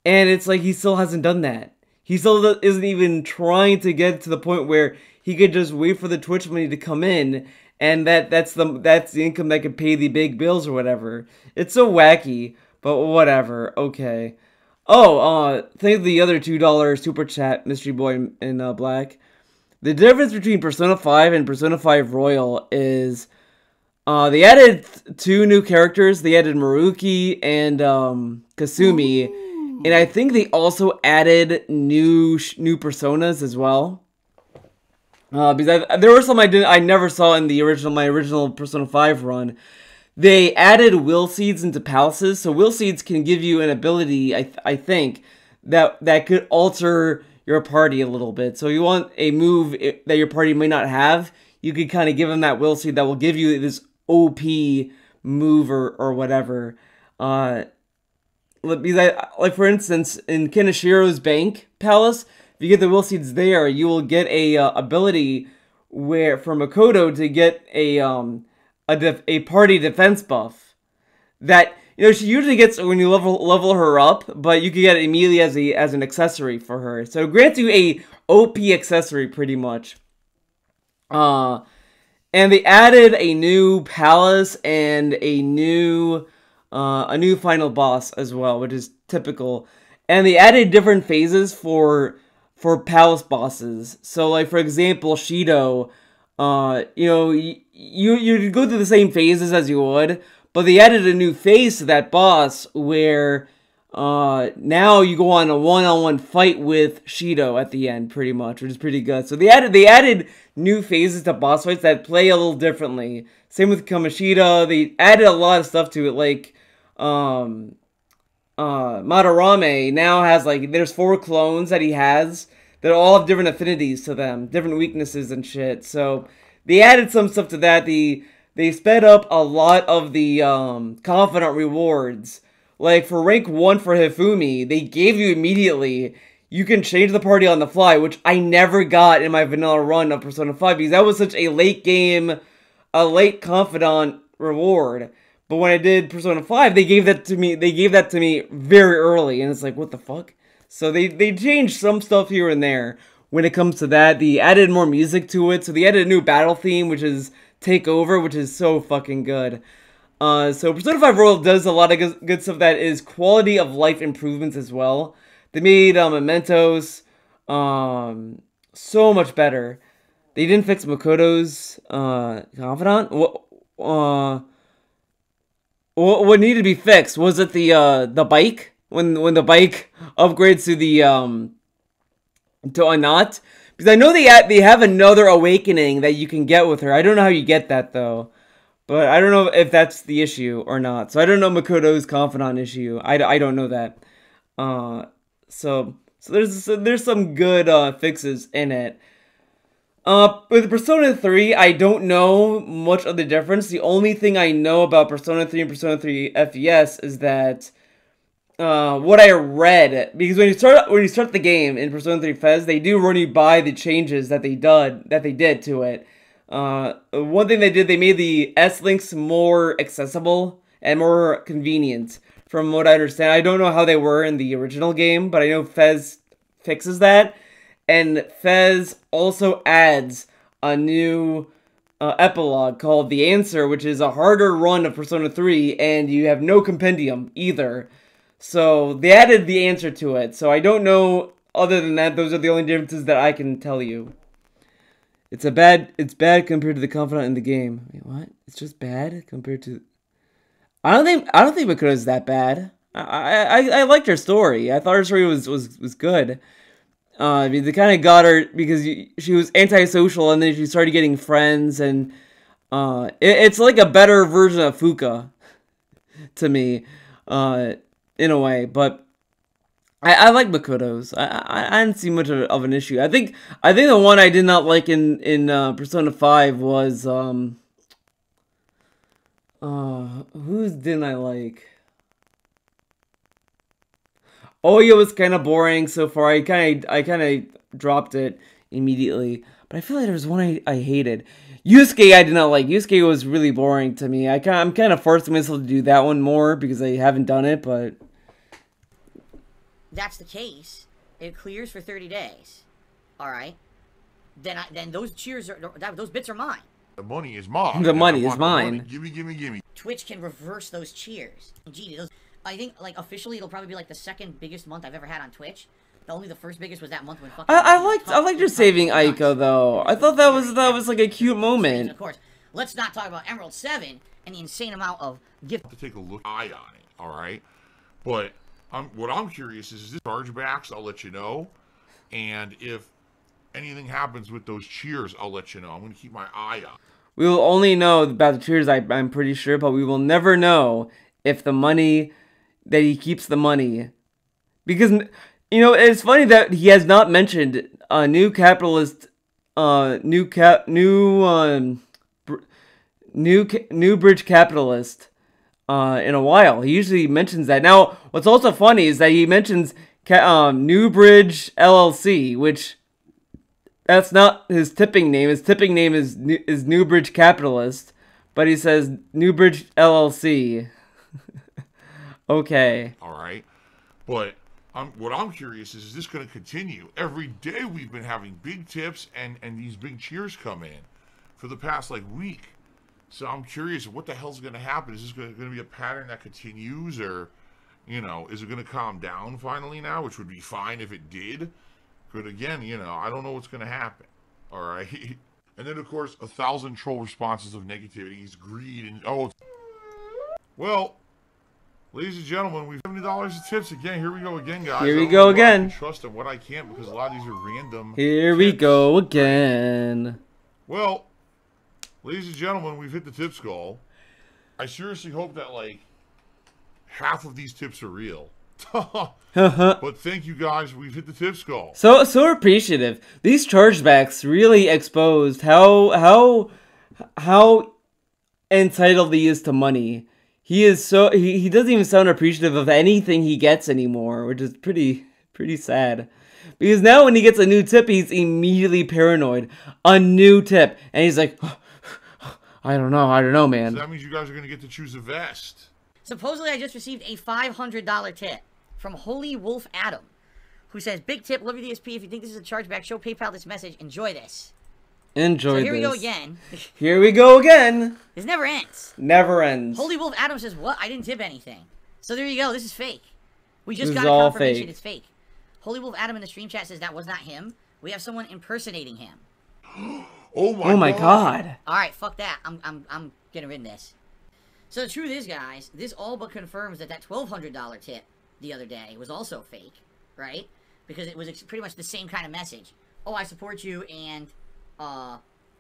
And it's like he still hasn't done that. He still isn't even trying to get to the point where he could just wait for the Twitch money to come in, and that's the income that could pay the big bills or whatever. It's so wacky, but whatever. Okay. Oh, thank the other $2 super chat, Mystery Boy in black. The difference between Persona 5 and Persona 5 Royal is they added 2 new characters. They added Maruki and Kasumi. Ooh. And I think they also added new personas as well. Because there were some I never saw in my original Persona 5 run. They added will seeds into palaces, so will seeds can give you an ability, I think, that could alter your party a little bit. So you want a move that your party may not have, you could kind of give them that will seed that will give you this OP move or whatever. Like for instance, in Kinoshiro's Bank Palace, if you get the will seeds there, you will get a ability where for Makoto to get a party defense buff that, you know, she usually gets when you level her up, but you can get it immediately as an accessory for her. So it grants you a OP accessory pretty much. And they added a new palace and a new final boss as well, which is typical. And they added different phases for palace bosses. So like for example, Shido, you know, you go through the same phases as you would, but they added a new phase to that boss where now you go on a one-on-one fight with Shido at the end, pretty much, which is pretty good. So they added new phases to boss fights that play a little differently. Same with Kamoshida. They added a lot of stuff to it, like Madarame now has, like, there's 4 clones that he has that all have different affinities to them, different weaknesses and shit. So they added some stuff to that. They sped up a lot of the confidant rewards. Like for rank 1 for Hifumi, they gave you immediately, you can change the party on the fly, which I never got in my vanilla run of Persona 5 because that was such a late game, a late confidant reward. But when I did Persona 5, they gave that to me. They gave that to me very early, and it's like, what the fuck? So they changed some stuff here and there when it comes to that. They added more music to it, so they added a new battle theme, which is Take Over, which is so fucking good. So Persona 5 Royal does a lot of good stuff that is quality of life improvements as well. They made mementos so much better. They didn't fix Makoto's confidant. What needed to be fixed? Was it the bike? When the bike upgrades to the to a knot? Because I know they have another awakening that you can get with her. I don't know how you get that though, but I don't know if that's the issue or not. So I don't know Makoto's confidant issue. I don't know that. So there's some good fixes in it. With Persona 3, I don't know much of the difference. The only thing I know about Persona 3 and Persona 3 FES is that what I read, because when you start the game in Persona 3 FES, they do run you by the changes that they did to it. One thing they did, they made the S-links more accessible and more convenient, from what I understand. I don't know how they were in the original game, but I know FES fixes that. And Fez also adds a new epilogue called The Answer, which is a harder run of Persona 3, and you have no compendium either. So they added The Answer to it. So I don't know, other than that, those are the only differences that I can tell you. It's bad compared to the Confidant in the game. Wait, what? It's just bad compared to... I don't think Makoto's that bad. I liked her story. I thought her story was good. I mean, they kind of got her because she was antisocial, and then she started getting friends, and it's like a better version of Fuka to me, in a way. But I like Makoto's. I didn't see much of an issue. I think the one I did not like in Persona 5 was whose didn't I like? Oya was kind of boring so far. I kind of dropped it immediately. But I feel like there was one I hated. Yusuke I did not like. Yusuke was really boring to me. I'm kind of forcing myself to do that one more because I haven't done it, but... That's the case. It clears for 30 days. Alright? Then those cheers those bits are mine. The money is mine. The money is mine. Gimme. Twitch can reverse those cheers. Gee, I think, like, officially it'll probably be, like, the second biggest month I've ever had on Twitch. Only the first biggest was that month when fucking... I liked your saving Aiko, though. I thought that was like, a cute moment. Of course, let's not talk about Emerald 7 and the insane amount of gift... To take a look on it, alright? But, what I'm curious is this chargebacks, I'll let you know. And if anything happens with those cheers, I'll let you know. I'm going to keep my eye on. We will only know about the cheers, I'm pretty sure, but we will never know if the money... that he keeps the money. Because, you know, it's funny that he has not mentioned a new capitalist, new bridge capitalist, in a while. He usually mentions that. Now, what's also funny is that he mentions, New Bridge LLC, which, that's not his tipping name. His tipping name is New Bridge Capitalist, but he says New Bridge LLC. Okay. All right. But what I'm curious is this going to continue? Every day we've been having big tips and these big cheers come in for the past, like, week. So I'm curious, what the hell's going to happen? Is this going to be a pattern that continues? Or, you know, is it going to calm down finally now? Which would be fine if it did. But again, you know, I don't know what's going to happen. All right. And then, of course, 1,000 troll responses of negativity, greed, and... Oh, well... Ladies and gentlemen, we've $70 of tips again. Here we go again, guys. Here we go again. I can trust them, what I can't, because a lot of these are random. Here we go again. Well, ladies and gentlemen, we've hit the tips goal. I seriously hope that, like, half of these tips are real. But thank you guys, we've hit the tips goal. So appreciative. These chargebacks really exposed how entitled he is to money. He is he doesn't even sound appreciative of anything he gets anymore, which is pretty sad. Because now when he gets a new tip, he's immediately paranoid. A new tip, and he's like, I don't know, man. So that means you guys are gonna get to choose a vest. Supposedly, I just received a $500 tip from Holy Wolf Adam, who says, "Big tip, love your DSP. If you think this is a chargeback, show PayPal this message. Enjoy this." Enjoy so here we go again. Here we go again. This never ends. Never ends. Holy Wolf Adam says, "What? I didn't tip anything." So there you go. This is fake. We just got a confirmation it's fake. Holy Wolf Adam in the stream chat says that was not him. We have someone impersonating him. Oh my god. All right, fuck that. I'm getting rid of this. So the truth is, guys, this all but confirms that $1,200 tip the other day was also fake, right? Because it was pretty much the same kind of message. Oh, I support you, and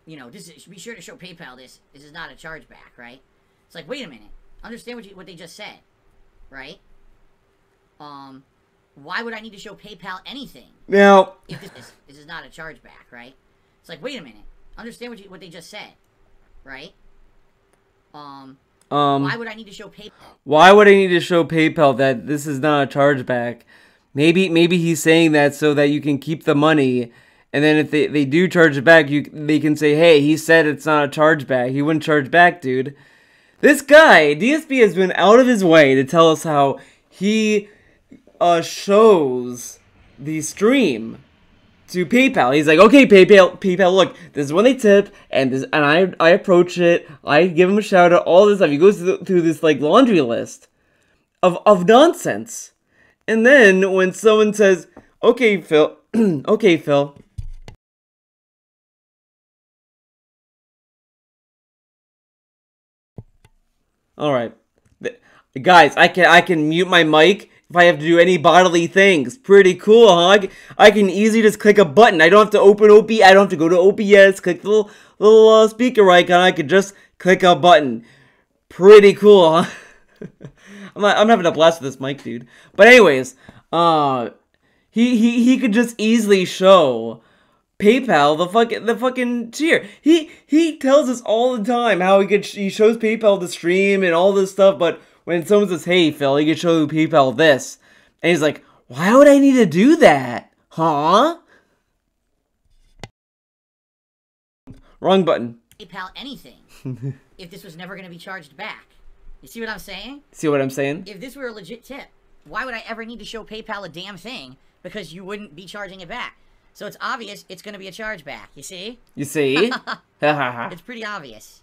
you know, be sure to show PayPal this. This is not a chargeback, right? It's like, wait a minute. Understand what they just said, right? Why would I need to show PayPal anything? Now, if this is not a chargeback, right? It's like, wait a minute. Understand what they just said, right? Why would I need to show PayPal? Why would I need to show PayPal that this is not a chargeback? Maybe he's saying that so that you can keep the money, and then if they do charge it back, they can say, hey, he said it's not a chargeback. He wouldn't charge back, dude. This guy, DSP, has been out of his way to tell us how he shows the stream. to PayPal. He's like, okay, PayPal, look, this is when they tip, and I approach it, I give him a shout out, all this stuff. He goes through this like laundry list of nonsense, and then when someone says, okay, Phil, okay, Phil. All right, guys, I can mute my mic if I have to do any bodily things. Pretty cool, huh? I can easily just click a button. I don't have to open OBS. I don't have to go to OBS, click the little speaker icon. I could just click a button. Pretty cool, huh? I'm having a blast with this mic, dude. But anyways, he could just easily show PayPal the fucking cheer. He tells us all the time how he shows PayPal the stream and all this stuff, but when someone says, hey, Phil, you can show PayPal this. And he's like, why would I need to do that? Huh? Wrong button. PayPal anything if this was never going to be charged back. You see what I'm saying? See what I'm saying? If this were a legit tip, why would I ever need to show PayPal a damn thing? Because you wouldn't be charging it back. So it's obvious it's going to be a chargeback. You see? You see? It's pretty obvious.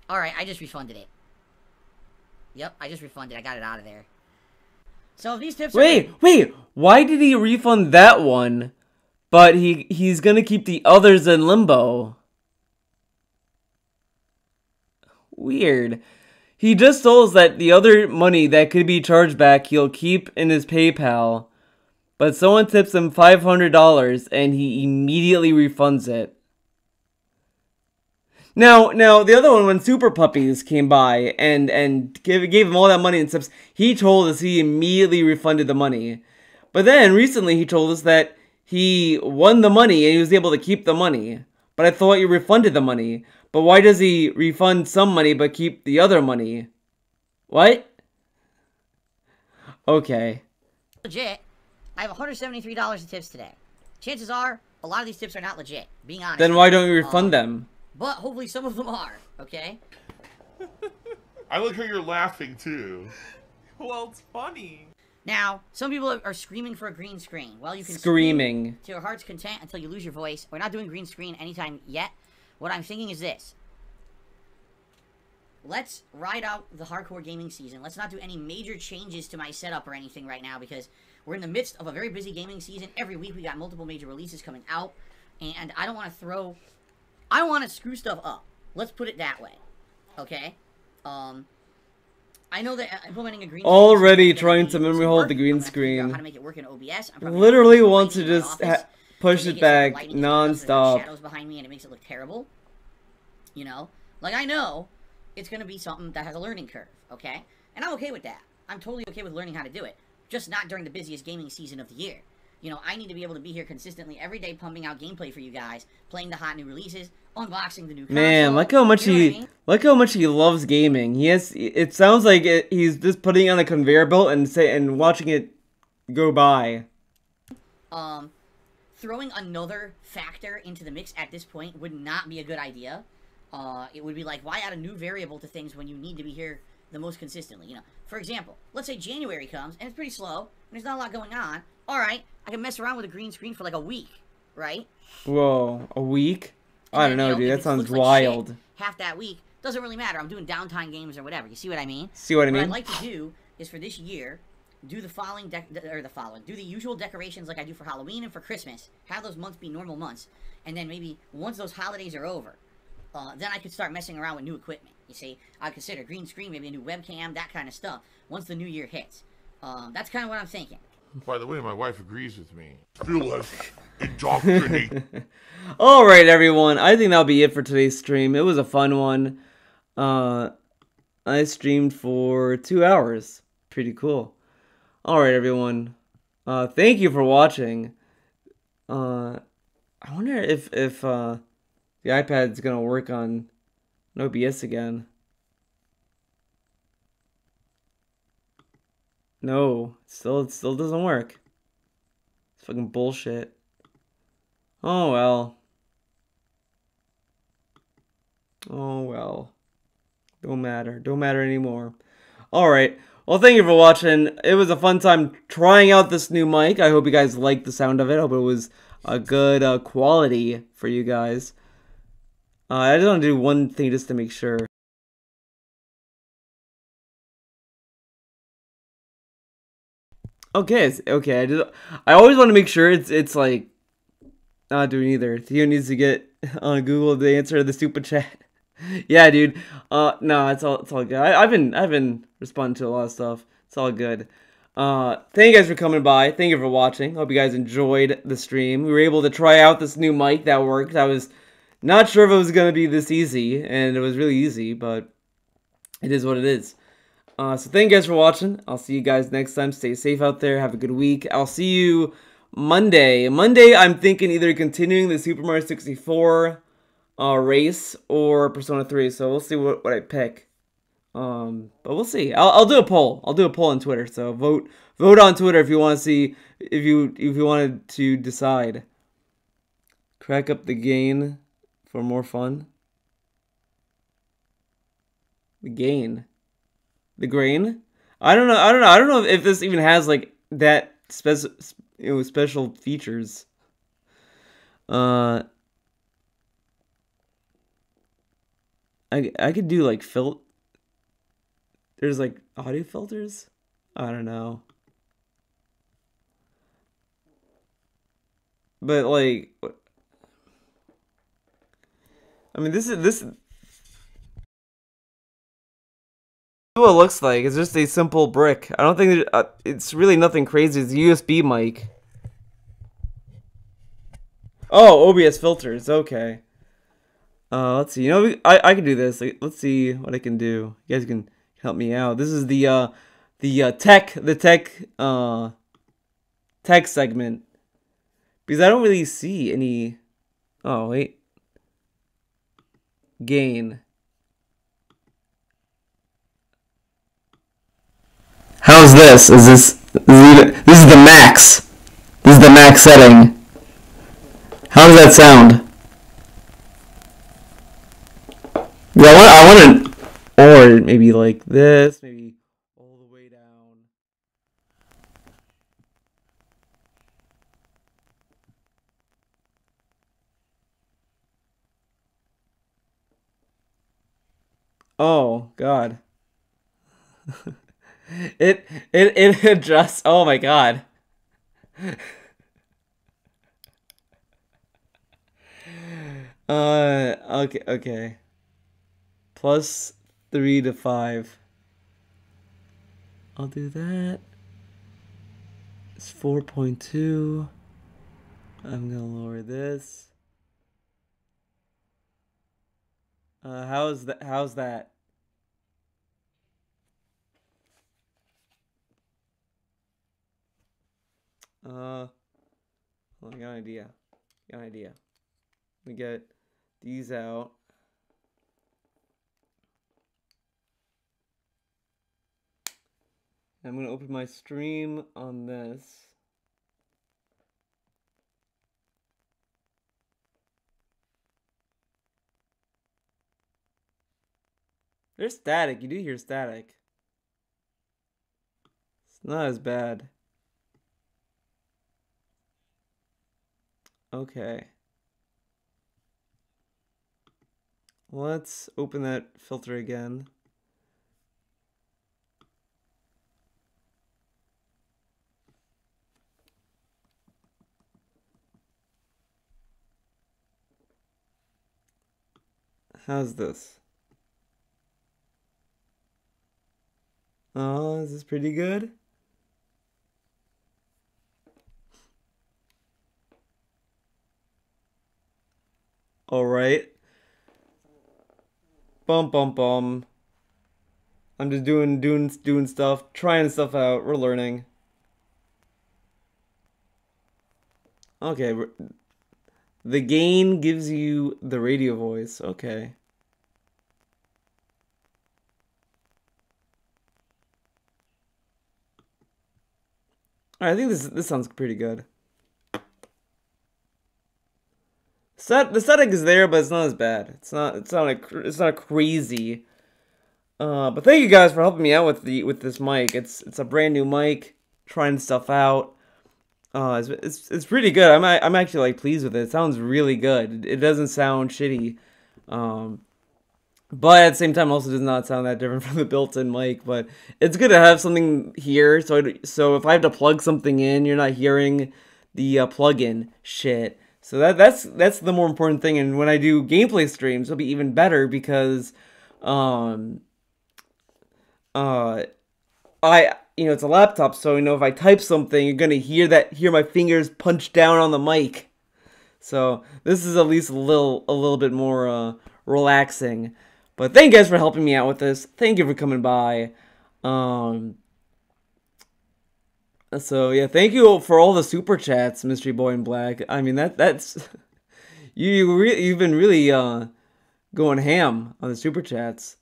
Alright, I just refunded it. Yep, I just refunded. I got it out of there. So if these tips wait, why did he refund that one, but he's gonna keep the others in limbo? Weird. He just told us that the other money that could be charged back he'll keep in his PayPal, but someone tips him $500 and he immediately refunds it. Now, the other one, when Super Puppies came by and gave him all that money and tips, he told us he immediately refunded the money. But then, recently, he told us that he won the money and he was able to keep the money. But I thought you refunded the money. But why does he refund some money but keep the other money? What? Okay. legit, I have $173 in tips today. Chances are, a lot of these tips are not legit, being honest. Then why don't you refund them? But hopefully some of them are, okay? I like how you're laughing, too. Well, it's funny. Now, some people are screaming for a green screen. Well, you can Screaming scream to your heart's content until you lose your voice. We're not doing green screen anytime yet. What I'm thinking is this. Let's ride out the hardcore gaming season. Let's not do any major changes to my setup or anything right now because we're in the midst of a very busy gaming season. Every week we got multiple major releases coming out. And I don't want to I don't want to screw stuff up. Let's put it that way. Okay? I know that implementing a green screen already trying to memory hold the green screen. How to make it work in OBS. Literally wants to just push it back non-stop. Shadows behind me and it makes it look terrible. You know? Like, I know it's going to be something that has a learning curve, okay? And I'm okay with that. I'm totally okay with learning how to do it. Just not during the busiest gaming season of the year. You know, I need to be able to be here consistently every day pumping out gameplay for you guys, playing the hot new releases, unboxing the new console. Man, look how much look how much he loves gaming. It sounds like he's just putting it on a conveyor belt and watching it go by. Throwing another factor into the mix at this point would not be a good idea. It would be like, why add a new variable to things when you need to be here the most consistently? You know, for example, let's say January comes and it's pretty slow and there's not a lot going on. All right, I can mess around with a green screen for like a week, right? Whoa, a week? And I don't know, dude. That sounds wild. Like half that week doesn't really matter. I'm doing downtime games or whatever. You see what I mean? See what I mean? What I'd like to do is for this year, do the following, do the usual decorations like I do for Halloween and for Christmas. Have those months be normal months, and then maybe once those holidays are over, then I could start messing around with new equipment. You see, I'd consider green screen, maybe a new webcam, that kind of stuff. Once the new year hits, that's kind of what I'm thinking. By the way, my wife agrees with me. Feel us indoctrinate. Alright, everyone. I think that'll be it for today's stream. It was a fun one. I streamed for 2 hours. Pretty cool. Alright, everyone. Thank you for watching. I wonder if the iPad's gonna work on OBS again. No, it still doesn't work. It's fucking bullshit. Oh well. Oh well. Don't matter. Don't matter anymore. Alright. Well, thank you for watching. It was a fun time trying out this new mic. I hope you guys liked the sound of it. I hope it was a good quality for you guys. I just want to do one thing just to make sure. Okay, okay. I always want to make sure it's like not doing either. Theo needs to get on Google to answer the stupid chat. Yeah, dude. No, it's all good. I've been responding to a lot of stuff. It's all good. Thank you guys for coming by. Thank you for watching. Hope you guys enjoyed the stream. We were able to try out this new mic that worked. I was not sure if it was gonna be this easy, and it was really easy, but it is what it is. So thank you guys for watching. I'll see you guys next time. Stay safe out there. Have a good week. I'll see you Monday. Monday, I'm thinking either continuing the Super Mario 64 race or Persona 3. So we'll see what I pick. But we'll see. I'll do a poll. I'll do a poll on Twitter. So vote on Twitter if you want to see if you wanted to decide. Crack up the gain for more fun. The gain. The grain? I don't know if this even has like that special features. I could do like there's like audio filters? I don't know. But like I mean this what it looks like. It's just a simple brick. I don't think it's really nothing crazy. It's a USB mic. Oh, OBS filters. Okay. Let's see. You know, I can do this. Like, let's see what I can do. You guys can help me out. This is the tech segment, because I don't really see any. Oh wait. Gain. How's this? This is the max. This is the max setting. How does that sound? Yeah, I want to, or maybe like this, maybe all the way down. Oh God. It adjusts. Oh my God. Okay. +3 to 5. I'll do that. It's 4.2. I'm gonna lower this. How's that? Well, I got an idea. Let me get these out. I'm gonna open my stream on this. There's static. You do hear static. It's not as bad. Okay. Let's open that filter again. How's this? Oh, is this pretty good? All right. Bum. I'm just doing stuff, trying stuff out. We're learning. Okay, the gain gives you the radio voice. Okay. All right, I think this sounds pretty good. The static is there, but it's not as bad. It's not crazy. But thank you guys for helping me out with this mic. It's a brand new mic, trying stuff out. It's pretty good. I'm actually like pleased with it. It sounds really good. It doesn't sound shitty. But at the same time, also does not sound that different from the built-in mic. But it's good to have something here. So if I have to plug something in, you're not hearing the plug-in shit. So that's the more important thing. And when I do gameplay streams, it'll be even better because it's a laptop, so if I type something, you're gonna hear my fingers punch down on the mic. So this is at least a little bit more relaxing. But thank you guys for helping me out with this. Thank you for coming by. So yeah, thank you for all the super chats, Mystery Boy in Black. I mean that's you've been really going ham on the super chats.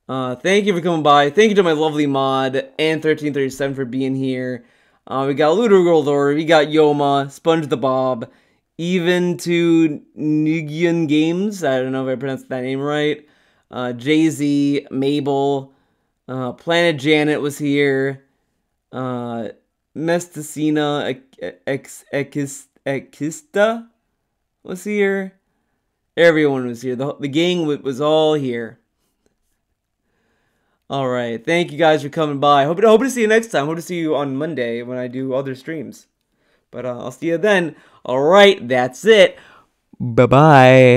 Thank you for coming by. Thank you to my lovely mod and 1337 for being here. We got Ludo Goldor, we got Yoma, Sponge the Bob, even to Nigian Games. I don't know if I pronounced that name right. Jay-Z, Mabel, Planet Janet was here. Mesticina Ekista was here. Everyone was here. The gang was all here. Alright, thank you guys for coming by. Hope to see you next time. Hope to see you on Monday when I do other streams. But I'll see you then. Alright, that's it. Bye-bye.